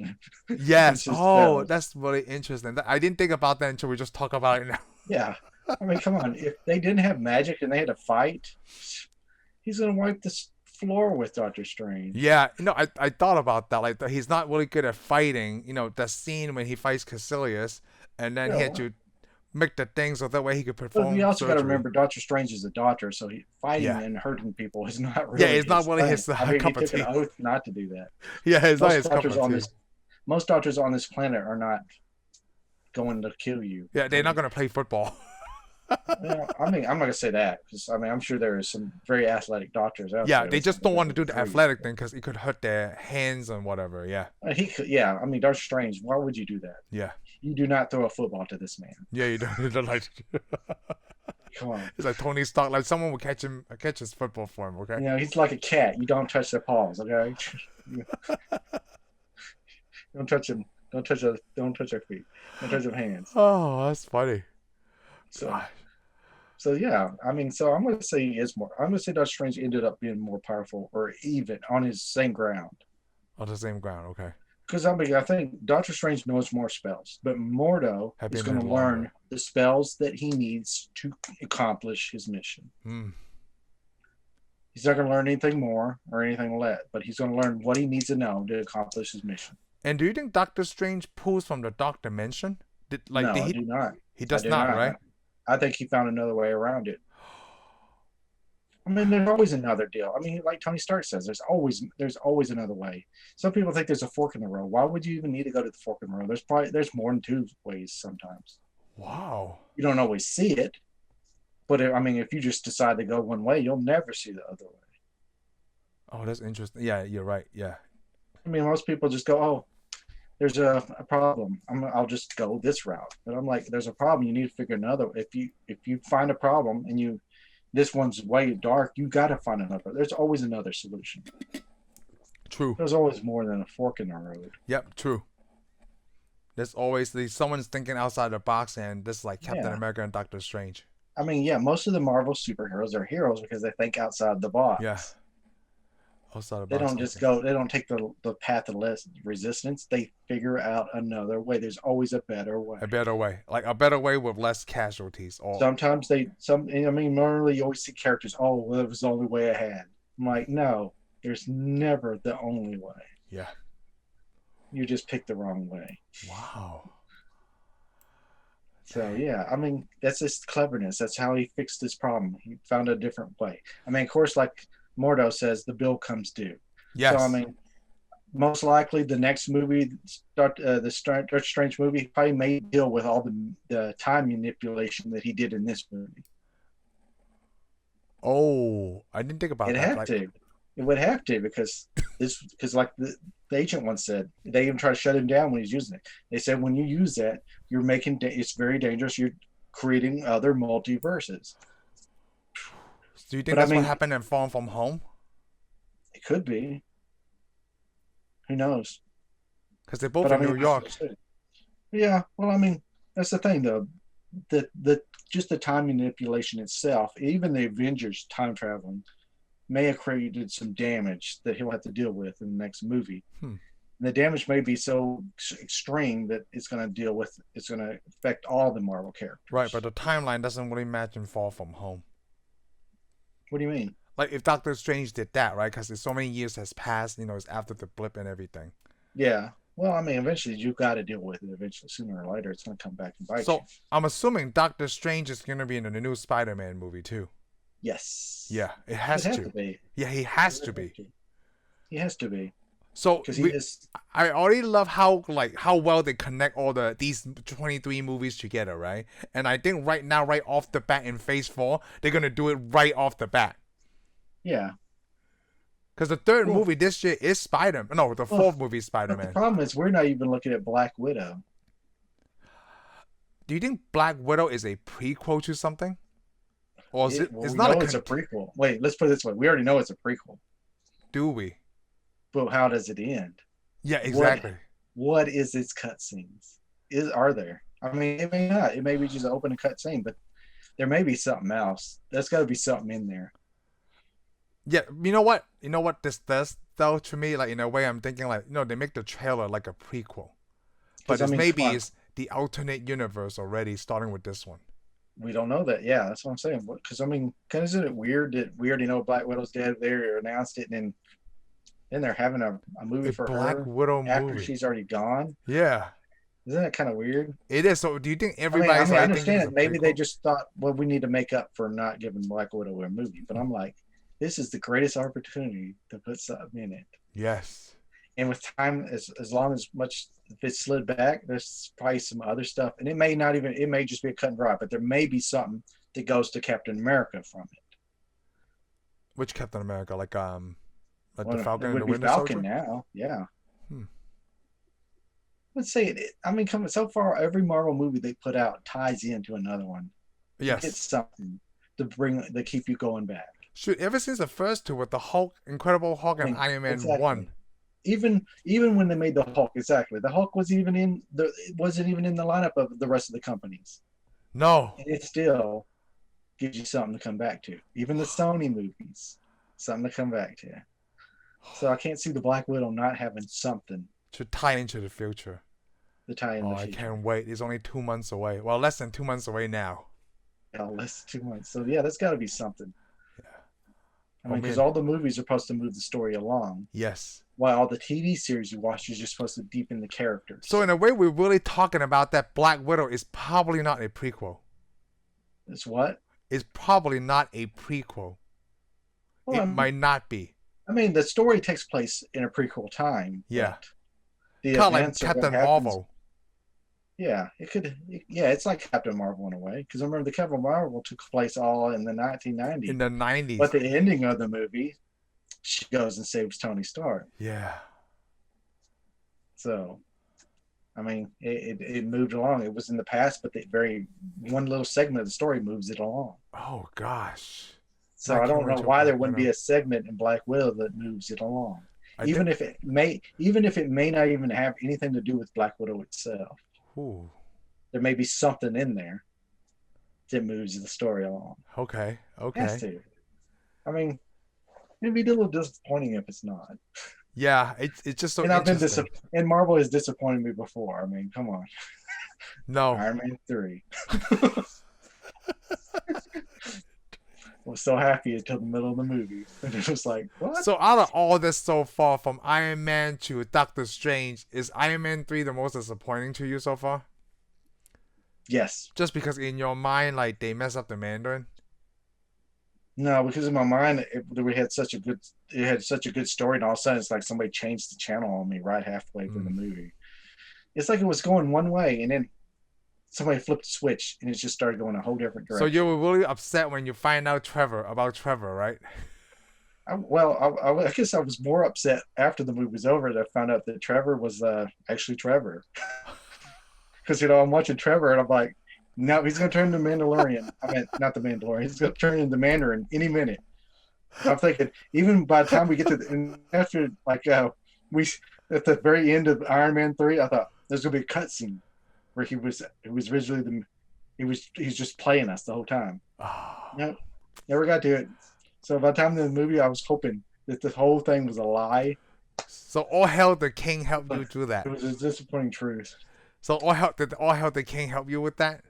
Yes. It's just Oh, spells. that's really interesting. I didn't think about that until we just talk about it now. Yeah, I mean, come on. If they didn't have magic and they had to fight, he's gonna wipe this floor with Doctor Strange. Yeah, I thought about that. Like he's not really good at fighting. The scene when he fights Caecilius, and then he had to make the thing so that way he could But perform. we also got to surgery. remember Doctor Strange is a doctor, so fighting Yeah. and hurting people is not really. Yeah, it's not really thing. his I mean, cup he of took tea. an oath not to do that. Yeah, it's not Most his cup doctors of on tea. most doctors on this planet are not going to kill you. Yeah, they're not gonna play football. Well, I mean, I'm not gonna say that because I mean, I'm sure there are some very athletic doctors out Yeah, there. they just don't want to do the Free. athletic thing because it could hurt their hands and whatever. Yeah, He could, yeah. I mean, Doctor Strange. Why would you do that? yeah, You do not throw a football to this man. yeah. You don't like. Come on. It's like Tony Stark. Like someone will catch his football for him. Okay. You know, he's like a cat. You don't touch their paws, okay? Don't touch them. Don't touch their feet. Don't touch their hands. Oh, that's funny. So, Gosh. so yeah. I mean, so I'm gonna say he is more. I'm gonna say Doctor Strange ended up being more powerful, or even on his same ground. On the same ground. Okay. Because I mean, I think Doctor Strange knows more spells, but Mordo Have is been going to there learn longer. the spells that he needs to accomplish his mission. Hmm. He's not going to learn anything more or anything less, but he's going to learn what he needs to know to accomplish his mission. And do you think Doctor Strange pulls from the dark dimension? No, I do not. He does I do not, right? I think he found another way around it. I mean, there's always another deal. I mean, like Tony Stark says, there's always another way. Some people think there's a fork in the road. Why would you even need to go to the fork in the road? There's more than two ways sometimes. Wow. You don't always see it, but I mean, if you just decide to go one way, you'll never see the other way. Oh, that's interesting. Yeah, you're right. Yeah. I mean, most people just go, "Oh, there's a problem. I'll just go this route." But I'm like, "There's a problem. You need to figure another. If you find a problem and this one's way dark, you got to find another. There's always another solution. True. There's always more than a fork in the road." Yep. True. There's always someone's thinking outside the box, and this is like Captain Yeah. America and Doctor Strange. I mean, yeah, most of the Marvel superheroes are heroes because they think outside the box. Yeah. Outside the They box. don't just okay. go. They don't take the path of less resistance. They figure out another way. There's always a better way. A better way, like a better way with less casualties. Or Sometimes I mean, normally you always see characters. Oh, well, that was the only way I had. I'm like, no, there's never the only way. yeah. You just picked the wrong way. Wow. So yeah, I mean, that's his cleverness. That's how he fixed this problem. He found a different way. I mean, of course, like Mordo says, the bill comes due. Yes. So I mean, most likely the next movie, the Doctor Strange movie, probably may deal with all the time manipulation that he did in this movie. Oh, I didn't think about It that. had Like, to. It would have to because like the agent once said, they even try to shut him down when he's using it. They said when you use that, you're making it's very dangerous. You're creating other multiverses. do you think But I that's what mean, happened in Far From Home? it could be. Who knows? Because they're both But I in mean, New York. yeah. Well, I mean, that's the thing though. The just the time manipulation itself, even the Avengers time traveling, may have created some damage that he'll have to deal with in the next movie. Hmm. And the damage may be so extreme that it's going to affect all the Marvel characters. Right, but the timeline doesn't really match in Far From Home. What do you mean? Like if Doctor Strange did that, right? Because so many years has passed, it's after the blip and everything. Yeah. Well, I mean, eventually you've got to deal with it. Eventually, sooner or later, it's going to come back and bite you. So I'm assuming Doctor Strange is going to be in the new Spider-Man movie too. Yes. Yeah, it has to be. Yeah, he has to be. He has to be. So because I already love how well they connect all these 23 movies together, right? And I think right now, right off the bat in Phase 4, they're gonna do it right off the bat. Yeah. Because the third movie this year is Spider-Man. No, the fourth movie is Spider-Man. The problem is we're not even looking at Black Widow. Do you think Black Widow is a prequel to something? Or is it's not it's a prequel. Wait, let's put it this way. We already know it's a prequel. Do we? But how does it end? Yeah, exactly. What is its cutscenes? Are there? I mean, it may not. It may be just an open cutscene, but there may be something else. There's got to be something in there. Yeah, you know what? You know what this does though to me? Like in a way, I'm thinking like, they make the trailer like a prequel, but maybe it's the alternate universe already, starting with this one. We don't know that. Yeah, that's what I'm saying. Because I mean, isn't it weird that we already know Black Widow's dead? They announced it, and then they're having a movie for Black her Widow after movie. She's already gone. Yeah. Isn't that kind of weird? It is. So do you think everybody's I understand it. Maybe they just thought, well, we need to make up for not giving Black Widow a movie. But I'm like, this is the greatest opportunity to put something in it. Yes. And with time, as long as much if it's slid back, there's probably some other stuff. And it may just be a cut and dry, but there may be something that goes to Captain America from it. Which Captain America? Like the Falcon and the Winter Falcon Soldier? Now, yeah. Let's say it. I mean, so far, every Marvel movie they put out ties into another one. Yes, it's something to keep you going back. Shoot, ever since the first two with the Hulk, Incredible Hulk, and Iron Man 1. Even when they made the Hulk, exactly, the Hulk wasn't even in the lineup of the rest of the companies. No, and it still gives you something to come back to. Even the Sony movies, something to come back to. So I can't see the Black Widow not having something to tie into the future. I can't wait. It's only 2 months away. Well, less than 2 months away now. Yeah, less than 2 months. So yeah, that's got to be something. Yeah. I mean, because all the movies are supposed to move the story along. Yes. While all the TV series you watch is just supposed to deepen the characters. So in a way, we're really talking about that Black Widow is probably not a prequel. It's what? It's probably not a prequel. Well, it might not be. I mean, the story takes place in a prequel time. Yeah. Kind of like Captain Marvel. Yeah, it could. Yeah, it's like Captain Marvel in a way, because I remember the Captain Marvel took place all in the 1990s. In the 90s. But the ending of the movie, she goes and saves Tony Stark. Yeah. So, I mean, it moved along. It was in the past, but one little segment of the story moves it along. Oh gosh. So I don't know why there wouldn't be a segment in Black Widow that moves it along. Even if it may not even have anything to do with Black Widow itself. Ooh. There may be something in there that moves the story along. Okay. It has to. I mean, it'd be a little disappointing if it's not. Yeah, it's just so. And interesting. And Marvel has disappointed me before. I mean, come on. No. Iron Man 3. I was so happy until the middle of the movie. And it was like, what? So out of all this so far, from Iron Man to Doctor Strange, is Iron Man 3 the most disappointing to you so far? Yes. Just because in your mind, like, they mess up the Mandarin? No, because in my mind, it had such a good story, and all of a sudden it's like somebody changed the channel on me right halfway through the movie. It's like it was going one way, and then somebody flipped the switch and it just started going a whole different So direction. you were really upset when you find out about Trevor, right? I guess I was more upset after the movie was over that I found out that Trevor was actually Trevor. Because I'm watching Trevor and I'm like, no, he's gonna turn into Mandalorian. I mean, not the Mandalorian. He's gonna turn into Mandarin any minute. I'm thinking even by the time we get to after we at the very end of Iron Man 3, I thought there's gonna be a cutscene where he was originally he's just playing us the whole time. No, never got to it. So by the time of the movie, I was hoping that the whole thing was a lie. So all hell the king helped you do that. It was a disappointing truth. So all hell the king help you with that?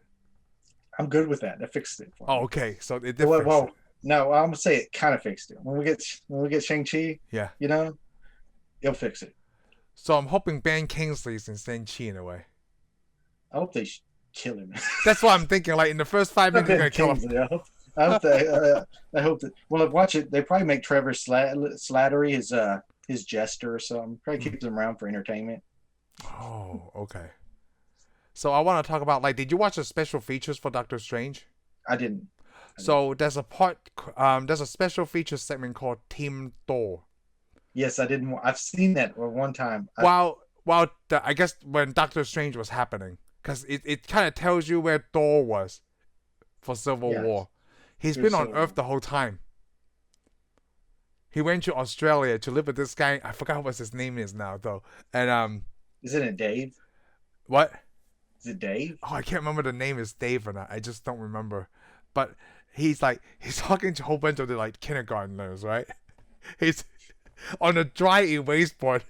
I'm good with that. That fixed it. Oh, okay. So it did well, fix it. No, I'm gonna say it kind of fixed it. When we get Shang-Chi, yeah, it'll fix it. So I'm hoping Ben Kingsley's in Shang-Chi in a way. I hope they kill him. That's what I'm thinking. Like in the first 5 minutes, they're gonna kill him. I hope that. Well, watch it. They probably make Trevor Slattery his jester or something. Probably keeps him around for entertainment. Oh, okay. So I want to talk about did you watch the special features for Doctor Strange? I didn't. So there's a special feature segment called Team Thor. Yes, I didn't. I've seen that one time. I guess when Doctor Strange was happening, because it kind of tells you where Thor was for Civil War. He's been on Earth the whole time. He went to Australia to live with this guy. I forgot what his name is now though. And isn't it Dave? What? Is it Dave? Oh, I can't remember the name is Dave or not. I just don't remember. But he's talking to a whole bunch of the kindergartners, right? He's on a dry erase board.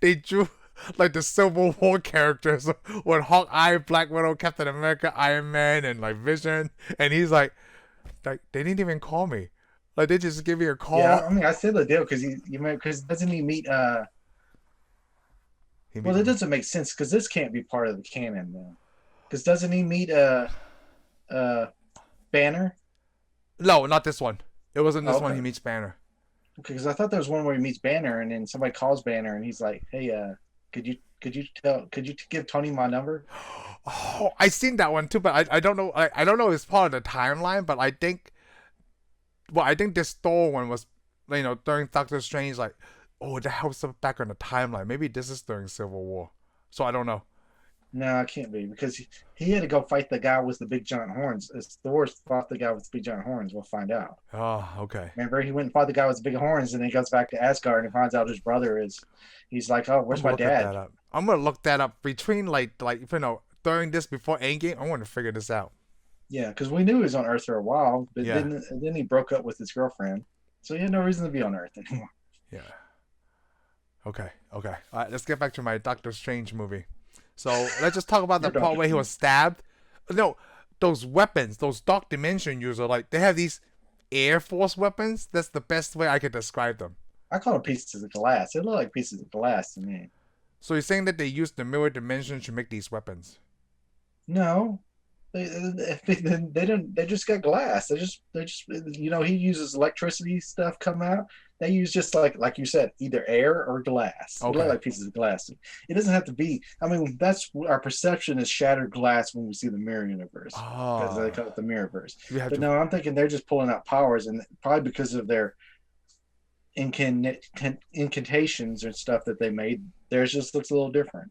They drew the Civil War characters with Hawkeye, Black Widow, Captain America, Iron Man, and Vision. And he's like they didn't even call me. They just give me a call. Yeah, I mean, I said the deal because doesn't he meet well, it doesn't make sense because this can't be part of the canon then. Because doesn't he meet Banner? No, not this one. It wasn't this one. He meets Banner. Okay, because I thought there was one where he meets Banner and then somebody calls Banner and he's like, "Hey, could you give Tony my number?" Oh, I seen that one too, but I don't know. I don't know if it's part of the timeline, but I think this Thor one was during Doctor Strange that helps us back on the timeline. Maybe this is during Civil War, so I don't know. No, it can't be because he had to go fight the guy with the big giant horns. As Thor fought the guy with the big giant horns, we'll find out. Oh, okay. Remember, he went and fought the guy with the big horns, and then he goes back to Asgard and finds out his brother is. He's like, "Oh, where's my dad?" I'm gonna look that up between during this before Endgame. I want to figure this out. Yeah, because we knew he was on Earth for a while, but then he broke up with his girlfriend, so he had no reason to be on Earth anymore. Yeah. Okay. All right, let's get back to my Doctor Strange movie. So let's just talk about the part where he was stabbed. No, those weapons, those Dark Dimension users, they have these Air Force weapons. That's the best way I could describe them. I call them pieces of glass. They look like pieces of glass to me. So you're saying that they used the mirror dimension to make these weapons? No, they don't. They just got glass. They just he uses electricity stuff come out. They use just like you said, either air or glass. Okay. They look like pieces of glass. It doesn't have to be. I mean, that's our perception is shattered glass when we see the mirror universe because they call it the mirrorverse. No, I'm thinking they're just pulling out powers, and probably because of their incantations and stuff that they made, theirs just looks a little different.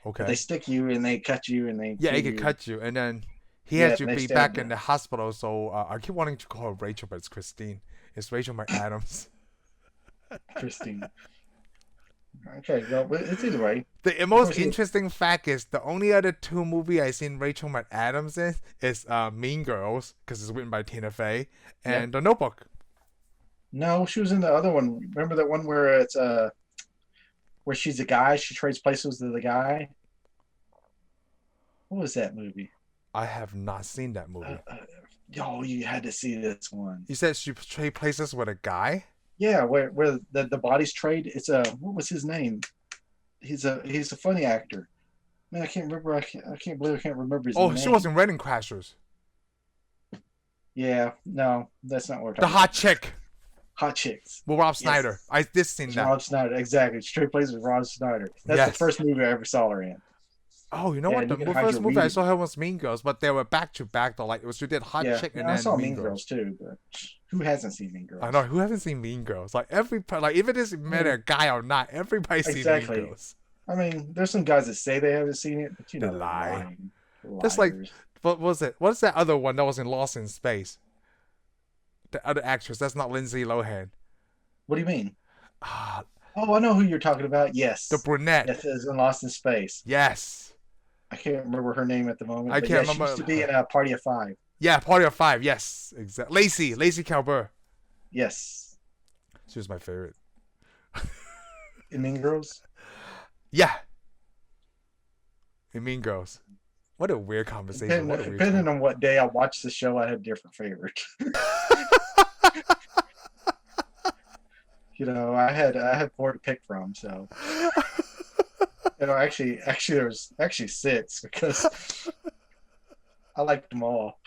Okay. But they stick you and they cut you and they it could cut you, and then he had to be back in the hospital. So I keep wanting to call her Rachel, but it's Christine. It's Rachel McAdams. Christine. Okay, well, it's either way. The most interesting fact is the only other two movie I seen Rachel McAdams in is Mean Girls, because it's written by Tina Fey, and The Notebook. No, she was in the other one. Remember that one where it's where she's a guy, she trades places with the guy? What was that movie? I have not seen that movie. You had to see this one. You said she trade places with a guy? Yeah, where the bodies trade. It's what was his name? He's a funny actor. Man, I can't remember. I can't believe I can't remember his name. Oh, she was in Wedding Crashers. Yeah, no, that's not what we're talking about. The hot chick. Hot Chicks. Well, Rob Schneider. I did see that. Rob Schneider, exactly. Straight Plays with Rob Schneider. That's the first movie I ever saw her in. Oh, you know Yeah, what? and The you can hide first your movie I weed. saw her was Mean Girls, but they were back to back though. Like it was she did Hot Yeah, Chick and I then saw Mean Mean Girls. Girls too, but who hasn't seen Mean I know Girls? who hasn't seen Mean Girls. Like like even if it's I met mean, a guy or not, everybody's seen Mean exactly. Girls. I mean, there's some guys that say they haven't seen it, but you They know they're lie. lying. That's like Liars. what was it? What's that other one that was in Lost in Space? The other actress that's not Lindsay Lohan. What do you mean? Ah, Oh, I know who you're talking about. the Yes. brunette. Yes, it's in Lost in Space. Yes. I can't remember her name at the moment, I but can't yeah, she used remember to be in her. a Party of Five. Yeah, Party of Five. Yes, exactly. Lacey Calber. Yes. She was my favorite. In Mean Girls. Yeah, in Mean Girls. What a weird conversation. What a weird Depending time. on what day I watched the show, I had different favorites. I had four to pick from, so there was actually six because I liked them all.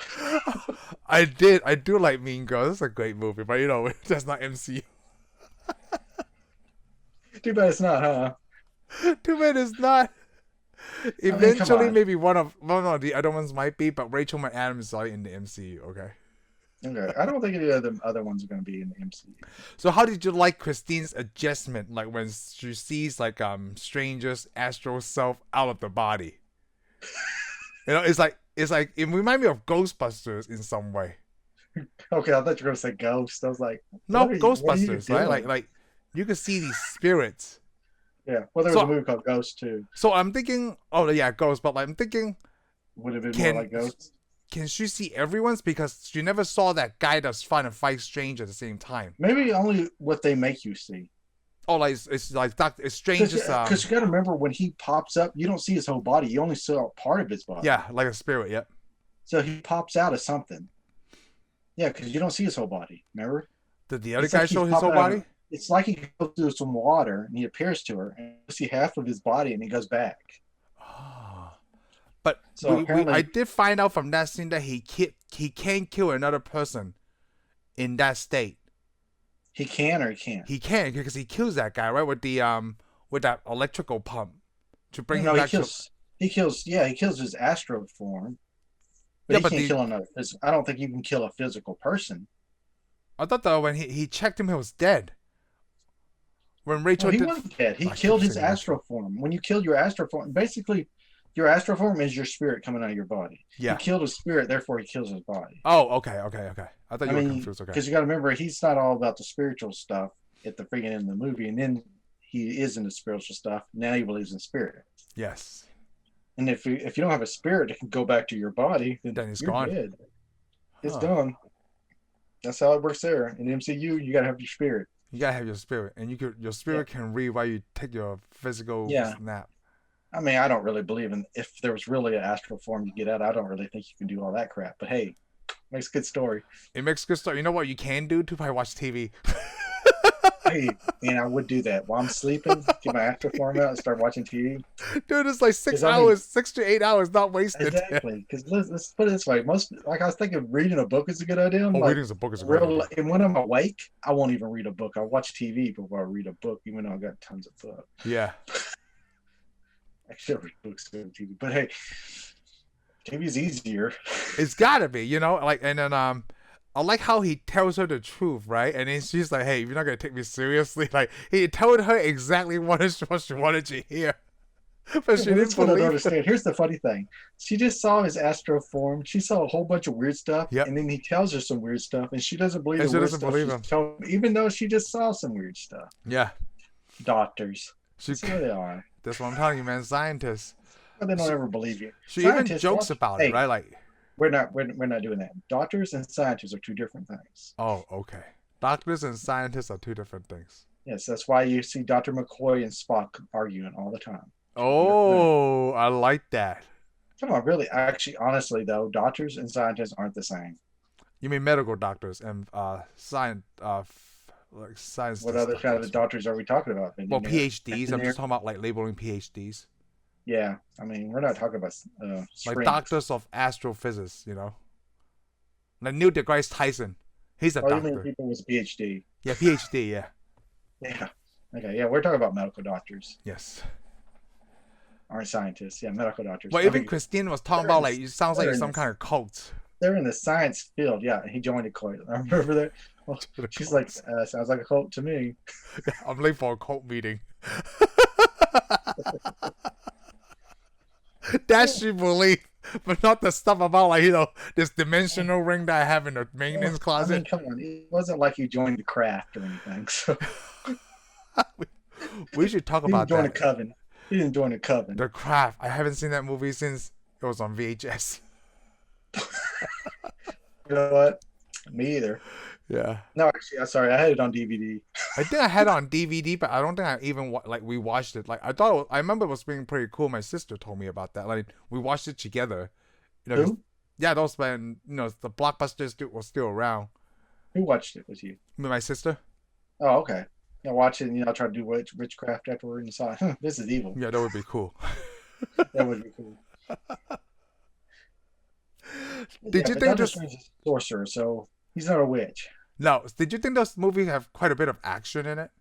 I do like Mean Girls. It's a great movie, but that's not MCU. Too bad it's not, huh? Too bad it's not. I mean, come Eventually, on. maybe one of the other ones might be, but Rachel McAdams is already in the MCU. Okay. Okay, I don't think any of the other ones are going to be in the MCU. So how did you like Christine's adjustment, like when she sees like strangers' astral self out of the body? It's like it reminded me of Ghostbusters in some way. Okay, I thought you were going to say Ghost. I was like, No, what are you Ghostbusters, right? doing? Like you could see these spirits. Yeah, well, there was So a movie called Ghost too. so I'm thinking, oh yeah, Ghost, but like, I'm thinking, Would have been can more like Ghost. can she see everyone's because she never saw that guy that's trying to fight strangers at the same time. Maybe only what they make you see. Oh, like it's like it's strangers. Because you got to remember when he pops up, you don't see his whole body. You only saw part of his body. Yeah, like a spirit. Yep. So he pops out of something. Yeah, because you don't see his whole body. Remember? Did the other It's guy like he's show his popping whole out of- body? It's like he goes through some water and he appears to her, and you see half of his body, and he goes back. Oh. But So apparently- I did find out from that scene that he can kill another person in that state. He can or he can't. He can because he kills that guy right with that electrical pump to bring No, him he back kills. He kills. Yeah, he kills his astral form. But Yeah, he but can't the- kill another. I don't think you can kill a physical person. I thought that when he checked him, he was dead. When No, Rachel he did, wasn't dead. He I killed keep his saying astral form. When you kill your astral form, basically, your astral form is your spirit coming out of your body. Yeah. He killed his spirit, therefore he kills his body. Oh, okay. I thought you were mean, confused. Okay. because you got to remember, he's not all about the spiritual stuff at the freaking end of the movie, and then he is into spiritual stuff. Now he believes in spirit. Yes. And if you don't have a spirit that can go back to your body, Then it's you're gone. dead. It's Huh. done. That's how it works there. In the MCU, you got to have your spirit. You gotta have your spirit, and your spirit can read while you take your physical nap. I mean, I don't really believe in if there was really an astral form you get out. I don't really think you can do all that crap. But hey, makes a good story. It makes good story. You know what you can do to probably watch TV. Hey, and I would do that while I'm sleeping. Get my astral form out and start watching TV. Dude, it's like 6 'Cause I mean- hours, 6 to 8 hours, not wasted. Exactly. Because let's put it this way: I was thinking reading a book is a good idea. I'm Oh, like, reading a book is a great idea. and when I'm awake, I won't even read a book. I watch TV before I read a book, even though I got tons of books. Yeah. Actually, I read books on TV. But hey, TV is easier. It's gotta be, like, and then I like how he tells her the truth, right? And then she's like, "Hey, you're not gonna take me seriously." Like he told her exactly what she wanted to hear, but she That's didn't what I don't believe it. understand. Here's the funny thing: she just saw his astral form. She saw a whole bunch of weird stuff, Yep. and then he tells her some weird stuff, and she doesn't believe And the she weird doesn't stuff. believe she's him. told, even though she just saw some weird stuff. Yeah, Doctors, she. that's who they are. That's what I'm telling you, man. Scientists. But they don't ever believe you. She even Scientists jokes don't- about hey, it, right? Like, We're not doing that. Doctors and scientists are two different things. oh, okay. Doctors and scientists are two different things. Yes, that's why you see Dr. McCoy and Spock arguing all the time. Oh, I like that. Come on, really? Actually, honestly, though, doctors and scientists aren't the same. You mean medical doctors and science, like science. What other kind of doctors are we talking about? Well, Engineers? PhDs. I'm Engineer? just talking about like labeling PhDs. Yeah, I mean, we're not talking about Like springs. doctors of astrophysics, Like Neil deGrasse Tyson. He's a Oh, you mean doctor. people with a PhD? Yeah, PhD, yeah. Yeah. Okay, yeah, we're talking about medical doctors. Yes. aren't scientists. Yeah, medical doctors. Well, I even mean, Christine was talking they're in about the, like it sounds like they're it's in some the, kind of cult. they're in the science field. Yeah, he joined a cult. I remember that. Well, The she's like, cults. sounds like a cult to me. I'm late for a cult meeting. That she believe, but not the stuff about like this dimensional ring that I have in the maintenance Well, I mean, closet. come on. It wasn't like you joined the craft or anything. So We should talk he didn't about join a that. coven. He didn't join a coven. The Craft. I haven't seen that movie since it was on VHS. You know what? Me either. Yeah. No, actually, I'm sorry. I had it on DVD. I think I had it on DVD, but I don't think I even like we watched it. Like I thought, I remember it was being pretty cool. My sister told me about that. Like we watched it together. You know, 'cause- Who? yeah, those when the blockbusters was still around. Who watched it with you? Me and my sister. Oh, okay. Yeah, watch it and try to do witchcraft afterward and saw this is evil. Yeah, that would be cool. That would be cool. Did Yeah, you but think Doctor this? Strange is a sorcerer, so he's not a witch. No. Did you think this movie have quite a bit of action in it?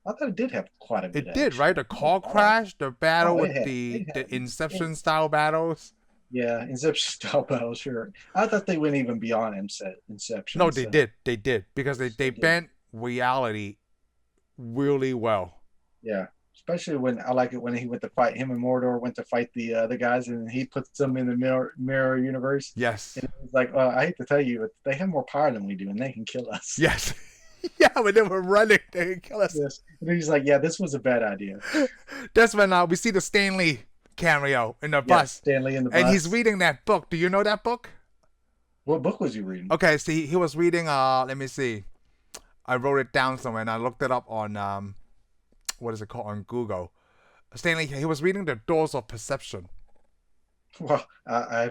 I thought it did have quite a bit It of did, action. right? The car crash, the battle Oh, with it had, the it had, Inception style battles. yeah, Inception style battle, sure. I thought they went even beyond Inception. No, they So did. They did because they they did. bent reality really well. Yeah, especially when I like it when he went to fight him and Mordor went to fight the other guys, and he puts them in the mirror universe. Yes. And it's like, I hate to tell you, but they have more power than we do, and they can kill us. Yes. Yeah, when they were running, they could kill us. Yes. And he's like, yeah, this was a bad idea. That's when we see the Stanley cameo in the Yeah, bus. Stanley in the bus. And he's reading that book. Do you know that book? What book was you reading? Okay, see, he was reading, let me see. I wrote it down somewhere and I looked it up on, what is it called, on Google. Stanley, he was reading The Doors of Perception. Well, I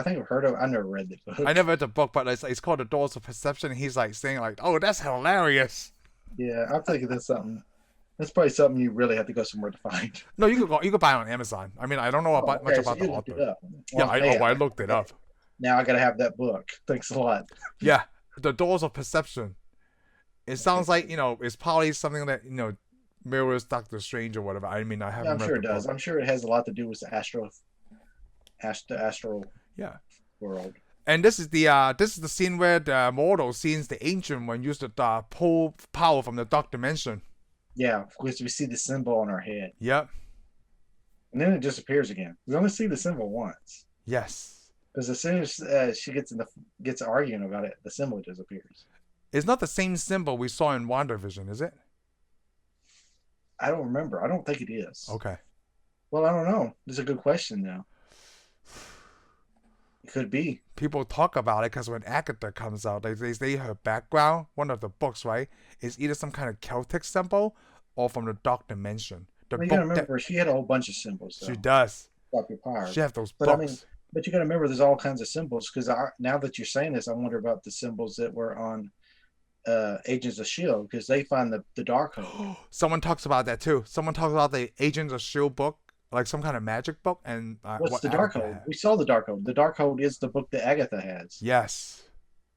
think I've heard of. I never read the book. I never read the book, but it's called The Doors of Perception. And he's like saying like, oh, that's hilarious. Yeah, I'm thinking that's something. That's probably something you really have to go somewhere to find. No, you could buy it on Amazon. I mean, I don't know much Okay, about so the you looked it author. up. Yeah, Well, I looked it up. Now I gotta have that book. Thanks a lot. Yeah, The Doors of Perception. It sounds like it's probably something that mirrors Doctor Strange or whatever. I mean, I haven't. Yeah, I'm read sure the it does. book. I'm sure it has a lot to do with the astral Yeah. world. And this is the scene where the mortal sees the ancient one use the pull power from the dark dimension. Yeah, because we see the symbol on our head, Yep. and then it disappears again. We only see the symbol once, Yes. because as soon as she gets arguing about it, the symbol disappears. It's not the same symbol we saw in WandaVision, is it? I don't remember. I don't think it is. Okay. Well, I don't know. It's a good question now. It could be. People talk about it because when Agatha comes out, they say her background, one of the books, right, is either some kind of Celtic symbol or from the dark dimension. The Well, you gotta book remember, she had a whole bunch of symbols. she Though, does. Dr. Pyre. She has those But books. I mean, but you got to remember, there's all kinds of symbols. Because now that you're saying this, I wonder about the symbols that were on Agents of Shield, because they find the Darkhold. Someone talks about that too. Someone talks about the Agents of Shield book, like some kind of magic book, and What's what the Agatha Darkhold? had. We saw the Darkhold. The Darkhold is the book that Agatha has. Yes.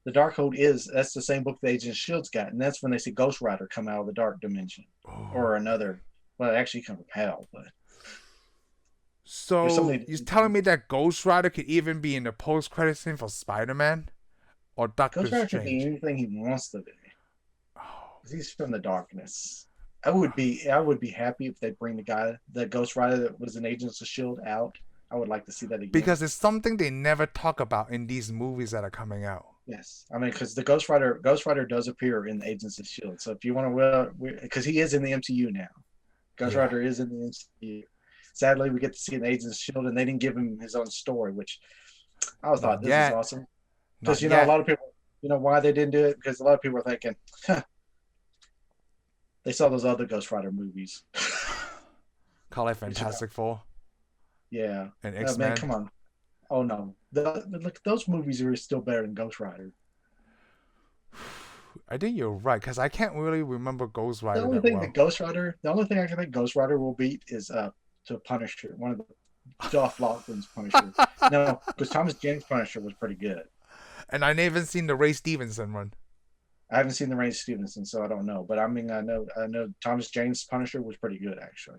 The Darkhold that's the same book the Agents of Shield's got, and that's when they see Ghost Rider come out of the dark dimension or another. Well, it actually come from hell, but. So somebody- you're telling me that Ghost Rider could even be in the post-credit scene for Spider-Man or Doctor Ghost Rider can be Strange? anything he wants to be. Oh, 'Cause he's from the darkness. I would be happy if they bring the Ghost Rider that was in Agents of Shield out. I would like to see that again. because it's something they never talk about in these movies that are coming out. yes, I mean, because the Ghost Rider does appear in Agents of Shield. So if you want to, because he is in the MCU now. Ghost Yeah. Rider is in the MCU. Sadly, we get to see an Agents of Shield, and they didn't give him his own story, which I thought this yet. is awesome. Not Because yet. a lot of people, why they didn't do it, because a lot of people are thinking, they saw those other Ghost Rider movies. Call it Fantastic Four Yeah. and Man, X-Men. come on. Oh no, look, those movies are still better than Ghost Rider. I think you're right because I can't really remember Ghost Rider The only that thing well. the only thing I can think Ghost Rider will beat is to Punisher, one of the Dolph Lundgren's Punisher. No, because Thomas Jane's Punisher was pretty good. And I never seen the Ray Stevenson one. I haven't seen the Ray Stevenson, so I don't know. But I mean, I know Thomas Jane's Punisher was pretty good actually.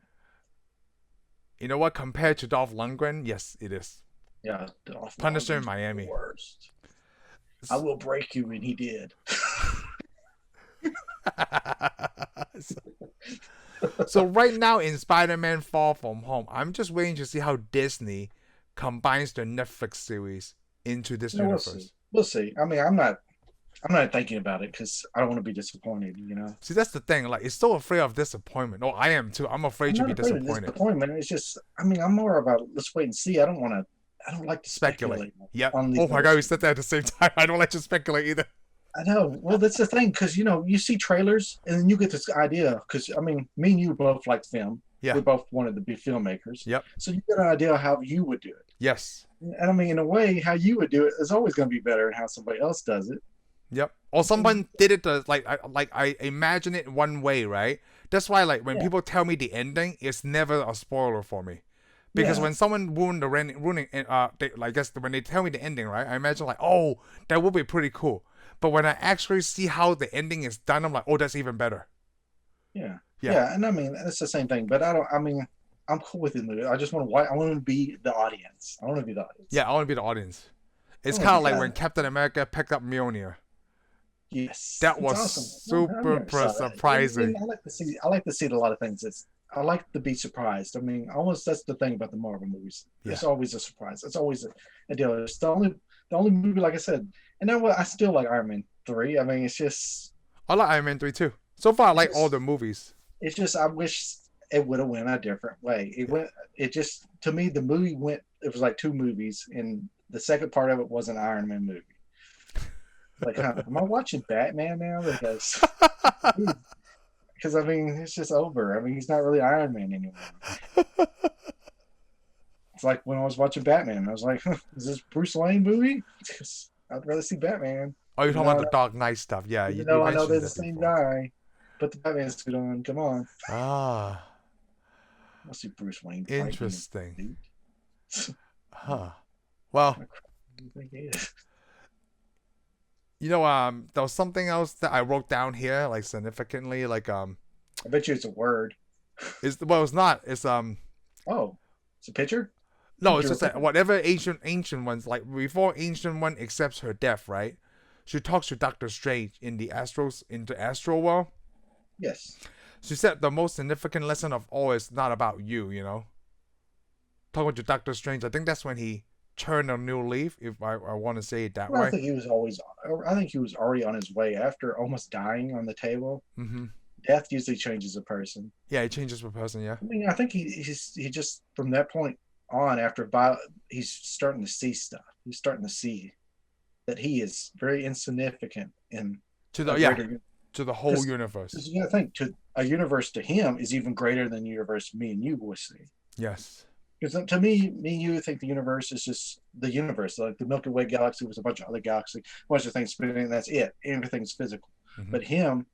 You know what? Compared to Dolph Lundgren, yes, it is. Yeah, Punisher in Miami. The worst. I will break you, and he did. So right now in Spider-Man Far From Home, I'm just waiting to see how Disney combines the Netflix series into this universe. We'll see. I mean, I'm not thinking about it because I don't want to be disappointed. You know. See, that's the thing. Like, it's so afraid of disappointment. Oh, I am too. I'm afraid to be disappointed. Disappointment. It's just. I mean, I'm more about let's wait and see. I don't like to speculate. Yeah. Oh my God, we said that at the same time. I don't like to speculate either. I know. Well, that's the thing, because you see trailers and then you get this idea. Because I mean, me and you both like film. Yeah. We both wanted to be filmmakers. Yep. So you get an idea of how you would do it. Yes. And I mean, in a way, how you would do it is always going to be better than how somebody else does it. Yep. Or someone did it I imagine it one way, right? That's why when people tell me the ending, it's never a spoiler for me. Because when someone ruining, I guess when they tell me the ending, right? I imagine that would be pretty cool. But when I actually see how the ending is done, I'm like, oh, that's even better. Yeah. And I mean, it's the same thing. But I'm cool with it. I just want to be the audience. I want to be the audience. Yeah, I want to be the audience. It's kind of like when Captain America picked up Mjolnir. Yes. That was awesome. Super surprising. I like to see a lot of things. I like to be surprised. I mean, almost that's the thing about the Marvel movies. Yeah. It's always a surprise. It's always a deal. It's the only movie, like I said. And then I still like Iron Man 3. I mean, it's just... I like Iron Man 3 too. So far, I like all the movies. It's just, I wish it would have went a different way. To me, the movie it was like two movies, and the second part of it was an Iron Man movie. Like, am I watching Batman now? Because I mean, it's just over. I mean, he's not really Iron Man anymore. It's like when I was watching Batman, I was like, is this Bruce Wayne movie? I'd rather see Batman. Oh, you're talking about the Dark Knight stuff. Yeah. I know they're the same guy. Put the Batman suit on. Come on. Ah. I'll see Bruce Wayne. Interesting. Huh. Well. There was something else that I wrote down here, significantly, I bet you it's a word. It's not. It's Oh, it's a picture. No, it's just that whatever ancient ones, before Ancient One accepts her death, right? She talks to Doctor Strange in the astral world. Yes. She said the most significant lesson of all is not about you. Talking to Doctor Strange, I think that's when he turned a new leaf, if I want to say it that way. I think he was already on his way after almost dying on the table. Mm-hmm. Death usually changes a person. Yeah, it changes a person. Yeah. I mean, I think he just from that point on, he's starting to see stuff. He's starting to see that he is very insignificant to the whole universe. You gotta think, to a universe to him is even greater than the universe me and you will see. Yes. Because to me and you think the universe is just the universe. Like the Milky Way galaxy was a bunch of other galaxies, a bunch of things spinning, and that's it. Everything's physical. Mm-hmm. But him,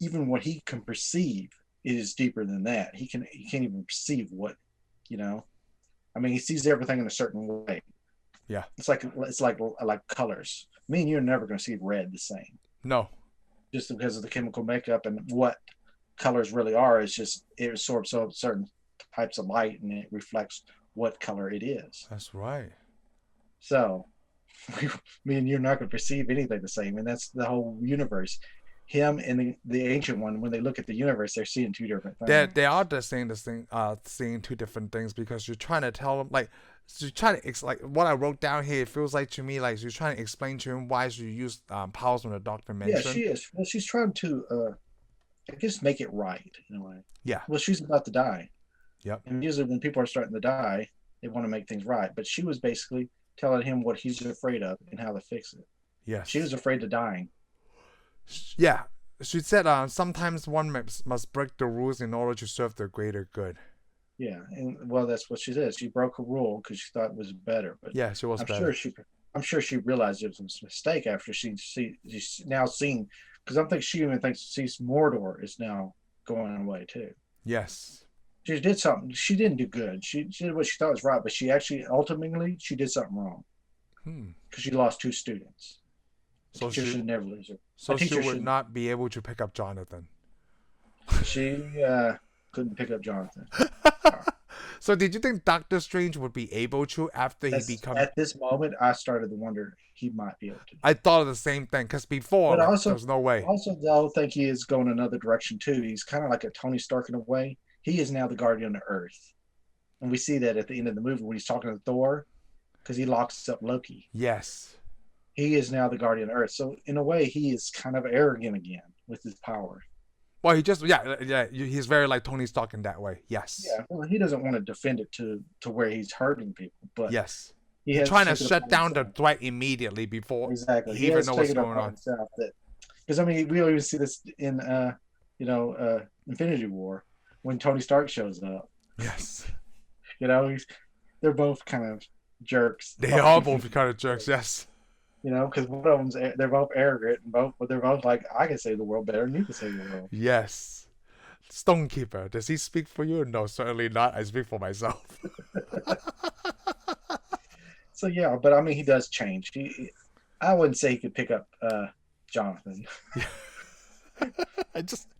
even what he can perceive is deeper than that. He can't even perceive what, I mean, he sees everything in a certain way. Yeah. It's like colors. Me and you are never going to see red the same. No. Just because of the chemical makeup and what colors really are. It's just it absorbs certain types of light and it reflects what color it is. That's right. So me and you're not going to perceive anything the same, and that's the whole universe. Him and the Ancient One, when they look at the universe, they're seeing two different things. They are just seeing two different things, because you're trying to tell them, what I wrote down here, it feels like to me like you're trying to explain to him why she used powers from the dark dimension. Yeah, she is. Well, she's trying to I guess make it right in a way. Yeah. Well, she's about to die. Yep. And usually when people are starting to die, they want to make things right. But she was basically telling him what he's afraid of and how to fix it. Yes. She was afraid of dying. Yeah. She said sometimes one must break the rules in order to serve the greater good. Yeah. And well, that's what she did. She broke a rule because she thought it was better. But yeah, she was better. I'm sure she realized it was a mistake after she's now seen, because I think she even sees Mordor is now going away too. Yes. She did something. She didn't do good. She did what she thought was right, but she actually ultimately she did something wrong. Because she lost 2 students. So she should never lose her. So she would not be able to pick up Jonathan. She couldn't pick up Jonathan. So did you think Doctor Strange would be able to after he become? At this moment, I started to wonder he might be able to. I thought of the same thing because before, But like, also, there's no way. also, though, think he is going another direction too. He's kind of like a Tony Stark in a way. He is now the guardian of Earth, and we see that at the end of the movie when he's talking to Thor, because he locks up Loki. Yes. He is now the guardian of Earth. So in a way, he is kind of arrogant again with his power. Well, he just yeah. He's very like Tony Stark in that way. Yes. Yeah, well, he doesn't want to defend it to where he's hurting people, but yes. He's trying to shut down the threat immediately before he even knows what's going on. Because I mean, we even see this in Infinity War when Tony Stark shows up. Yes. They're both kind of jerks. They are both kind of jerks. Yes. Because one of them's they're both arrogant, but they're both like, I can save the world better than you can save the world. Yes. Stonekeeper, does he speak for you? No, certainly not. I speak for myself. So yeah, but I mean, he does change. I wouldn't say he could pick up Jonathan.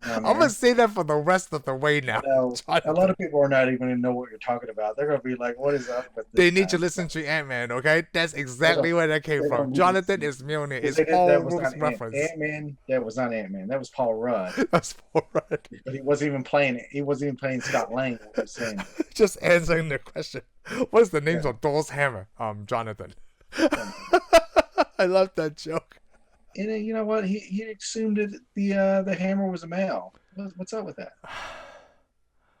I'm gonna say that for the rest of the way now. A lot of people are not even gonna know what you're talking about. They're gonna be like, "What is up with this?" They need to listen to Ant-Man, okay? That's exactly where that came from. Jonathan is Mjolnir. It's Paul Rudd's reference. Ant-Man. That was not Ant-Man. That was Paul Rudd. That's Paul Rudd. But he wasn't even playing Scott Lang. What was saying? Just answering the question. What's the names of Thor's hammer? Jonathan. I love that joke. And you know what? He assumed that the hammer was a male. What's up with that?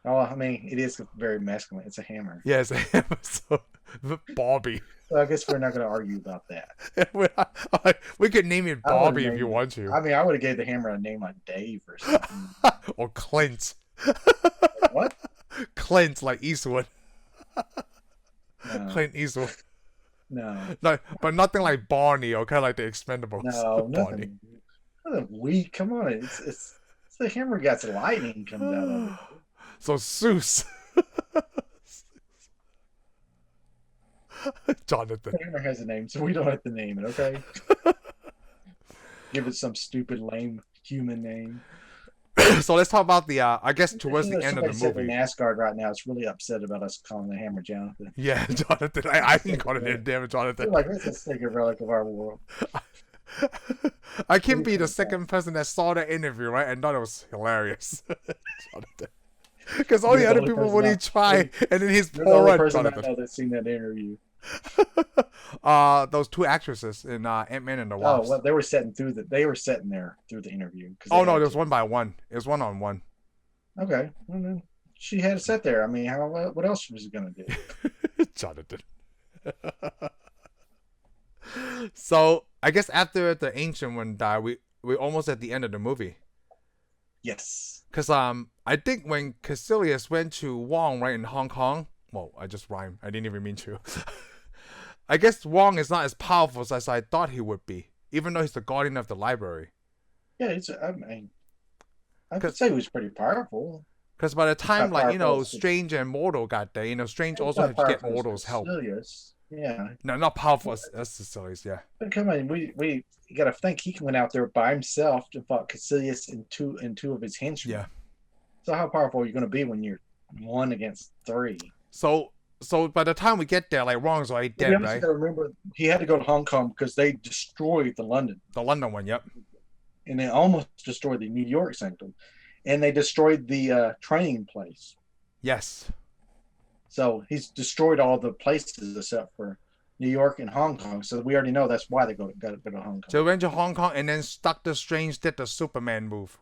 Oh, I mean, it is very masculine. It's a hammer. Yeah, it's a hammer. So, Bobby. So I guess we're not going to argue about that. We could name it Bobby if you want to. I mean, I would have gave the hammer a name like Dave or something. Or Clint. Like what? Clint, like Eastwood. No. Clint Eastwood. No, but nothing like Barney, okay, like the Expendables. No, nothing. Nothing weak. Come on, it's the hammer got lightning comes out of it. So Seuss. Jonathan. The hammer has a name, so we don't have to name it, okay? Give it some stupid, lame human name. So let's talk about the I guess towards the end of the movie. NASCAR right now is really upset about us calling the hammer Jonathan. Yeah, Jonathan. I can call it damn it, Jonathan. Like, this is a relic of our world. I can be the second person that saw the interview, right, and thought it was hilarious. Jonathan. Because all the other people wouldn't try, and then his poor run. Person I know that's seen that interview. Those two actresses in Ant-Man and the Wasp. Oh, well, they were sitting there through the interview. Oh no, it was one by one. It was 1-on-1. Okay, well, then she had to sit there. I mean, what else was she gonna do? Jonathan. So I guess after the Ancient One died, we're almost at the end of the movie. Yes. Because I think when Caecilius went to Wong, right, in Hong Kong. Well, I just rhymed. I didn't even mean to. I guess Wong is not as powerful as I thought he would be, even though he's the guardian of the library. Yeah, I could say he was pretty powerful. Because by the time, Strange and Mortal got there, Strange also had to get Mortal's help. Yeah. No, not powerful as Caecilius, yeah. But come on, we got to think he went out there by himself to fight Caecilius and two of his henchmen. Yeah. So how powerful are you going to be when you're 1 against 3? So by the time we get there, like Wong's already dead, right? You got to remember, he had to go to Hong Kong because they destroyed the London one, yep. And they almost destroyed the New York Sanctum, and they destroyed the training place. Yes. So he's destroyed all the places except for New York and Hong Kong. So we already know that's why they got to go to Hong Kong. So he went to Hong Kong, and then Doctor Strange did the Superman move.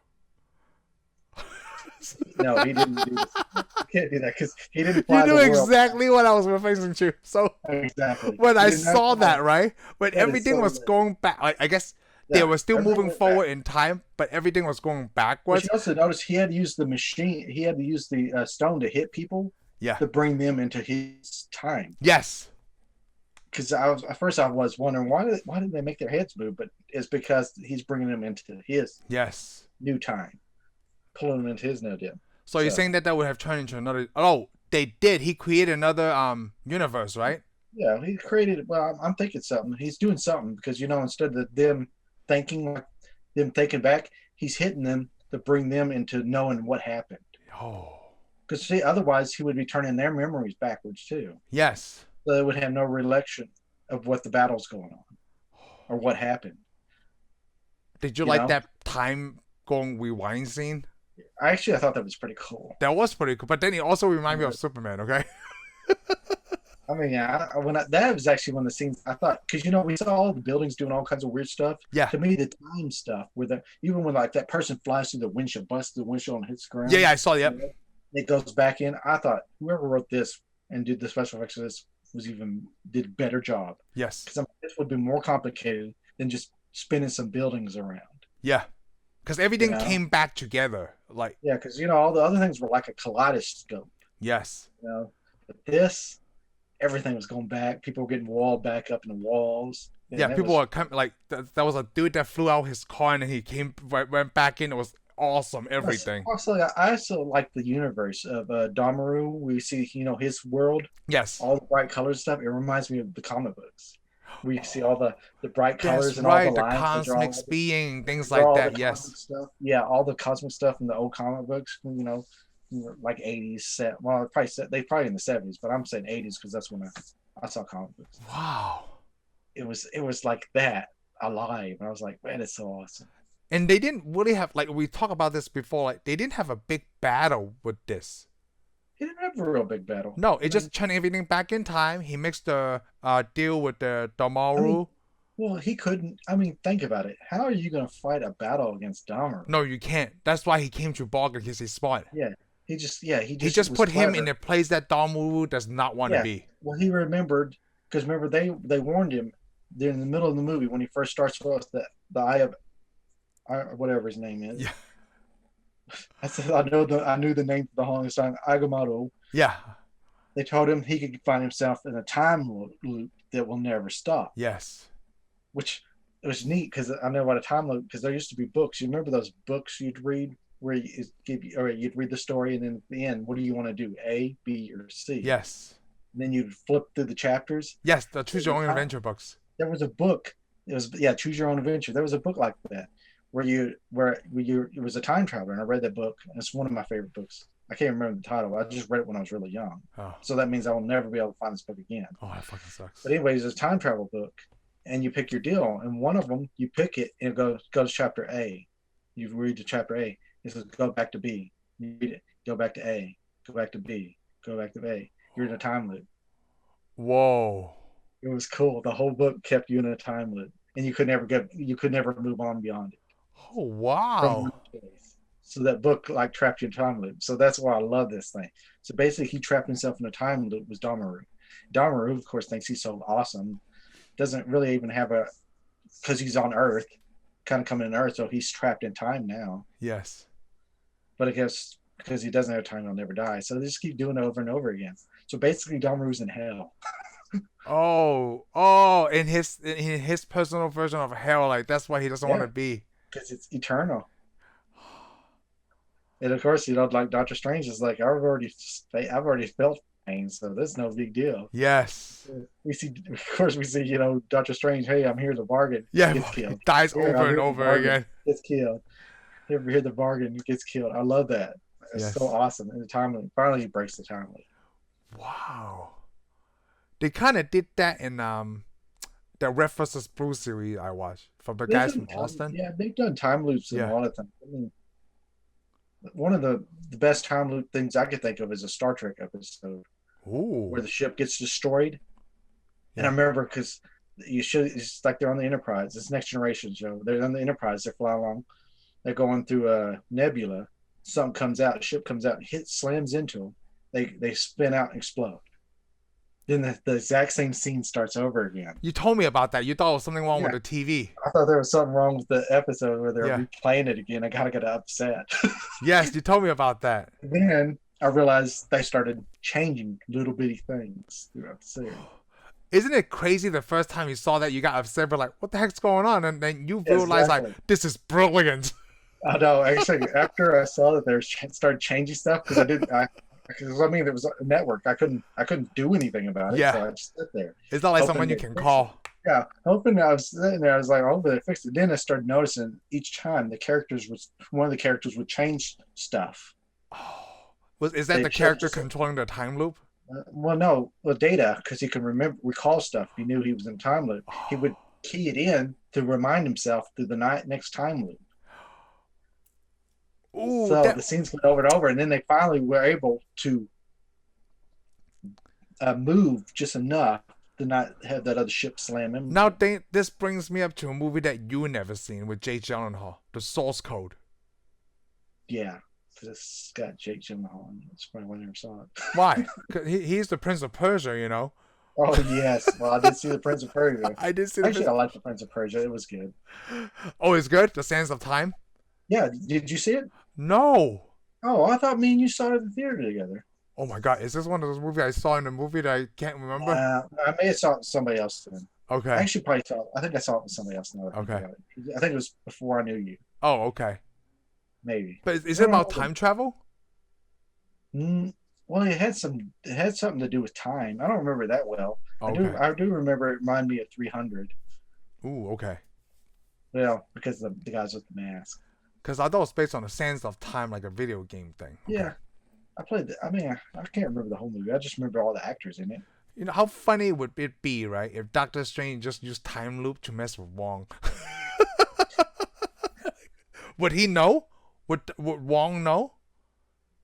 No, he didn't do this. You can't do that because he didn't fly. You knew exactly what I was referring to. So exactly when I saw that, right, when everything was going back, I guess they were still moving forward in time, but everything was going backwards. But you also notice he had to use the machine. He had to use the stone to hit people. Yeah. To bring them into his time. Yes. Because at first I was wondering why did they make their heads move, but it's because he's bringing them into his new time. Pulling them into his new deal. So you're saying that would have turned into another? Oh, they did. He created another universe, right? Yeah, he created. Well, I'm thinking something. He's doing something because instead of them thinking back, he's hitting them to bring them into knowing what happened. Oh. Because see, otherwise he would be turning their memories backwards too. Yes. So they would have no recollection of what the battle's going on or what happened. Did you You like know, that time going rewind scene? I thought that was pretty cool. That was pretty cool. But then it also reminded me of Superman, okay? I mean, yeah, that was actually one of the scenes I thought, because we saw all the buildings doing all kinds of weird stuff. Yeah. To me, the time stuff, even when like that person flies through the windshield, busts through the windshield and hits the ground. Yeah, I saw. Yep. It goes back in. I thought whoever wrote this and did the special effects of this did a better job. Yes. Because this would be more complicated than just spinning some buildings around. Yeah. Because everything came back together. Like. Yeah, because all the other things were like a kaleidoscope. Yes. But this. Everything was going back. People were getting walled back up in the walls. Yeah, people were coming. Like that was a dude that flew out his car and then he went back in. It was awesome. Everything. Also, I also like the universe of Damaru. We see, his world. Yes. All the bright colors stuff. It reminds me of the comic books. We see all the bright colors and right, all the lines. Cosmic being, things like that. Yes. Stuff. Yeah, all the cosmic stuff in the old comic books. Like 80s set. Well, they probably in the 70s, but I'm saying 80s because that's when I saw comic books. Wow. It was like that alive, and I was like, man, it's so awesome. And they didn't really have, like, we talked about this before, like they didn't have a big battle with this. He didn't have a real big battle. No, it just turned everything back in time. He mixed the deal with the Damaru. Well, he couldn't. I mean, think about it. How are you going to fight a battle against Dahmer? No, you can't. That's why he came to Bargain, because he's smart. Yeah. He just put clever. him in a place that Damaru does not want to be. Well, he remembered, because remember they warned him. They're in the middle of the movie when he first starts with the eye of whatever his name is. Yeah. I said I knew the name for the longest time, Agamotto. Yeah. They told him he could find himself in a time loop that will never stop. Yes. Which it was neat because I know about a time loop, because there used to be books. You remember those books you'd read where you'd read the story and then at the end, what do you want to do? A, B, or C? Yes. And then you'd flip through the chapters. Yes, the Choose Your Own Adventure books. There was a book. It was Choose Your Own Adventure. There was a book like that where it was a time traveler, and I read that book. And it's one of my favorite books. I can't remember the title. I just read it when I was really young. Oh. So that means I will never be able to find this book again. Oh, that fucking sucks. But anyways, it's a time travel book, and you pick your deal, and one of them you pick it and go to chapter A. You read to chapter A. It says go back to B. You read it. Go back to A. Go back to B. Go back to A. You're in a time loop. Whoa. It was cool. The whole book kept you in a time loop, and you could never move on beyond it. Oh wow. So that book like trapped you in a time loop. So that's why I love this thing. So basically he trapped himself in a time loop was Damaru. Damaru, of course, thinks he's so awesome. Doesn't really even have because he's on Earth, kind of coming in Earth, so he's trapped in time now. Yes. But I guess because he doesn't have time, he'll never die. So they just keep doing it over and over again. So basically Damaru's in hell. In his personal version of hell, like that's why he doesn't want to be. Because it's eternal. And of course, like Doctor Strange is like, I've already felt pain, so that's no big deal. Yes. We see Doctor Strange. Hey, I'm here to bargain. Yeah, gets killed. He dies over and over again. Gets killed. Here the bargain gets killed. I love that. It's so awesome. And the time finally he breaks the time loop. Wow. They kind of did that in the Red vs. Blue series I watched from the guys from Austin. Yeah, they've done time loops in a lot of things. I mean, one of the best time loop things I could think of is a Star Trek episode. Ooh. Where the ship gets destroyed. And I remember because it's like they're on the Enterprise. It's Next Generation show. They're on the Enterprise. They fly along. They're going through a nebula. Something comes out. A ship comes out and slams into them. They spin out and explode. Then the exact same scene starts over again. You told me about that. You thought there was something wrong with the TV. I thought there was something wrong with the episode where they're replaying it again. I got upset. Yes, you told me about that. Then I realized they started changing little bitty things throughout the series. Isn't it crazy the first time you saw that you got upset, but like, what the heck's going on? And then you realize like, this is brilliant. I know. Actually, after I saw that they started changing stuff, because there was a network. I couldn't do anything about it. So I just sit there. It's not like someone you can call. Yeah. Hoping I was sitting there, I was like, oh, they fixed it. Then I started noticing each time one of the characters would change stuff. Oh, Is that They the showed character just controlling the time loop? well, no, well, Data, because he can recall stuff. He knew he was in time loop. He would key it in to remind himself through the next time loop. Ooh, So that the scenes went over and over, and then they finally were able to move just enough to not have that other ship slam him. now this brings me up to a movie that you never seen with Jake Gyllenhaal, The Source Code. Yeah, because it's got Jake Gyllenhaal. That's probably why I never saw it. Why? 'Cause he's the Prince of Persia, you know. Oh yes, well I did see the Prince of Persia. I did see. Actually, I liked the Prince of Persia. It was good. Oh, it's good. The Sands of Time. Yeah, did you see it? No. Oh, I thought me and you saw it at the theater together. Oh my God, is this one of those movies I saw in a movie that I can't remember? I may have saw it with somebody else then. Okay. I actually probably saw it. I think I saw it with somebody else. Now that I think Okay. about it. I think it was before I knew you. Oh, okay. Maybe. But is it about time travel? Well, it had something to do with time. I don't remember that well. Okay. I do remember it reminded me of 300. Ooh, okay. Well, because the guys with the mask. Because I thought it was based on the Sands of Time, like a video game thing. Okay. Yeah. I played I mean, I can't remember the whole movie. I just remember all the actors in it. You know, how funny would it be, right, if Doctor Strange just used time loop to mess with Wong? Would he know? Would Wong know?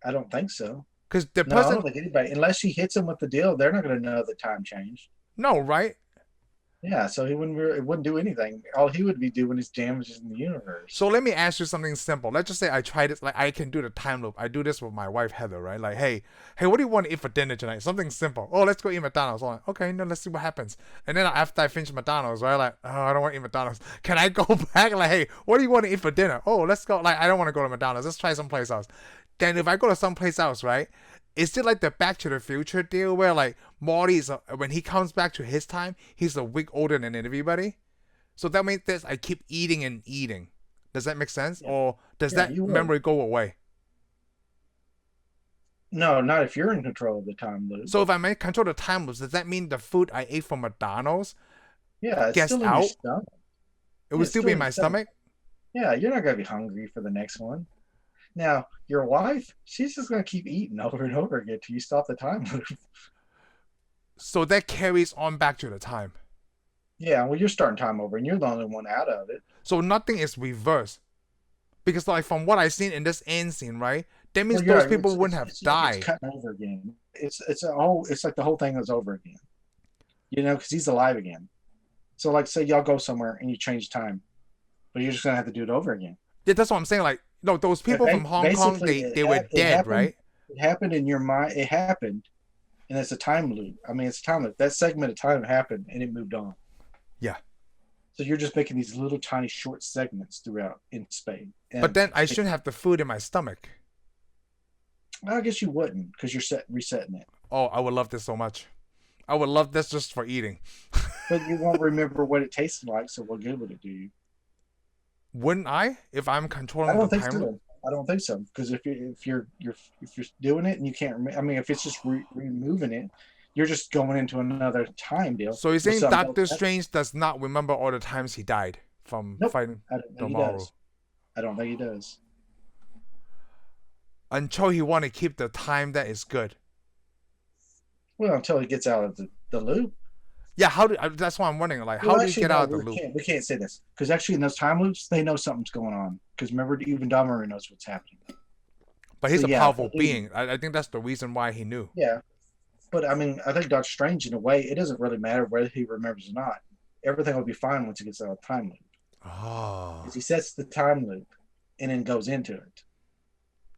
I don't think so. Because the No, I person... don't think anybody, unless he hits him with the deal, they're not going to know the time changed. No, right? Yeah, so it wouldn't do anything. All he would be doing is damages in the universe. So let me ask you something simple. Let's just say I try this, like I can do the time loop. I do this with my wife Heather, right? Like, hey, what do you want to eat for dinner tonight? Something simple. Oh, let's go eat McDonald's. I'm like, okay, no, let's see what happens. And then after I finish McDonald's, right? Like, oh, I don't want to eat McDonald's. Can I go back? Like, hey, what do you want to eat for dinner? Oh, let's go. Like, I don't want to go to McDonald's. Let's try someplace else. Then if I go to someplace else, right? Is it like the Back to the Future deal where like Marty is when he comes back to his time, he's a week older than everybody? So that means this I keep eating and eating. Does that make sense? Yeah. Or does that memory go away? No, not if you're in control of the time loop. So if I'm in control of the time loops, does that mean the food I ate from McDonald's gets out? It would still be in my stomach? Yeah, you're not gonna be hungry for the next one. Now, your wife, she's just going to keep eating over and over again till you stop the time loop. So that carries on back to the time. Yeah, well, you're starting time over, and you're the only one out of it. So nothing is reversed. Because like from what I've seen in this end scene, right? That means those people wouldn't have died. It's cutting over again. It's like the whole thing is over again. You know, because he's alive again. So like, say y'all go somewhere and you change time, but you're just going to have to do it over again. Yeah, that's what I'm saying. Like, no, those people from Hong Kong, they were dead, right? It happened in your mind. It happened, and it's a time loop. I mean, it's a time loop. That segment of time happened, and it moved on. Yeah. So you're just making these little tiny short segments throughout in space. But then I shouldn't have the food in my stomach. Well, I guess you wouldn't, because you're resetting it. Oh, I would love this so much. I would love this just for eating. But you won't remember what it tasted like, so what good would it do you? Wouldn't I? If I'm controlling the time loop? I don't think so. Because if you're doing it and you can't remember, I mean, if it's just removing it, you're just going into another time deal. So you're saying Doctor Strange does not remember all the times he died from fighting tomorrow? I don't think he does. Until he want to keep the time that is good. Well, until he gets out of the loop. Yeah, that's why I'm wondering. Like, how do you get out of the loop? We can't say this because actually in those time loops, they know something's going on. Because remember, even Donnelly knows what's happening. But he's a powerful being. I think that's the reason why he knew. Yeah, but I mean, I think Doctor Strange, in a way, it doesn't really matter whether he remembers or not. Everything will be fine once he gets out of the time loop. Oh. Because he sets the time loop and then goes into it,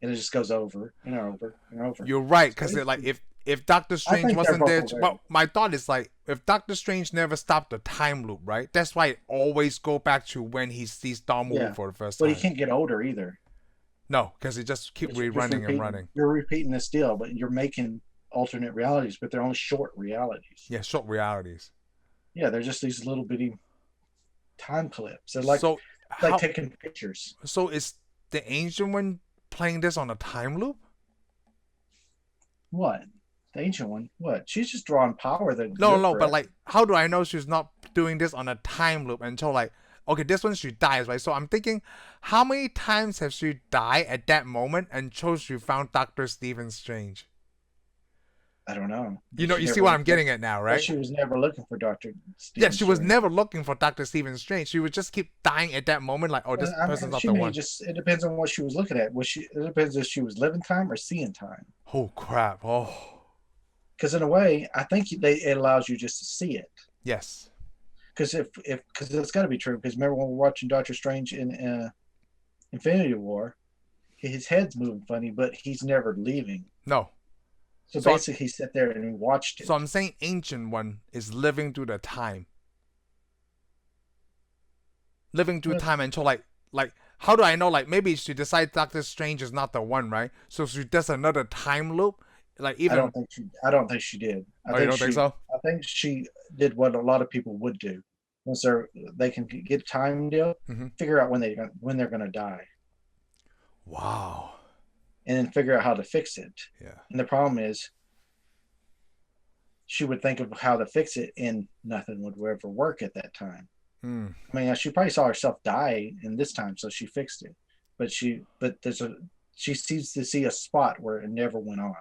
and it just goes over and over and over. You're right, because like if Doctor Strange wasn't there, well, my thought is like if Doctor Strange never stopped the time loop, right? That's why it always go back to when he sees Donnelly for the first time. But he can't get older either. No, because he just keep rerunning and running. You're repeating this deal, but you're making alternate realities, but they're only short realities. Yeah, short realities. Yeah, they're just these little bitty time clips. They're like taking pictures. So is the ancient one playing this on a time loop? What? The ancient one? What? She's just drawing power. No, but like, how do I know she's not doing this on a time loop until like, okay, this one she dies, right? So I'm thinking, how many times have she died at that moment until she found Doctor Stephen Strange? I don't know. You see what I'm getting at now, But right? she was never looking for Doctor Yeah, Stephen she was Strange. never looking for Doctor Stephen Strange. She would just keep dying at that moment, like, oh, this person's not She the may one. just. It depends on what she was looking at. It depends if she was living time or seeing time. Oh crap! Oh, Because in a way, I think it allows you just to see it. yes. Because because it's got to be true. Because remember when we're watching Doctor Strange in Infinity War, his head's moving funny, but he's never leaving. No. So basically, he sat there and he watched it. So I'm saying Ancient One is living through the time. Living through time until like how do I know? Like maybe she decides Doctor Strange is not the one, right? So she does another time loop. Like even I don't think she did. You don't think so? I think she did what a lot of people would do. Once they can get a time deal, figure out when they're gonna die. Wow. And then figure out how to fix it. Yeah. And the problem is, she would think of how to fix it, and nothing would ever work at that time. I mean, she probably saw herself die in this time, so she fixed it. But she seems to see a spot where it never went on.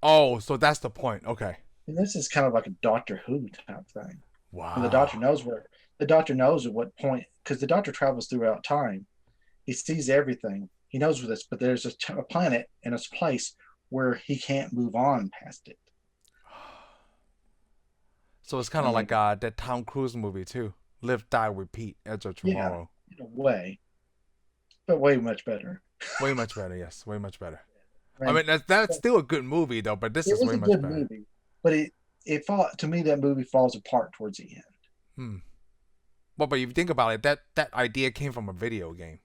Oh, so that's the point. Okay. And this is kind of like a Doctor Who type thing. Wow. And the doctor knows at what point, because the doctor travels throughout time. He sees everything. He knows this, but there's a planet and a place where he can't move on past it. So it's kind of like that Tom Cruise movie too. Live, Die, Repeat, Edge of Tomorrow. Yeah, in a way. But way much better. Way much better, yes. Way much better. Right. I mean, that's still a good movie, though, but this is way much better. Movie, but to me, that movie falls apart towards the end. Well, but if you think about it, that idea came from a video game.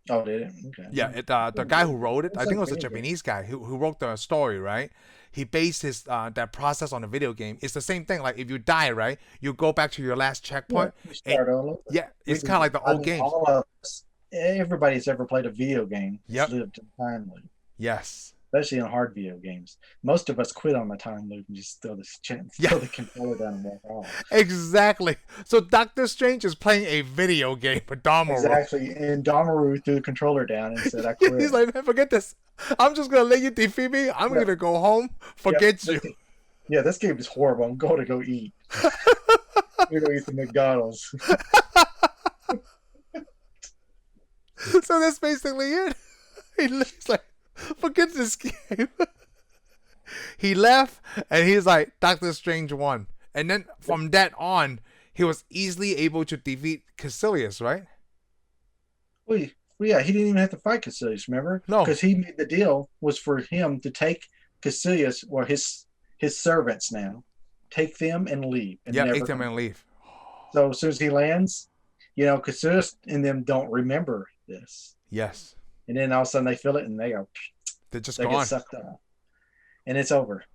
Oh, did it? Okay. Yeah, the guy who wrote it, I think it was a Japanese guy who wrote the story, right? He based his that process on a video game. It's the same thing. Like if you die, right, you go back to your last checkpoint. Yeah, you start all over. Yeah, it's kind of like the old games. All of us, everybody's ever played a video game. Yep. Lived in time loop. Yes. Especially in hard video games. Most of us quit on the time loop and just throw the controller down and walk off. Exactly. So Doctor Strange is playing a video game for Dormammu. Exactly. And Dormammu threw the controller down and said, I quit. He's like, man, forget this. I'm just going to let you defeat me. I'm going to go home. Forget you. This game is horrible. I'm going to go eat. We're going to eat the McDonald's. So that's basically it. He's like, forget this game. He left and he's like, Doctor Strange won. And then from that on, he was easily able to defeat Caecilius, right? Well, yeah, he didn't even have to fight Caecilius, remember? No. Because he made the deal was for him to take Caecilius, or his servants now, take them and leave. And take them and leave. So as soon as he lands, Caecilius and them don't remember this. Yes. And then all of a sudden they feel it and they get sucked up. And it's over.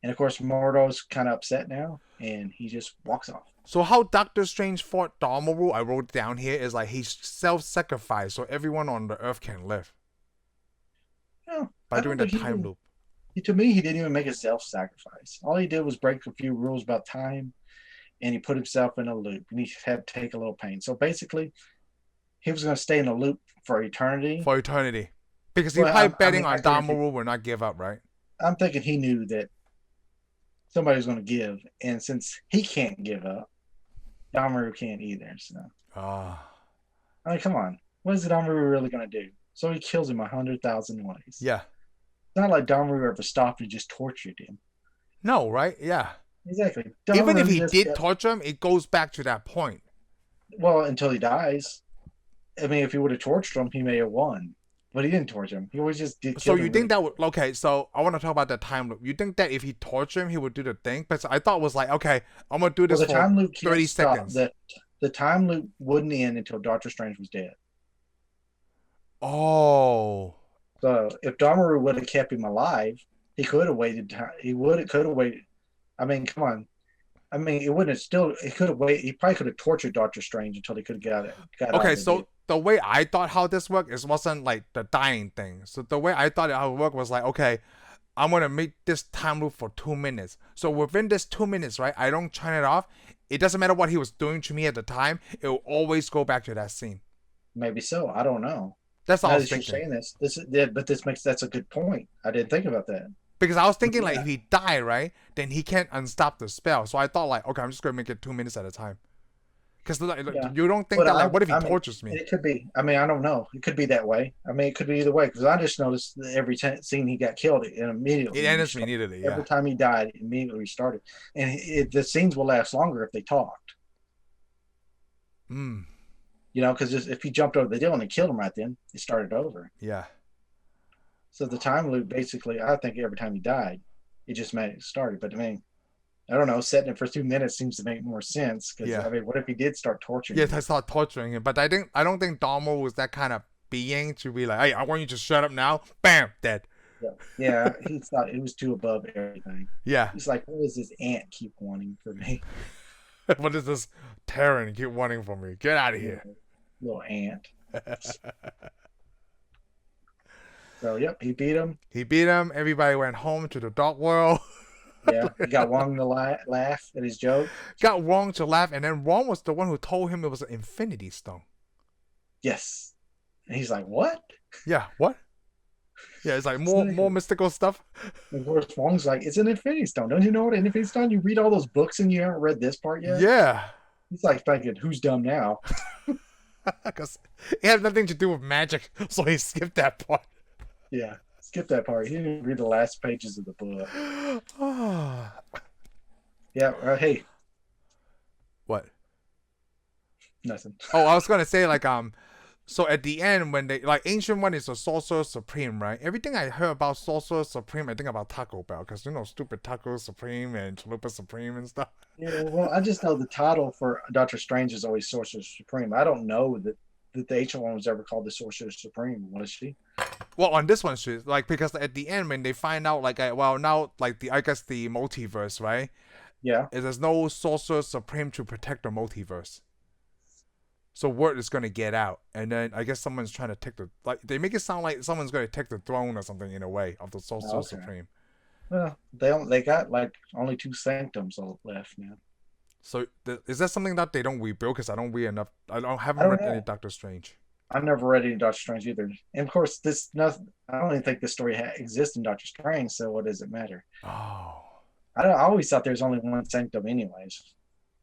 And of course, Mordo's kind of upset now, and he just walks off. So how Doctor Strange fought Dormammu, I wrote down here, is like he self-sacrificed so everyone on the Earth can live. By doing the time loop. To me, he didn't even make a self-sacrifice. All he did was break a few rules about time, and he put himself in a loop, and he had to take a little pain. So basically, he was going to stay in a loop for eternity. Because he's probably betting on Dormammu will not give up, right? I'm thinking he knew that somebody was going to give, and since he can't give up, Dormammu can't either. So, I mean, come on, what is Dormammu really going to do? So he kills him 100,000 ways. Yeah, it's not like Dormammu ever stopped and just tortured him. No, right? Yeah, exactly. Even if he did torture him, it goes back to that point. Well, until he dies. I mean, if he would have tortured him, he may have won. But he didn't torture him. He always just did. So you think that would... Okay, so I want to talk about the time loop. You think that if he tortured him, he would do the thing? But I thought it was like, okay, I'm going to do this for time loop 30 seconds. The time loop wouldn't end until Doctor Strange was dead. Oh. So if Dormammu would have kept him alive, he could have waited. He could have waited. I mean, come on. I mean, it wouldn't have still... He could have waited. He probably could have tortured Doctor Strange until he could have got okay, so... The way I thought how this worked, it wasn't like the dying thing. So the way I thought it how it worked was like, okay, I'm going to make this time loop for 2 minutes. So within this 2 minutes, right, I don't turn it off. it doesn't matter what he was doing to me at the time. It will always go back to that scene. Maybe so. I don't know. That's all Now I was that you're thinking. saying this is yeah, but that's a good point. I didn't think about that. Because I was thinking like Yeah. if he die, right, then he can't unstop the spell. So I thought like, okay, I'm just gonna make it 2 minutes at a time. Because Yeah. you don't think But that like, what if he I mean, tortures me? it could be. I mean, I don't know. It could be that way. I mean, it could be either way. Because I just noticed that every scene he got killed, and immediately It ends me immediately. Yeah. every time he died, it immediately restarted. And the scenes will last longer if they talked. Mm. You know, because if he jumped over the deal and killed him right then, it started over. Yeah. So the time loop, basically, I think every time he died, it just made it started. But I mean, I don't know. Setting it for 2 minutes seems to make more sense. Because Yeah. I mean, what if he did start torturing? Yes, him? I start torturing him, but I don't think Dahmer was that kind of being to be like, hey, I want you to shut up now. Bam, dead. Yeah, he thought it was too above everything. Yeah. He's like, what does this ant keep wanting for me? What is this Terran keep wanting from me? Get out of here. Little ant. So, yep, he beat him. He beat him. Everybody went home to the dark world. Yeah, he got Wong to laugh at his joke. Got Wong to laugh, and then Wong was the one who told him it was an Infinity Stone. Yes. And he's like, what? Yeah, what? Yeah, it's like more mystical stuff. And of course, Wong's like, it's an Infinity Stone. Don't you know what an Infinity Stone? You read all those books and you haven't read this part yet? Yeah. He's like thinking, who's dumb now? Because it had nothing to do with magic, so he skipped that part. Yeah, skip that part. He didn't read the last pages of the book. Yeah, hey, What? nothing. Oh, I was gonna say like so at the end when they like Ancient One is a Sorcerer Supreme, right? Everything I heard about Sorcerer Supreme, I think about Taco Bell, because you know stupid Taco Supreme and Chalupa Supreme and stuff. Yeah, well, I just know the title for Doctor Strange is always Sorcerer Supreme. I don't know that the Ancient One was ever called the Sorcerer Supreme, was she? Well, on this one, she's like because at the end when they find out like well now like the I guess the multiverse, right? Yeah. Is there's no Sorcerer Supreme to protect the multiverse. So word is gonna get out, and then I guess someone's trying to take the like they make it sound like someone's gonna take the throne or something in a way of the Sorcerer Supreme. Well, they got like only 2 sanctums left now. So is that something that they don't rebuild? Because I don't read enough. I haven't read any Doctor Strange. I've never read any Doctor Strange either, and of course, I don't even think this story exists in Doctor Strange. So what does it matter? Oh. I always thought there was only one sanctum, anyways.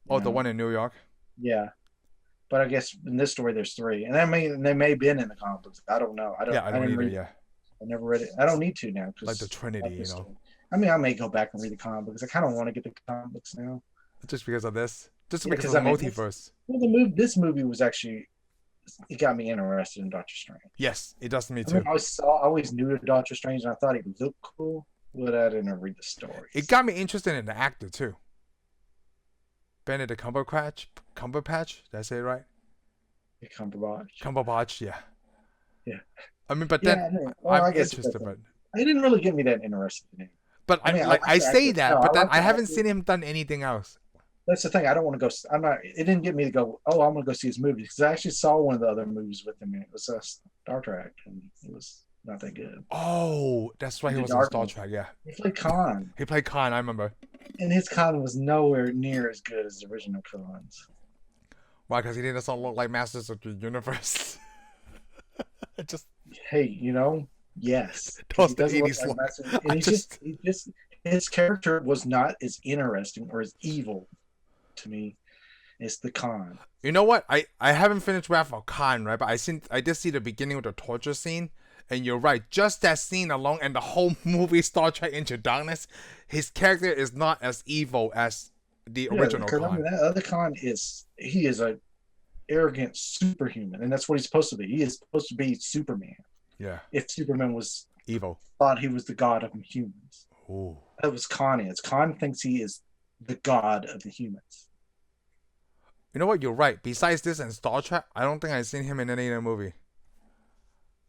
Oh, the one in New York. Yeah, but I guess in this story there's 3, and they may have been in the comic books. I don't know. I don't didn't either. read, Yeah. I never read it. I don't need to now. Like the Trinity, you know. Story. I mean, I may go back and read the comic books. I kind of want to get the comic books now. Just because of this. Just Yeah, because of the multiverse. Well, this movie was actually, it got me interested in Doctor Strange. Yes, it does me I too. mean, I always knew of Doctor Strange, and I thought he looked cool, but I didn't read the story. It got me interested in the actor too. Benedict Cumberbatch. Did I say it right? Cumberbatch, yeah. Yeah. I mean, but then I'm interested, but it didn't really get me that interested in him. But I say that, but then I haven't actor. seen him done anything else. That's the thing. I don't want to go. I'm not. It didn't get me to go. Oh, I'm going to go see his movie because I actually saw one of the other movies with him. And it was Star Trek, and it was not that good. Oh, that's right. He was in Star Trek. Yeah. He played Khan. He played Khan. I remember. And his Khan was nowhere near as good as the original Khans. Why? Because he didn't look like Masters of the Universe. Just. Hey, you know, yes. Those the 80s and he just his character was not as interesting or as evil to me as the Khan. You know what? I haven't finished Wrath of Khan, right? But I did see the beginning of the torture scene, and you're right. Just that scene alone, and the whole movie Star Trek Into Darkness, his character is not as evil as the original Khan. I mean, that other Khan is a arrogant superhuman, and that's what he's supposed to be. He is supposed to be Superman. Yeah. If Superman was evil, thought he was the god of humans. Ooh. That was Khan is. Khan thinks he is the god of the humans. You know what? You're right. Besides this and Star Trek, I don't think I've seen him in any other movie.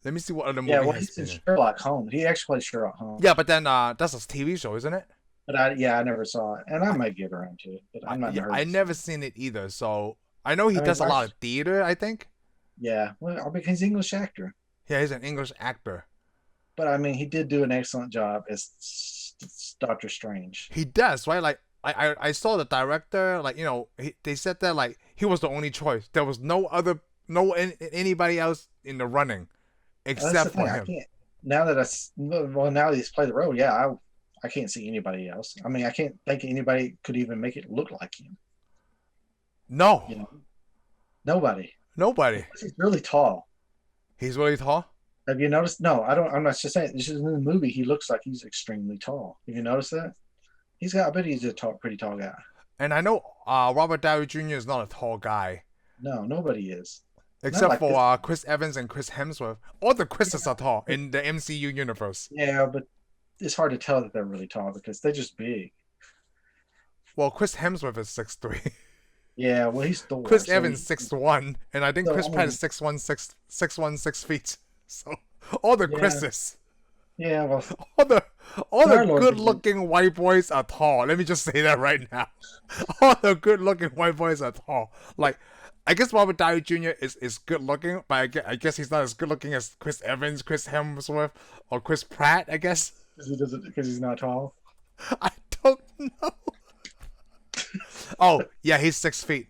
Let me see what other movie he's in Sherlock Holmes. He actually played Sherlock Holmes. Yeah, but then that's a TV show, isn't it? But I never saw it, and I might get around to it. But I'm not. I never seen it either, so I know he does a lot of theater. I think. Yeah, well, because he's an English actor. Yeah, he's an English actor. But I mean, he did do an excellent job as Doctor Strange. He does, right? Like I saw the director, like, they said that, like, he was the only choice. There was anybody else in the running That's the except thing. for I him. can't now that now that he's played the role. Yeah, I can't see anybody else. I mean, I can't think anybody could even make it look like him. No, You know, nobody. nobody. He's really tall. He's really tall. Have you noticed? No, I don't. I'm not just saying. This is in the movie. He looks like he's extremely tall. Have you noticed that? I bet he's a pretty tall guy. And I know Robert Downey Jr. is not a tall guy. No, nobody is. Not Except like this. for Chris Evans and Chris Hemsworth. All the Chris's are tall in the MCU universe. Yeah, but it's hard to tell that they're really tall because they're just big. Well, Chris Hemsworth is 6'3". Yeah, well, he's Thor. Chris so Evans 6'1", and I think So, Chris I Pratt mean- is 6 feet. So all the Yeah. Chris's, Yeah, well, all the Star-Lord is good-looking white boys are tall. Let me just say that right now. All the good-looking white boys are tall. Like, I guess Robert Downey Jr. is good-looking, but I guess he's not as good-looking as Chris Evans, Chris Hemsworth, or Chris Pratt, I guess. because he's not tall. I don't know. Oh, yeah, he's 6 feet.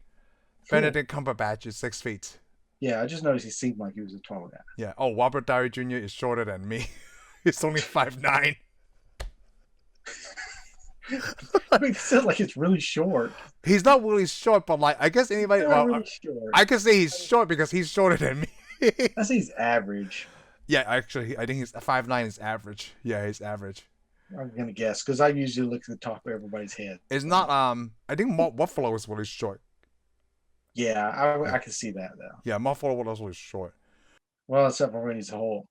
Cool. Benedict Cumberbatch is 6 feet. Yeah, I just noticed he seemed like he was a tall guy. Yeah. Oh, Robert Downey Jr. is shorter than me. He's only 5'9". I mean, it sounds like it's really short. He's not really short, but like I guess anybody. Not Well, really short. I can say he's short because he's shorter than me. I say he's average. Yeah, actually, I think he's 5'9" is average. Yeah, he's average. I'm gonna guess because I usually look at the top of everybody's head. It's not. I think Mark Ruffalo is really short. Yeah, I can see that though. Yeah, Mark Ruffalo was really short. Well, except for when he's whole.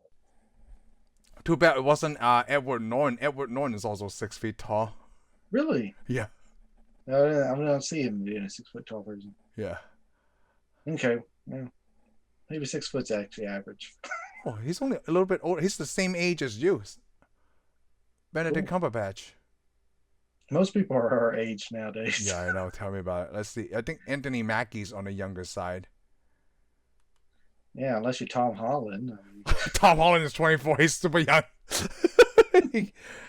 Too bad it wasn't Edward Norton. Edward Norton is also 6 feet tall. Really? Yeah. I don't see him being a 6 foot tall person. Yeah. Okay, well, maybe 6 foot's actually average. Oh, he's only a little bit older. He's the same age as you, Benedict Cumberbatch. Most people are our age nowadays. Yeah, I know. Tell me about it. Let's see. I think Anthony Mackie's on the younger side. Yeah, unless you're Tom Holland. Tom Holland is 24. He's super young.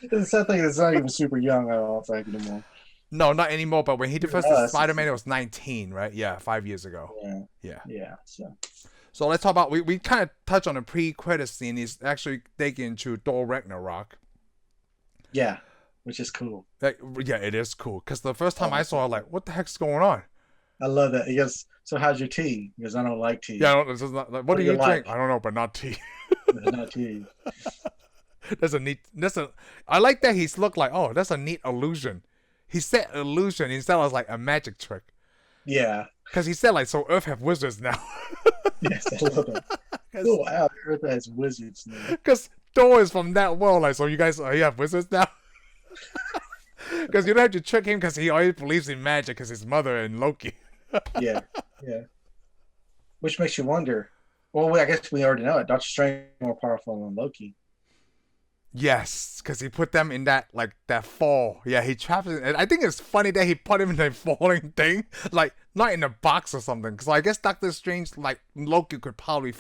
It's that thing that's not even super young, I don't think anymore. No, not anymore. But when he did first Us. Spider-Man, it was 19, right? Yeah, 5 years ago. Yeah. Yeah. Yeah. So let's talk about. We kind of touched on the pre-credit scene. He's actually taken to Thor Ragnarok. Yeah, which is cool. Like, yeah, it is cool. Because the first time I saw it, like, what the heck's going on? I love that. He goes, so how's your tea? Because I don't like tea. Yeah, this is not, like, what do you drink? like? I don't know, but not tea. Not tea. I like that he's looked like, oh, that's a neat illusion. He said illusion instead of like a magic trick. Yeah. Because he said like, so Earth have wizards now. Yes, I love that. Oh, wow, Earth has wizards now. Because Thor is from that world, like, so you guys, you have wizards now? Because you don't have to trick him because he always believes in magic because his mother and Loki. Yeah. Which makes you wonder. Well, I guess we already know it. Doctor Strange is more powerful than Loki. Yes, because he put them in that fall. Yeah, he trapped it. And I think it's funny that he put him in a falling thing. Like, not in a box or something. Because I guess Doctor Strange, like, Loki could probably,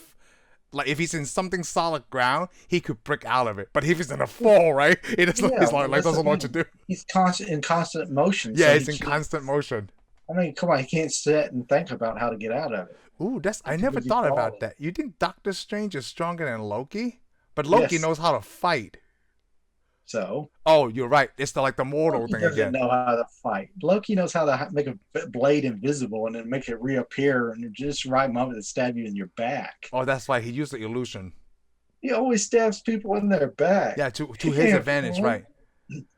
like, if he's in something solid ground, he could break out of it. But if he's in a fall, right? He doesn't, Yeah, he's like that's doesn't the know what to thing. do. He's in constant motion. Yeah, so he's he in can't- constant motion. I mean, come on, he can't sit and think about how to get out of it. Ooh, I never Because he's thought about falling. that. You think Doctor Strange is stronger than Loki? But Loki Yes. knows how to fight. So Oh, you're right. It's the mortal Loki thing doesn't again. know how to fight. Loki knows how to make a blade invisible and then make it reappear in just the right moment to stab you in your back. Oh, that's why he used the illusion. He always stabs people in their back. Yeah, to his Yeah, advantage, well, right?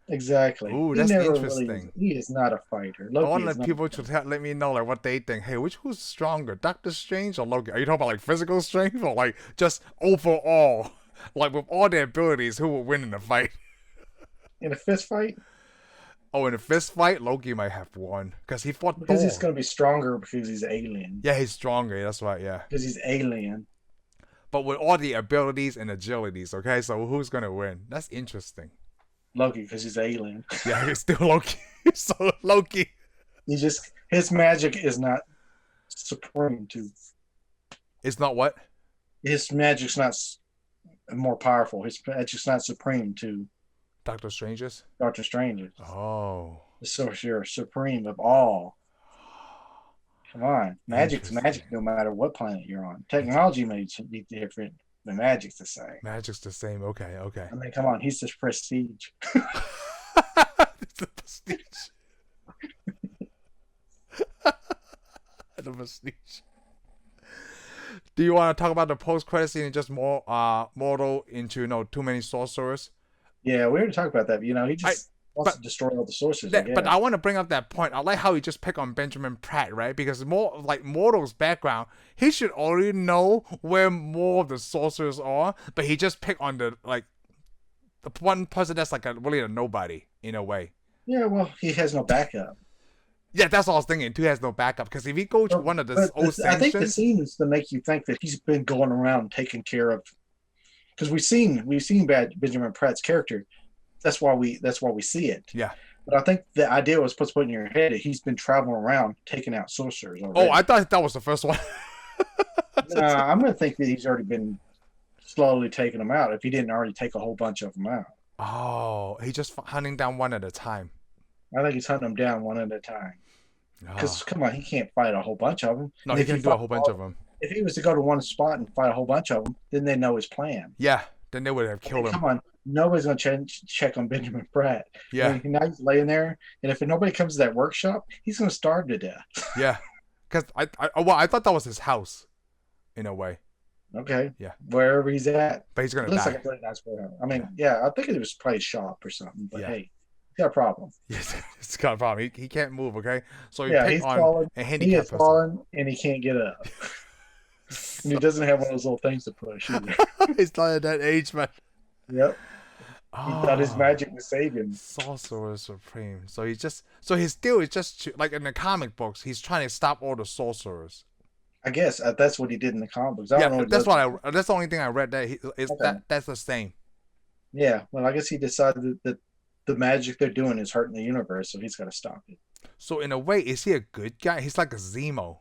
Exactly. Ooh, He that's never interesting. he is not a fighter. I Loki want is not people a to fighter. let me know like what they think. Hey, who's stronger, Doctor Strange or Loki? Are you talking about like physical strength or like just overall? Like with all their abilities, who will win in the fight? In a fist fight? Oh, in a fist fight, Loki might have won because he fought Because Thor. he's going to be stronger because he's alien. Yeah, he's stronger. That's right. Yeah, Because he's alien. but with all the abilities and agilities, okay. So who's gonna win? That's interesting. Loki, because he's alien. Yeah, he's still Loki. So Loki. His magic is not supreme to. It's not what? His magic's not more powerful. His magic's not supreme to Doctor Strange's? Doctor Strange's. Oh. The sorcerer supreme of all. Come on, magic's magic Interesting. no matter what planet you're on. Technology may be different, but magic's the same. Magic's the same. Okay, okay. I mean, come on, he's just prestige. It's a prestige. The prestige. Do you want to talk about the post-credit scene and just more mortal into too many sorcerers? Yeah, we already talked about that. But, he I just wants but to destroy all the sorcerers, I but guess. I want to bring up that point. I like how he just picked on Benjamin Pratt, right? Because more like Mortal's background, he should already know where more of the sorcerers are, but he just picked on the one person that's like really a nobody in a way. Yeah, well, he has no backup. Yeah, that's all I was thinking. Too has no backup because if he goes to one of the old I think the sanctions, scene is to make you think that he's been going around taking care of. Because we've seen Benjamin Pratt's character. That's why we see it. yeah. But I think the idea was supposed to put in your head that he's been traveling around taking out sorcerers Oh, already. I thought that was the first one. Nah, I'm going to think that he's already been slowly taking them out if he didn't already take a whole bunch of them out. Oh, he just hunting down one at a time. I think he's hunting them down one at a time. Because, Oh. come on, he can't fight a whole bunch of them. No, And he if he can do a fought whole bunch of them. If he was to go to one spot and fight a whole bunch of them, then they know his plan. Yeah, then they would have killed him. Come on, nobody's going to check on Benjamin Pratt. Yeah. I mean, now he's laying there, and if nobody comes to that workshop, he's going to starve to death. Yeah, because I thought that was his house, in a way. Okay. Yeah. Wherever he's at. But he's gonna Looks die. like a really nice warehouse. I mean, yeah, I think it was probably a shop or something. But Yeah. hey, he's got a problem. Yes, it's got a problem. He can't move. Okay, so he Yeah, picked he's on fallen. a He handicapped is person. fallen, and he can't get up. And he doesn't have one of those little things to push either. He's not at that age, man. Yep. He thought his magic would save him. Sorcerer Supreme. So he's still just like in the comic books. He's trying to stop all the sorcerers. I guess that's what he did in the comic books. I don't know what that's that's the only thing I read that's the same. Yeah, well, I guess he decided that the magic they're doing is hurting the universe, so he's got to stop it. So in a way, is he a good guy? He's like a Zemo.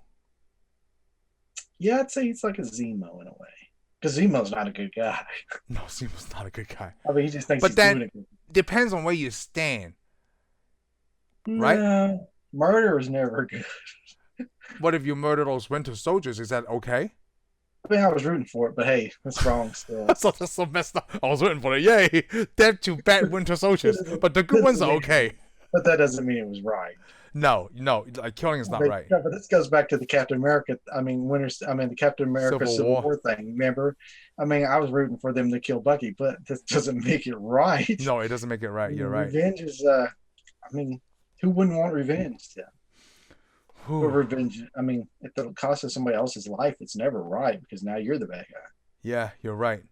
Yeah, I'd say he's like a Zemo in a way. Because Zemo's not a good guy. No, Zemo's not a good guy. I mean, he just thinks But he's then doing it. depends on where you stand, right? No, murder is never good. What if you murder those Winter Soldiers? Is that okay? I mean, I was rooting for it, but hey, that's wrong still. That's so messed up. I was waiting for it. Yay! They're two bad Winter Soldiers, but the good ones are okay. But that doesn't mean it was right. No, like killing is not right. Yeah, but this goes back to the Captain America. The Captain America Civil War thing. Remember? I mean, I was rooting for them to kill Bucky, but this doesn't make it right. No, it doesn't make it right. You're right. Revenge is. Who wouldn't want revenge? Then? Revenge. I mean, if it costs somebody else's life, it's never right because now you're the bad guy. Yeah, you're right.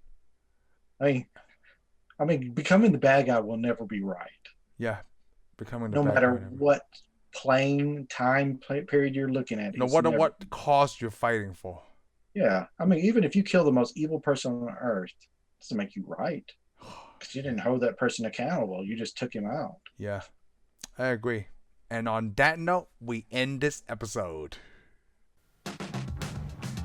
I mean, becoming the bad guy will never be right. Yeah, becoming the no bad matter guy. what time period you're looking at. No matter what cause you're fighting for. Yeah, I mean, even if you kill the most evil person on earth, it doesn't make you right because you didn't hold that person accountable. You just took him out. Yeah, I agree. And on that note, we end this episode.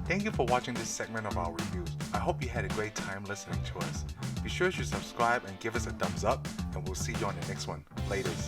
Thank you for watching this segment of our reviews. I hope you had a great time listening to us. Be sure to subscribe and give us a thumbs up, and we'll see you on the next one. Laters.